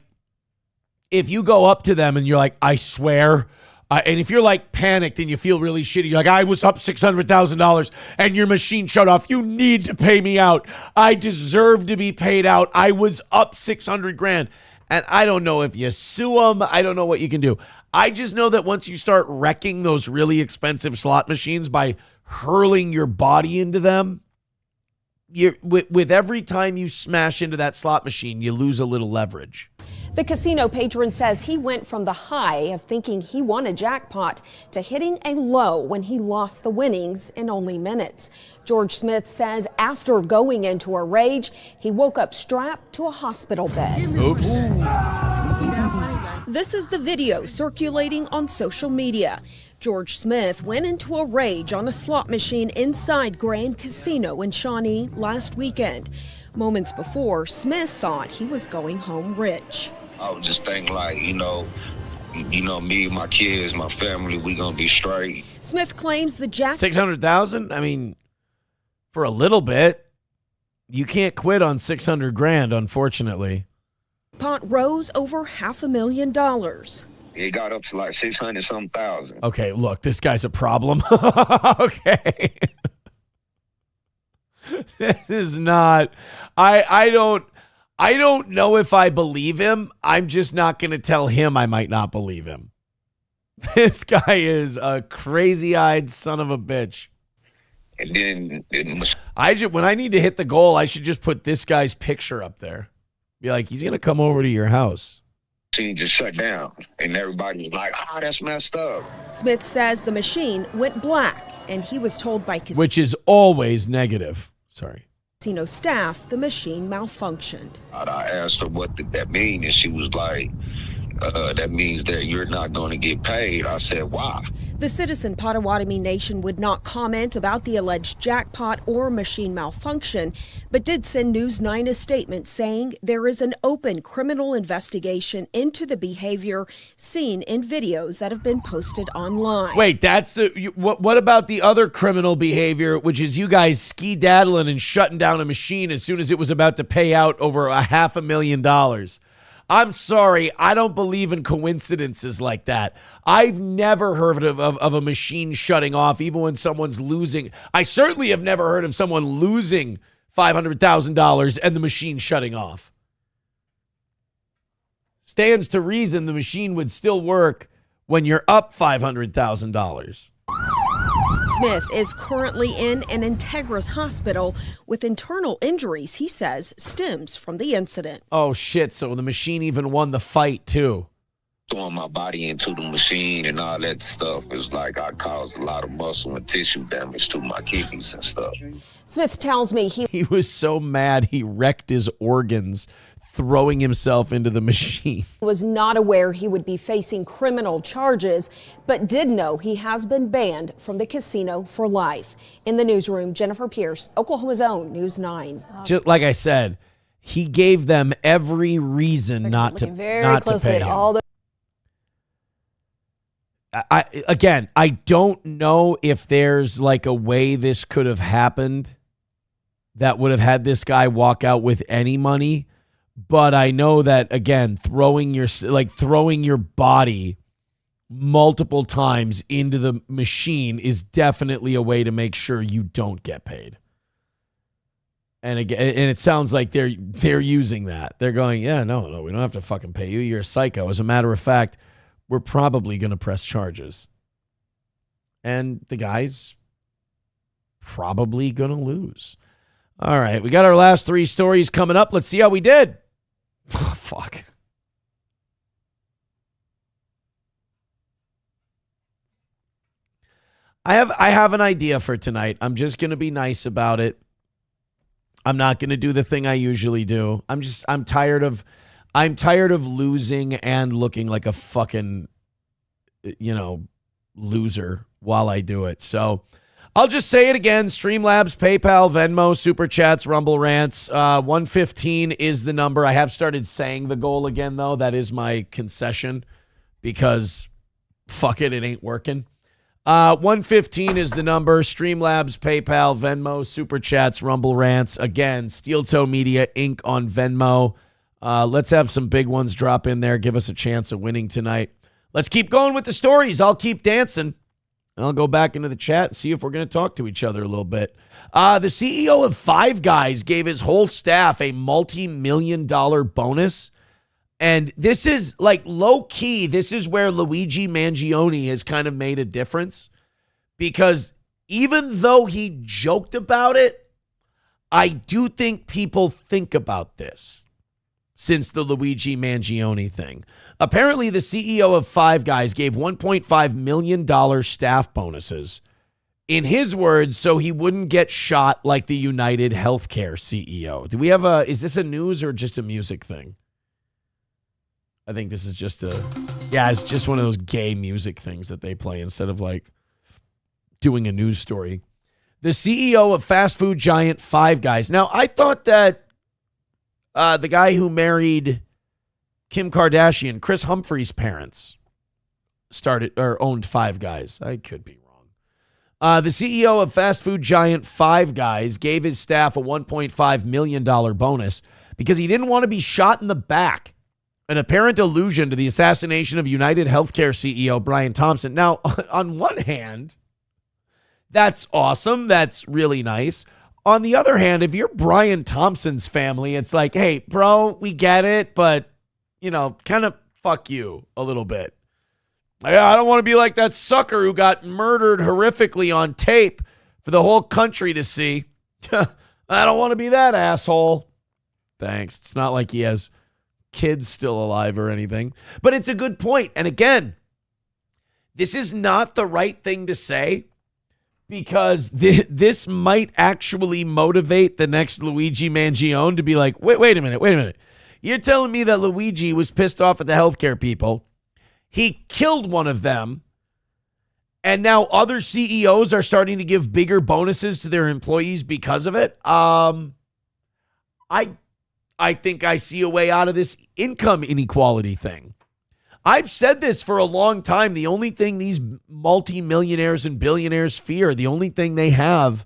if you go up to them and you're like, I swear, and if you're like panicked and you feel really shitty, you're like, I was up $600,000 and your machine shut off. You need to pay me out. I deserve to be paid out. I was up 600 grand. And I don't know if you sue them. I don't know what you can do. I just know that once you start wrecking those really expensive slot machines by hurling your body into them, with every time you smash into that slot machine, you lose a little leverage. The casino patron says he went from the high of thinking he won a jackpot to hitting a low when he lost the winnings in only minutes. George Smith says after going into a rage, he woke up strapped to a hospital bed. Oops. This is the video circulating on social media. George Smith went into a rage on a slot machine inside Grand Casino in Shawnee last weekend. Moments before, Smith thought he was going home rich. I was just thinking like, me, my kids, my family, we gonna be straight. Smith claims the jackpot. 600,000? I mean, for a little bit, you can't quit on 600 grand, unfortunately. Pot rose over $500,000. It got up to like 600-something thousand. Okay, look, this guy's a problem. Okay. This is not, I don't know if I believe him. I'm just not going to tell him I might not believe him. This guy is a crazy-eyed son of a bitch. And then when I need to hit the goal, I should just put this guy's picture up there. Be like, he's going to come over to your house. He just shut down, and everybody was like, that's messed up. Smith says the machine went black, and he was told by which is always negative. Sorry. Casino staff the machine malfunctioned. I asked her what did that mean, and she was like, that means that you're not going to get paid. I said, why? The Citizen Potawatomi Nation would not comment about the alleged jackpot or machine malfunction, but did send News 9 a statement saying there is an open criminal investigation into the behavior seen in videos that have been posted online. Wait, what about the other criminal behavior, which is you guys ski-daddling and shutting down a machine as soon as it was about to pay out over $500,000? I'm sorry, I don't believe in coincidences like that. I've never heard of a machine shutting off, even when someone's losing. I certainly have never heard of someone losing $500,000 and the machine shutting off. Stands to reason the machine would still work when you're up $500,000. Smith is currently in an Integris hospital with internal injuries he says stems from the incident. Oh, shit. So the machine even won the fight, too. Throwing my body into the machine and all that stuff is like I caused a lot of muscle and tissue damage to my kidneys and stuff. Smith tells me he was so mad he wrecked his organs throwing himself into the machine. Was not aware he would be facing criminal charges, but did know he has been banned from the casino for life. In the newsroom, Jennifer Pierce, Oklahoma's own News 9. Just like I said, he gave them every reason not to pay him. I don't know if there's like a way this could have happened that would have had this guy walk out with any money. But I know that, again, throwing your body multiple times into the machine is definitely a way to make sure you don't get paid. And again, and it sounds like they're using that. They're going, yeah, no, we don't have to fucking pay you. You're a psycho. As a matter of fact, we're probably going to press charges. And the guy's probably going to lose. All right, we got our last three stories coming up. Let's see how we did. Oh, fuck. I have an idea for tonight. I'm just going to be nice about it. I'm not going to do the thing I usually do. I'm tired of losing and looking like a fucking loser while I do it. So I'll just say it again. Streamlabs, PayPal, Venmo, Super Chats, Rumble Rants. 115 is the number. I have started saying the goal again, though. That is my concession because fuck it, it ain't working. 115 is the number. Streamlabs, PayPal, Venmo, Super Chats, Rumble Rants. Again, Steel Toe Media Inc. on Venmo. Let's have some big ones drop in there. Give us a chance of winning tonight. Let's keep going with the stories. I'll keep dancing. I'll go back into the chat and see if we're going to talk to each other a little bit. The CEO of Five Guys gave his whole staff a multi-million-dollar bonus. And this is like low-key. This is where Luigi Mangione has kind of made a difference. Because even though he joked about it, I do think people think about this since the Luigi Mangione thing. Apparently, the CEO of Five Guys gave $1.5 million staff bonuses, in his words, so he wouldn't get shot like the United Healthcare CEO. Do we have is this a news or just a music thing? I think this is just it's just one of those gay music things that they play instead of like doing a news story. The CEO of fast food giant Five Guys. Now, I thought that the guy who married Kim Kardashian, Chris Humphrey's parents, owned Five Guys. I could be wrong. The CEO of fast food giant Five Guys gave his staff a $1.5 million bonus because he didn't want to be shot in the back. An apparent allusion to the assassination of United Healthcare CEO Brian Thompson. Now, on one hand, that's awesome. That's really nice. On the other hand, if you're Brian Thompson's family, it's like, hey, bro, we get it, but, kind of fuck you a little bit. I don't want to be like that sucker who got murdered horrifically on tape for the whole country to see. I don't want to be that asshole. Thanks. It's not like he has kids still alive or anything, but it's a good point. And again, this is not the right thing to say because this might actually motivate the next Luigi Mangione to be like, wait a minute. You're telling me that Luigi was pissed off at the healthcare people. He killed one of them. And now other CEOs are starting to give bigger bonuses to their employees because of it. I think I see a way out of this income inequality thing. I've said this for a long time. The only thing these multimillionaires and billionaires fear, the only thing they have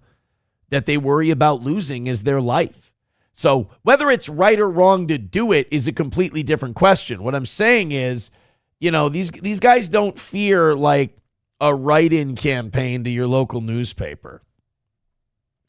that they worry about losing is their life. So whether it's right or wrong to do it is a completely different question. What I'm saying is, these guys don't fear like a write-in campaign to your local newspaper.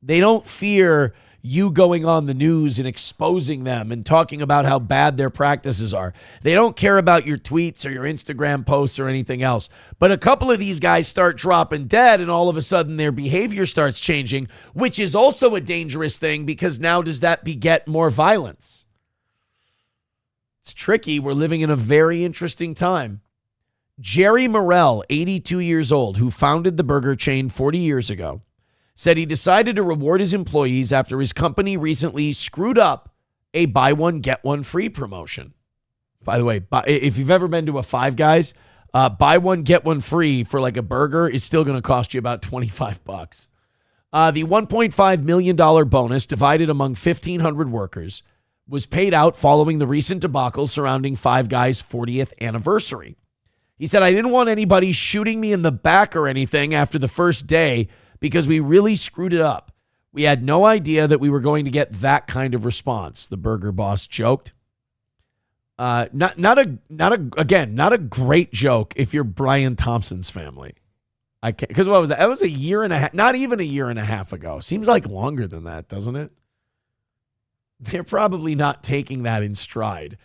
They don't fear you going on the news and exposing them and talking about how bad their practices are. They don't care about your tweets or your Instagram posts or anything else. But a couple of these guys start dropping dead and all of a sudden their behavior starts changing, which is also a dangerous thing because now does that beget more violence? It's tricky. We're living in a very interesting time. Jerry Morrell, 82 years old, who founded the burger chain 40 years ago, said he decided to reward his employees after his company recently screwed up a buy one, get one free promotion. By the way, if you've ever been to a Five Guys, buy one, get one free for like a burger is still going to cost you about $25. The $1.5 million bonus divided among 1,500 workers was paid out following the recent debacle surrounding Five Guys' 40th anniversary. He said, I didn't want anybody shooting me in the back or anything after the first day because we really screwed it up. We had no idea that we were going to get that kind of response, the burger boss joked. Not a great joke if you're Brian Thompson's family. Because what was that? That was a year and a half, not even a year and a half ago. Seems like longer than that, doesn't it? They're probably not taking that in stride.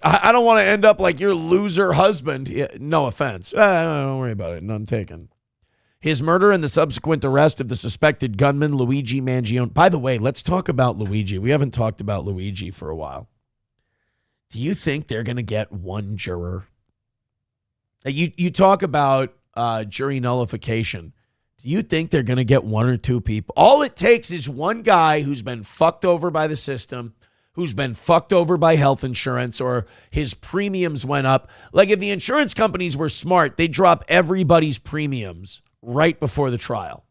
I don't want to end up like your loser husband. Yeah, no offense. Don't worry about it. None taken. His murder and the subsequent arrest of the suspected gunman, Luigi Mangione. By the way, let's talk about Luigi. We haven't talked about Luigi for a while. Do you think they're going to get one juror? You talk about jury nullification. Do you think they're going to get one or two people? All it takes is one guy who's been fucked over by the system, who's been fucked over by health insurance, or his premiums went up. Like if the insurance companies were smart, they'd drop everybody's premiums right before the trial.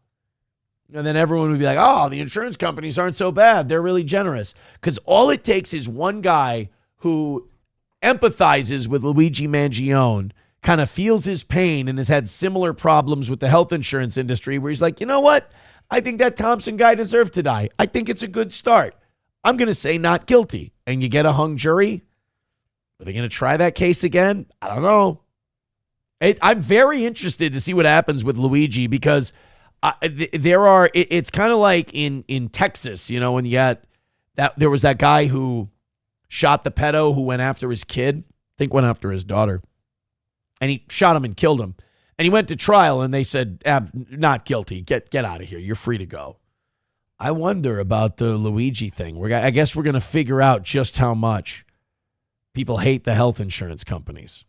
And then everyone would be like, oh, the insurance companies aren't so bad. They're really generous. Because all it takes is one guy who empathizes with Luigi Mangione, kind of feels his pain and has had similar problems with the health insurance industry where he's like, you know what? I think that Thompson guy deserved to die. I think it's a good start. I'm going to say not guilty. And you get a hung jury. Are they going to try that case again? I don't know. I'm very interested to see what happens with Luigi because it's kind of like in Texas, you know, when you got that, there was that guy who shot the pedo who went after his kid, I think went after his daughter, and he shot him and killed him. And he went to trial and they said, not guilty, get out of here. You're free to go. I wonder about the Luigi thing. I guess we're going to figure out just how much people hate the health insurance companies.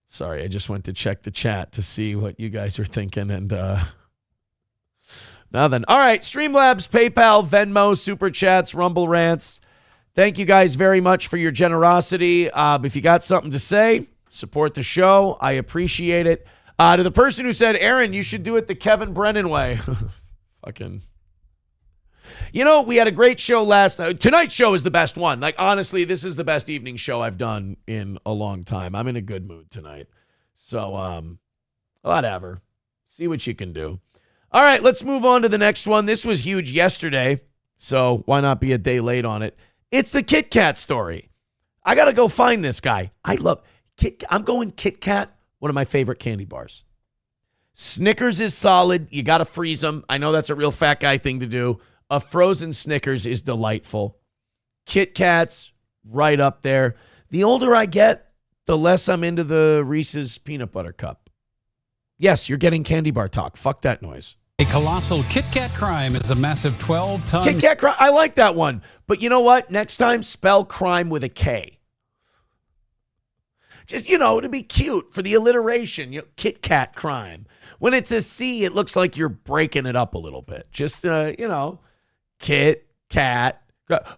Sorry, I just went to check the chat to see what you guys are thinking, and nothing. All right, Streamlabs, PayPal, Venmo, Super Chats, Rumble Rants. Thank you guys very much for your generosity. If you got something to say, support the show. I appreciate it. To the person who said, Aaron, you should do it the Kevin Brennan way. Fucking. You know, we had a great show last night. Tonight's show is the best one. Like, honestly, this is the best evening show I've done in a long time. I'm in a good mood tonight. So, whatever. See what you can do. All right, let's move on to the next one. This was huge yesterday, so why not be a day late on it? It's the Kit Kat story. I got to go find this guy. I love Kit Kat. I'm going Kit Kat, one of my favorite candy bars. Snickers is solid. You got to freeze them. I know that's a real fat guy thing to do. A frozen Snickers is delightful. Kit Kat's right up there. The older I get, the less I'm into the Reese's peanut butter cup. Yes, you're getting candy bar talk. Fuck that noise. A colossal Kit Kat crime is a massive 12-ton... Kit Kat crime. I like that one. But you know what? Next time, spell crime with a K. Just, you know, to be cute for the alliteration. You know, Kit Kat crime. When it's a C, it looks like you're breaking it up a little bit. Just, you know... Kit Kat,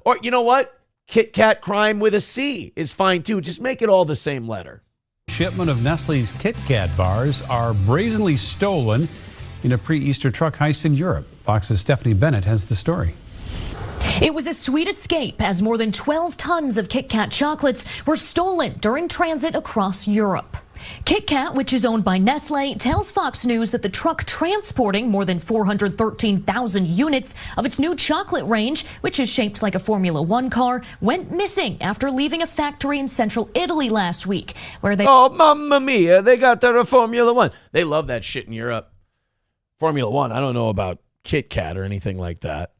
or you know what? Kit Kat crime with a C is fine too. Just make it all the same letter. Shipment of Nestle's Kit Kat bars are brazenly stolen in a pre-Easter truck heist in Europe. Fox's Stephanie Bennett has the story. It was a sweet escape as more than 12 tons of Kit Kat chocolates were stolen during transit across Europe. Kit Kat, which is owned by Nestle, tells Fox News that the truck transporting more than 413,000 units of its new chocolate range, which is shaped like a Formula One car, went missing after leaving a factory in central Italy last week, where they... Oh, mamma mia, they got their Formula One. They love that shit in Europe. Formula One, I don't know about Kit Kat or anything like that.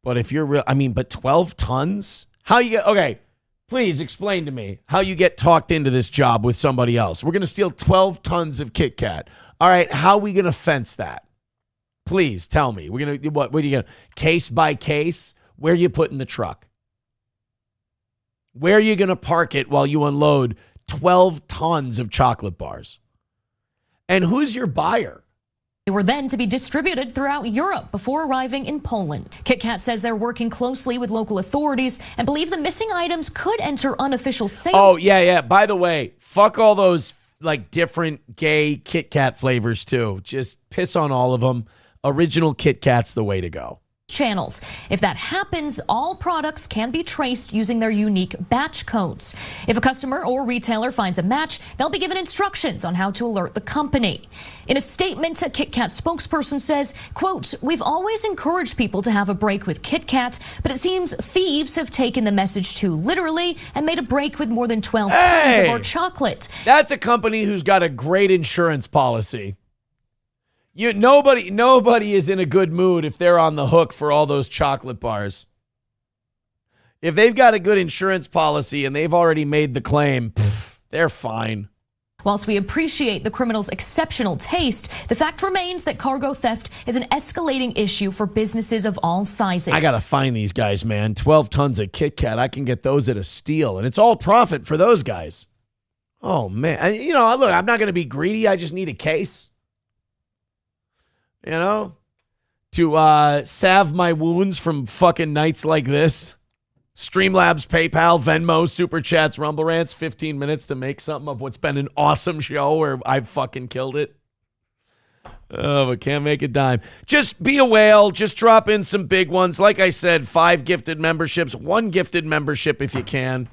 But if you're real, I mean, but 12 tons? How you get, okay. Please explain to me how you get talked into this job with somebody else. We're going to steal 12 tons of Kit Kat. All right, how are we going to fence that? Please tell me. We're going to, what are you going to, case by case? Where are you putting the truck? Where are you going to park it while you unload 12 tons of chocolate bars? And who's your buyer? They were then to be distributed throughout Europe before arriving in Poland. Kit Kat says they're working closely with local authorities and believe the missing items could enter unofficial sales. Oh, yeah. By the way, fuck all those like different gay Kit Kat flavors too. Just piss on all of them. Original Kit Kat's the way to go. Channels. If that happens, all products can be traced using their unique batch codes. If a customer or retailer finds a match, they'll be given instructions on how to alert the company. In a statement, a Kit Kat spokesperson says, quote, "We've always encouraged people to have a break with Kit Kat, but it seems thieves have taken the message too literally and made a break with more than 12 tons of our chocolate." That's a company who's got a great insurance policy. Nobody is in a good mood if they're on the hook for all those chocolate bars. If they've got a good insurance policy and they've already made the claim, they're fine. Whilst we appreciate the criminal's exceptional taste, the fact remains that cargo theft is an escalating issue for businesses of all sizes. I got to find these guys, man. 12 tons of Kit Kat. I can get those at a steal, and it's all profit for those guys. Oh, man. You know, look, I'm not going to be greedy. I just need a case. You know, to salve my wounds from fucking nights like this. Streamlabs, PayPal, Venmo, Super Chats, Rumble Rants, 15 minutes to make something of what's been an awesome show where I've fucking killed it. Oh, but can't make a dime. Just be a whale. Just drop in some big ones. Like I said, 5 gifted memberships, 1 gifted membership if you can.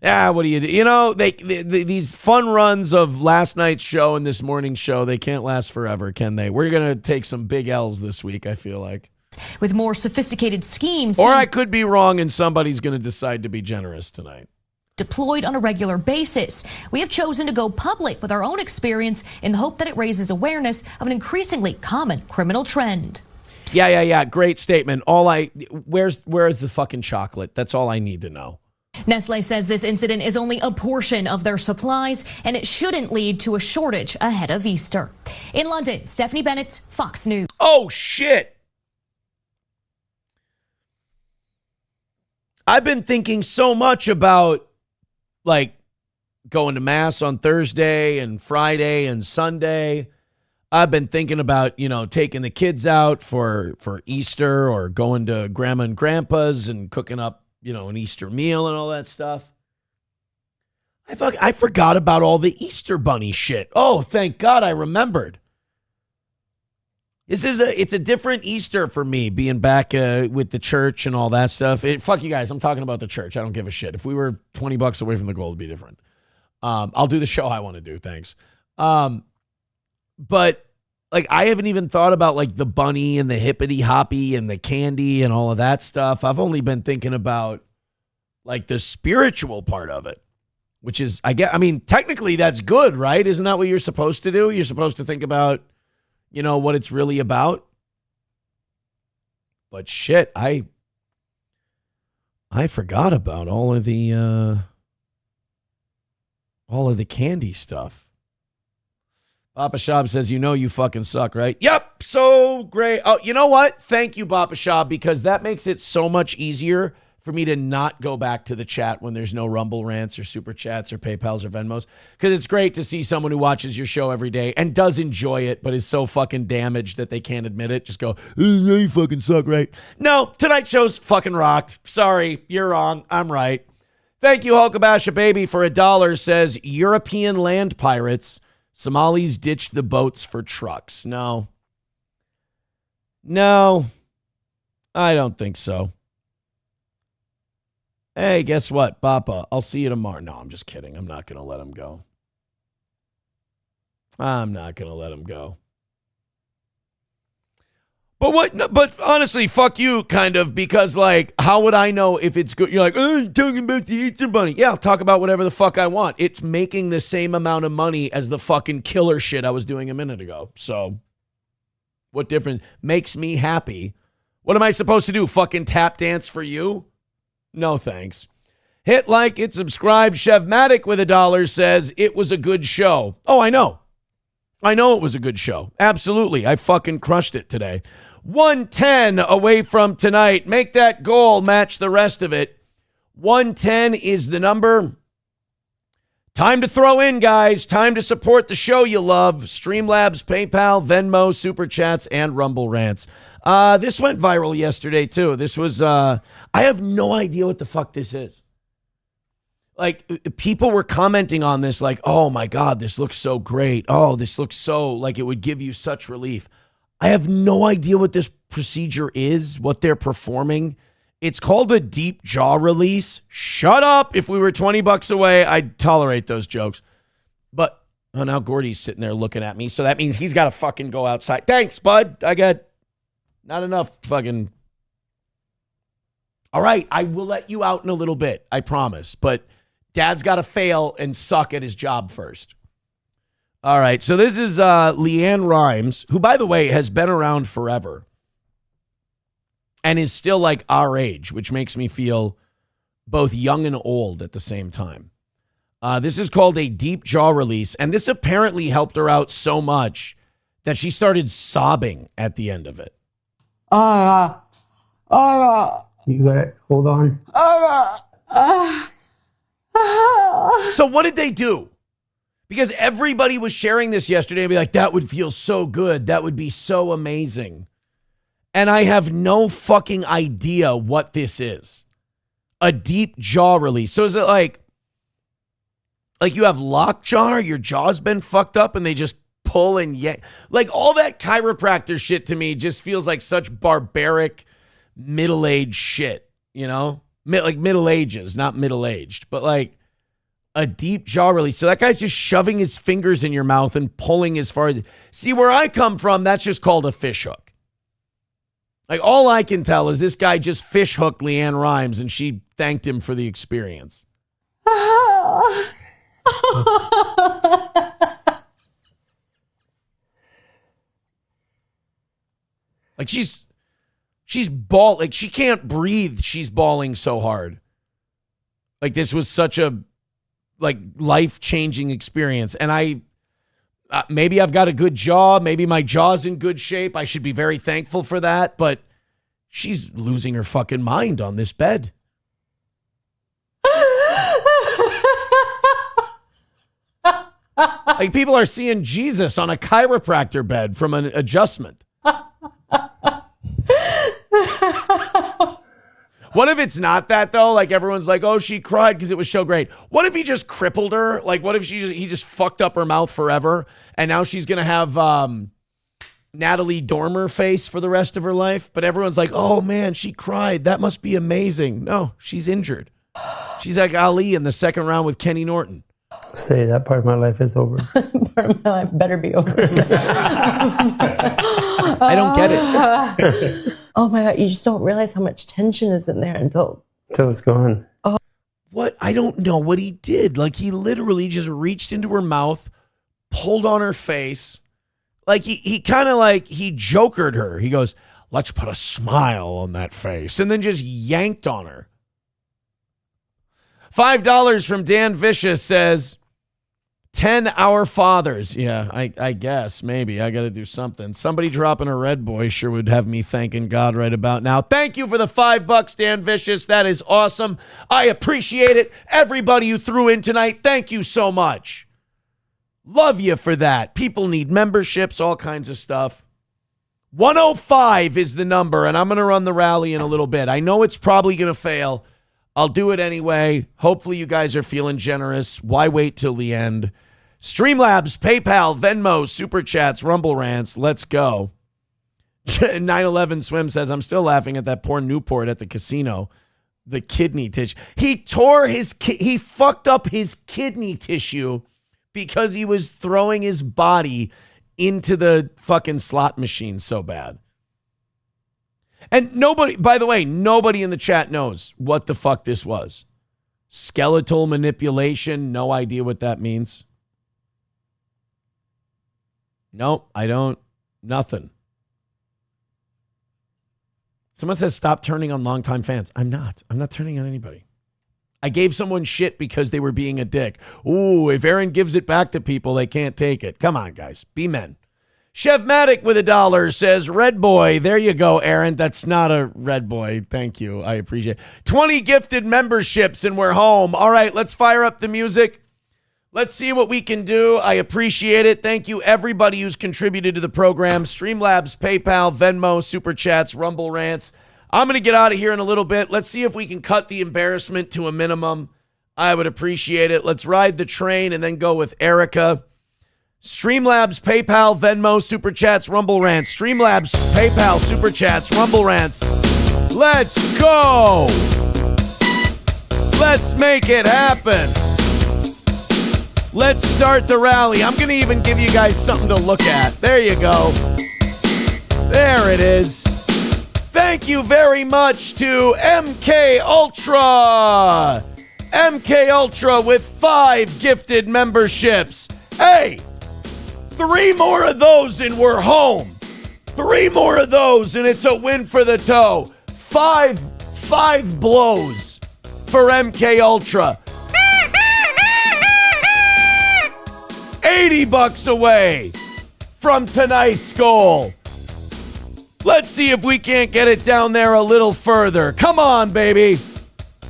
Yeah, what do? You know, these fun runs of last night's show and this morning's show, they can't last forever, can they? We're going to take some big L's this week, I feel like. With more sophisticated schemes. Or I could be wrong and somebody's going to decide to be generous tonight. Deployed on a regular basis. We have chosen to go public with our own experience in the hope that it raises awareness of an increasingly common criminal trend. Yeah. Great statement. Where's the fucking chocolate? That's all I need to know. Nestle says this incident is only a portion of their supplies, and it shouldn't lead to a shortage ahead of Easter. In London, Stephanie Bennett, Fox News. Oh, shit. I've been thinking so much about, like, going to Mass on Thursday and Friday and Sunday. I've been thinking about, taking the kids out for Easter or going to Grandma and Grandpa's and cooking up, an Easter meal and all that stuff. I forgot about all the Easter bunny shit. Oh, thank God I remembered. It's a different Easter for me, being back with the church and all that stuff. Fuck you guys, I'm talking about the church. I don't give a shit. If we were $20 away from the goal, it'd be different. I'll do the show I want to do, thanks. But like, I haven't even thought about like the bunny and the hippity hoppy and the candy and all of that stuff. I've only been thinking about like the spiritual part of it, which is, technically that's good, right? Isn't that what you're supposed to do? You're supposed to think about, what it's really about. But shit, I forgot about all of the candy stuff. Papa Shab says, you fucking suck, right? Yep, so great. Oh, you know what? Thank you, Papa Shab, because that makes it so much easier for me to not go back to the chat when there's no Rumble Rants or Super Chats or PayPals or Venmos, because it's great to see someone who watches your show every day and does enjoy it, but is so fucking damaged that they can't admit it. Just go, you fucking suck, right? No, tonight's show's fucking rocked. Sorry, you're wrong. I'm right. Thank you, Hulkabasha Baby, for $1, says European land pirates. Somalis ditched the boats for trucks. No, I don't think so. Hey, guess what, Papa? I'll see you tomorrow. No, I'm just kidding. I'm not going to let him go. But honestly, fuck you, kind of, because, like, how would I know if it's good? You're like, you're talking about the Easter Bunny. Yeah, I'll talk about whatever the fuck I want. It's making the same amount of money as the fucking killer shit I was doing a minute ago. So, what difference? Makes me happy. What am I supposed to do? Fucking tap dance for you? No, thanks. Hit like and subscribe. Chevmatic with $1 says, it was a good show. Oh, I know it was a good show. Absolutely. I fucking crushed it today. 110 away from tonight. Make that goal match the rest of it. 110 is the number. Time to throw in, guys. Time to support the show you love. Streamlabs, PayPal, Venmo, Super Chats, and Rumble Rants. This went viral yesterday, too. This was, I have no idea what the fuck this is. Like, people were commenting on this like, oh my God, this looks so great. Oh, this looks so, like, it would give you such relief. I have no idea what this procedure is, what they're performing. It's called a deep jaw release. Shut up. If we were $20 away, I'd tolerate those jokes. But, oh, now Gordy's sitting there looking at me. So that means he's got to fucking go outside. Thanks, bud. I got not enough fucking. All right. I will let you out in a little bit. I promise. But Dad's got to fail and suck at his job first. All right, so this is Leanne Rimes, who, by the way, has been around forever and is still like our age, which makes me feel both young and old at the same time. This is called a deep jaw release, and this apparently helped her out so much that she started sobbing at the end of it. You got it. Hold on. So what did they do? Because everybody was sharing this yesterday and be like, that would feel so good. That would be so amazing. And I have no fucking idea what this is. A deep jaw release. So is it like you have lockjaw, your jaw's been fucked up and they just pull and yank? Like all that chiropractor shit to me just feels like such barbaric middle-aged shit, you know? Like Middle Ages, not middle-aged, but like a deep jaw release. So that guy's just shoving his fingers in your mouth and pulling as far as... See, where I come from, that's just called a fish hook. Like, all I can tell is this guy just fish hooked Leanne Rimes, and she thanked him for the experience. Like, she's bawling. Like, she can't breathe. She's bawling so hard. Like, this was such a, like, life-changing experience. And maybe I've got a good jaw. Maybe my jaw's in good shape. I should be very thankful for that. But she's losing her fucking mind on this bed. Like, people are seeing Jesus on a chiropractor bed from an adjustment. What if it's not that, though? Like, everyone's like, oh, she cried because it was so great. What if he just crippled her? Like, what if he just fucked up her mouth forever, and now she's going to have Natalie Dormer face for the rest of her life? But everyone's like, oh, man, she cried. That must be amazing. No, she's injured. She's like Ali in the second round with Kenny Norton. Say that part of my life is over. Part of my life better be over. I don't get it. Oh my God, you just don't realize how much tension is in there until it's gone. Oh. What? I don't know what he did. Like, he literally just reached into her mouth, pulled on her face. Like, he kind of like, he jokered her. He goes, let's put a smile on that face. And then just yanked on her. $5 from Dan Vicious says, 10 Our Fathers. Yeah, I guess, maybe. I got to do something. Somebody dropping a Red Boy sure would have me thanking God right about now. Thank you for the $5, Dan Vicious. That is awesome. I appreciate it. Everybody who threw in tonight, thank you so much. Love you for that. People need memberships, all kinds of stuff. 105 is the number, and I'm going to run the rally in a little bit. I know it's probably going to fail. I'll do it anyway. Hopefully you guys are feeling generous. Why wait till the end? Streamlabs, PayPal, Venmo, Super Chats, Rumble Rants. Let's go. 9/11 Swim says, I'm still laughing at that poor Newport at the casino. The kidney tissue. He fucked up his kidney tissue because he was throwing his body into the fucking slot machine so bad. And nobody, by the way, nobody in the chat knows what the fuck this was. Skeletal manipulation, no idea what that means. Nope, I don't. Nothing. Someone says stop turning on longtime fans. I'm not turning on anybody. I gave someone shit because they were being a dick. Ooh, if Aaron gives it back to people, they can't take it. Come on, guys. Be men. Chevmatic with $1 says, Red Boy. There you go, Aaron. That's not a Red Boy. Thank you. I appreciate it. 20 gifted memberships and we're home. All right, let's fire up the music. Let's see what we can do. I appreciate it. Thank you, everybody who's contributed to the program. Streamlabs, PayPal, Venmo, Super Chats, Rumble Rants. I'm going to get out of here in a little bit. Let's see if we can cut the embarrassment to a minimum. I would appreciate it. Let's ride the train and then go with Erica. Streamlabs, PayPal, Venmo, Super Chats, Rumble Rants. Streamlabs, PayPal, Super Chats, Rumble Rants. Let's go. Let's make it happen. Let's start the rally. I'm going to even give you guys something to look at. There you go. There it is. Thank you very much to MK Ultra. MK Ultra with 5 gifted memberships. Hey, 3 more of those and we're home. 3 more of those and it's a win for the toe. 5 blows for MK Ultra. $80 away from tonight's goal. Let's see if we can't get it down there a little further. Come on, baby.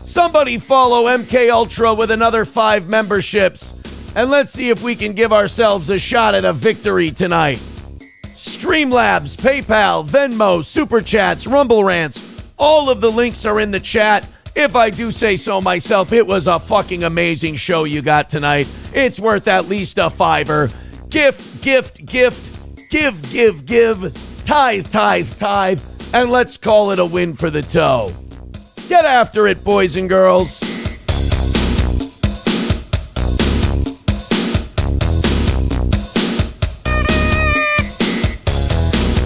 Somebody follow MK Ultra with another 5 memberships. And let's see if we can give ourselves a shot at a victory tonight. Streamlabs, PayPal, Venmo, Super Chats, Rumble Rants. All of the links are in the chat. If I do say so myself, it was a fucking amazing show you got tonight. It's worth at least a $5. Gift, gift, gift, give, tithe, and let's call it a win for the toe. Get after it, boys and girls.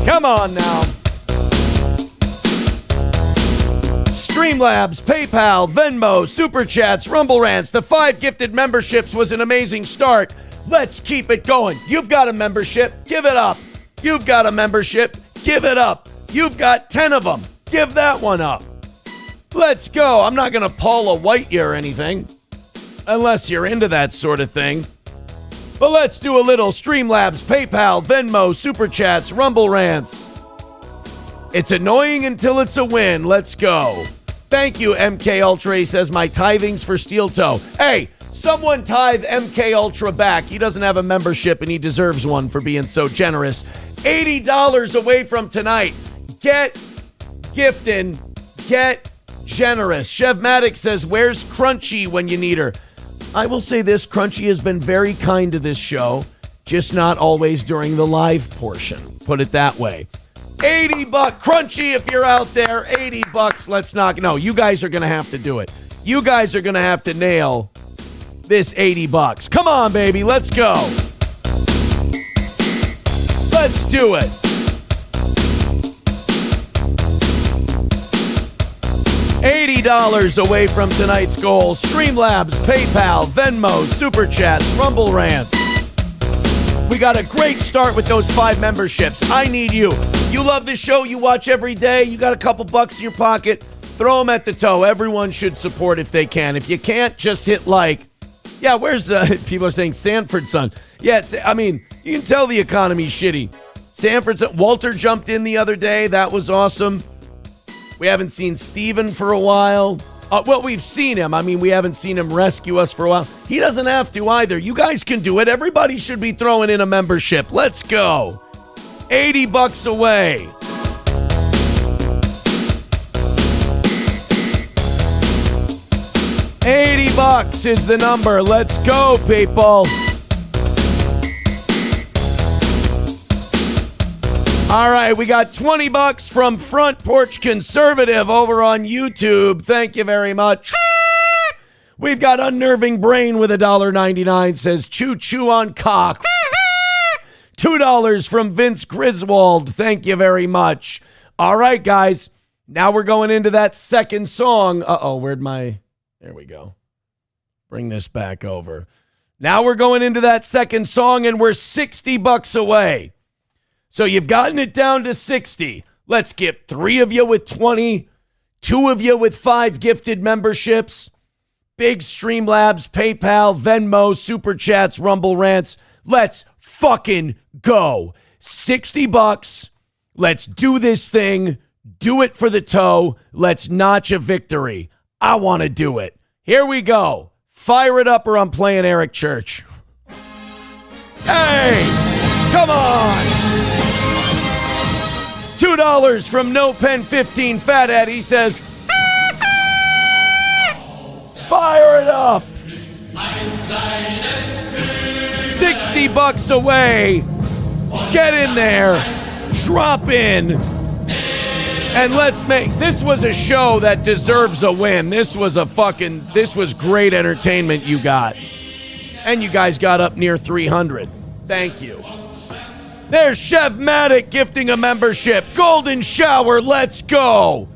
Come on now. Streamlabs, PayPal, Venmo, Super Chats, Rumble Rants. The 5 gifted memberships was an amazing start. Let's keep it going. You've got a membership. Give it up. You've got a membership. Give it up. You've got 10 of them. Give that one up. Let's go. I'm not going to Paula White you or anything, unless you're into that sort of thing. But let's do a little Streamlabs, PayPal, Venmo, Super Chats, Rumble Rants. It's annoying until it's a win. Let's go. Thank you, MK Ultra. He says, my tithings for Steel Toe. Hey, someone tithe MK Ultra back. He doesn't have a membership, and he deserves one for being so generous. $80 away from tonight. Get gifting. Get generous. Chevmatic says, where's Crunchy when you need her? I will say this, Crunchy has been very kind to this show, just not always during the live portion. Put it that way. $80. Crunchy, if you're out there, $80. Let's knock. No, you guys are going to have to do it. You guys are going to have to nail this $80. Come on, baby. Let's go. Let's do it. $80 away from tonight's goal. Streamlabs, PayPal, Venmo, Super Chats, Rumble Rants. We got a great start with those 5 memberships. I need you. You love this show. You watch every day. You got a couple bucks in your pocket. Throw them at the toe. Everyone should support if they can. If you can't, just hit like. Yeah, where's people are saying Sanford's son. Yeah, I mean, you can tell the economy's shitty. Sanford's son. Walter jumped in the other day. That was awesome. We haven't seen Steven for a while. Well, we've seen him. I mean, we haven't seen him rescue us for a while. He doesn't have to either. You guys can do it. Everybody should be throwing in a membership. Let's go. $80 away. $80 is the number. Let's go, people. All right, we got $20 from Front Porch Conservative over on YouTube. Thank you very much. We've got Unnerving Brain with $1.99 says choo choo on cock. $2 from Vince Griswold. Thank you very much. All right, guys. Now we're going into that second song. Uh-oh, there we go. Bring this back over. Now we're going into that second song, and we're $60 away. So you've gotten it down to 60. Let's get 3 of you with 20, 2 of you with 5 gifted memberships, big Streamlabs, PayPal, Venmo, Super Chats, Rumble Rants. Let's fucking go. $60. Let's do this thing. Do it for the toe. Let's notch a victory. I want to do it. Here we go. Fire it up or I'm playing Eric Church. Hey, come on. $2 from No Pen 15 Fathead. He says, fire it up. $60 away. Get in there. Drop in. And let's make, this was a show that deserves a win. This was great entertainment you got. And you guys got up near 300. Thank you. There's Chevmatic gifting a membership. Golden Shower, let's go.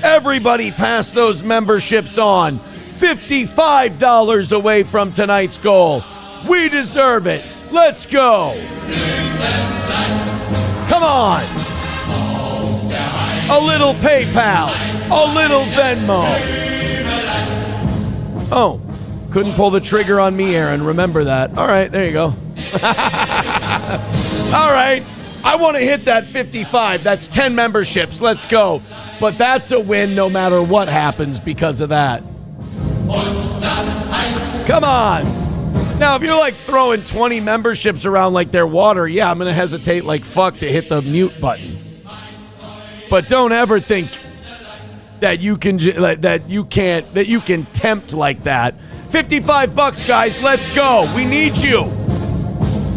Everybody pass those memberships on. $55 away from tonight's goal. We deserve it. Let's go. Come on. A little PayPal. A little Venmo. Oh, couldn't pull the trigger on me, Aaron. Remember that. All right, there you go. All right. I want to hit that 55. That's 10 memberships. Let's go. But that's a win no matter what happens because of that. Come on. Now, if you're like throwing 20 memberships around like they're water, yeah, I'm going to hesitate like fuck to hit the mute button. But don't ever think that you can tempt like that. $55, guys. Let's go. We need you.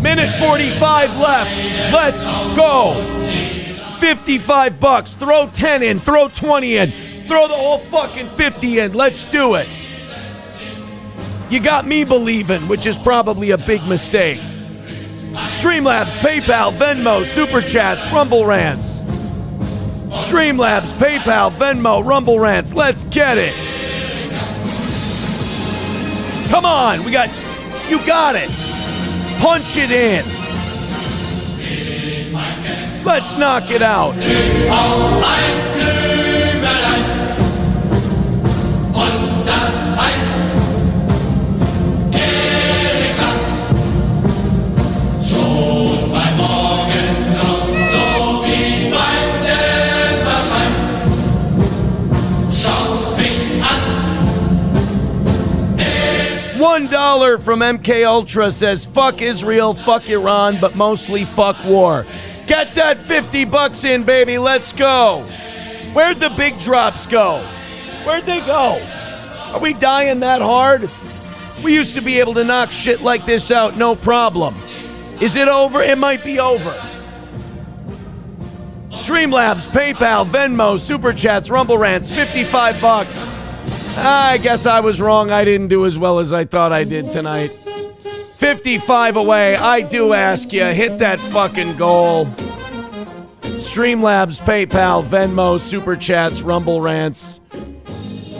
Minute 45 left. Let's go. $55. Throw 10 in. Throw 20 in. Throw the whole fucking 50 in. Let's do it. You got me believing, which is probably a big mistake. Streamlabs, PayPal, Venmo, Super Chats, Rumble Rants. Streamlabs, PayPal, Venmo, Rumble Rants. Let's get it. Come on, you got it. Punch it in. Let's knock it out. $1 from MK Ultra says, fuck Israel, fuck Iran, but mostly fuck war. Get that $50 in, baby. Let's go. Where'd the big drops go? Where'd they go? Are we dying that hard? We used to be able to knock shit like this out, no problem. Is it over? It might be over. Streamlabs, PayPal, Venmo, Super Chats, Rumble Rants, $55. I guess I was wrong. I didn't do as well as I thought I did tonight. 55 away. I do ask you, hit that fucking goal. Streamlabs, PayPal, Venmo, Super Chats, Rumble Rants.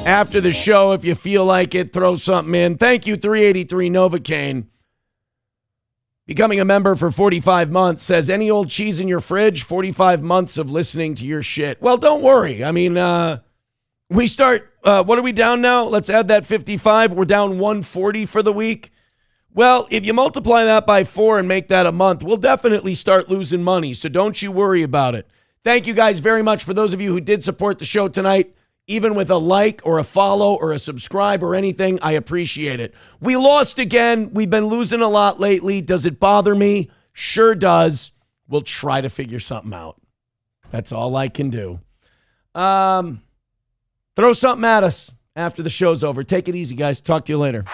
After the show, if you feel like it, throw something in. Thank you, 383 Novocaine. Becoming a member for 45 months says, any old cheese in your fridge? 45 months of listening to your shit. Well, don't worry. I mean, we start, what are we down now? Let's add that 55. We're down 140 for the week. Well, if you multiply that by 4 and make that a month, we'll definitely start losing money. So don't you worry about it. Thank you guys very much for those of you who did support the show tonight. Even with a like or a follow or a subscribe or anything, I appreciate it. We lost again. We've been losing a lot lately. Does it bother me? Sure does. We'll try to figure something out. That's all I can do. Throw something at us after the show's over. Take it easy, guys. Talk to you later.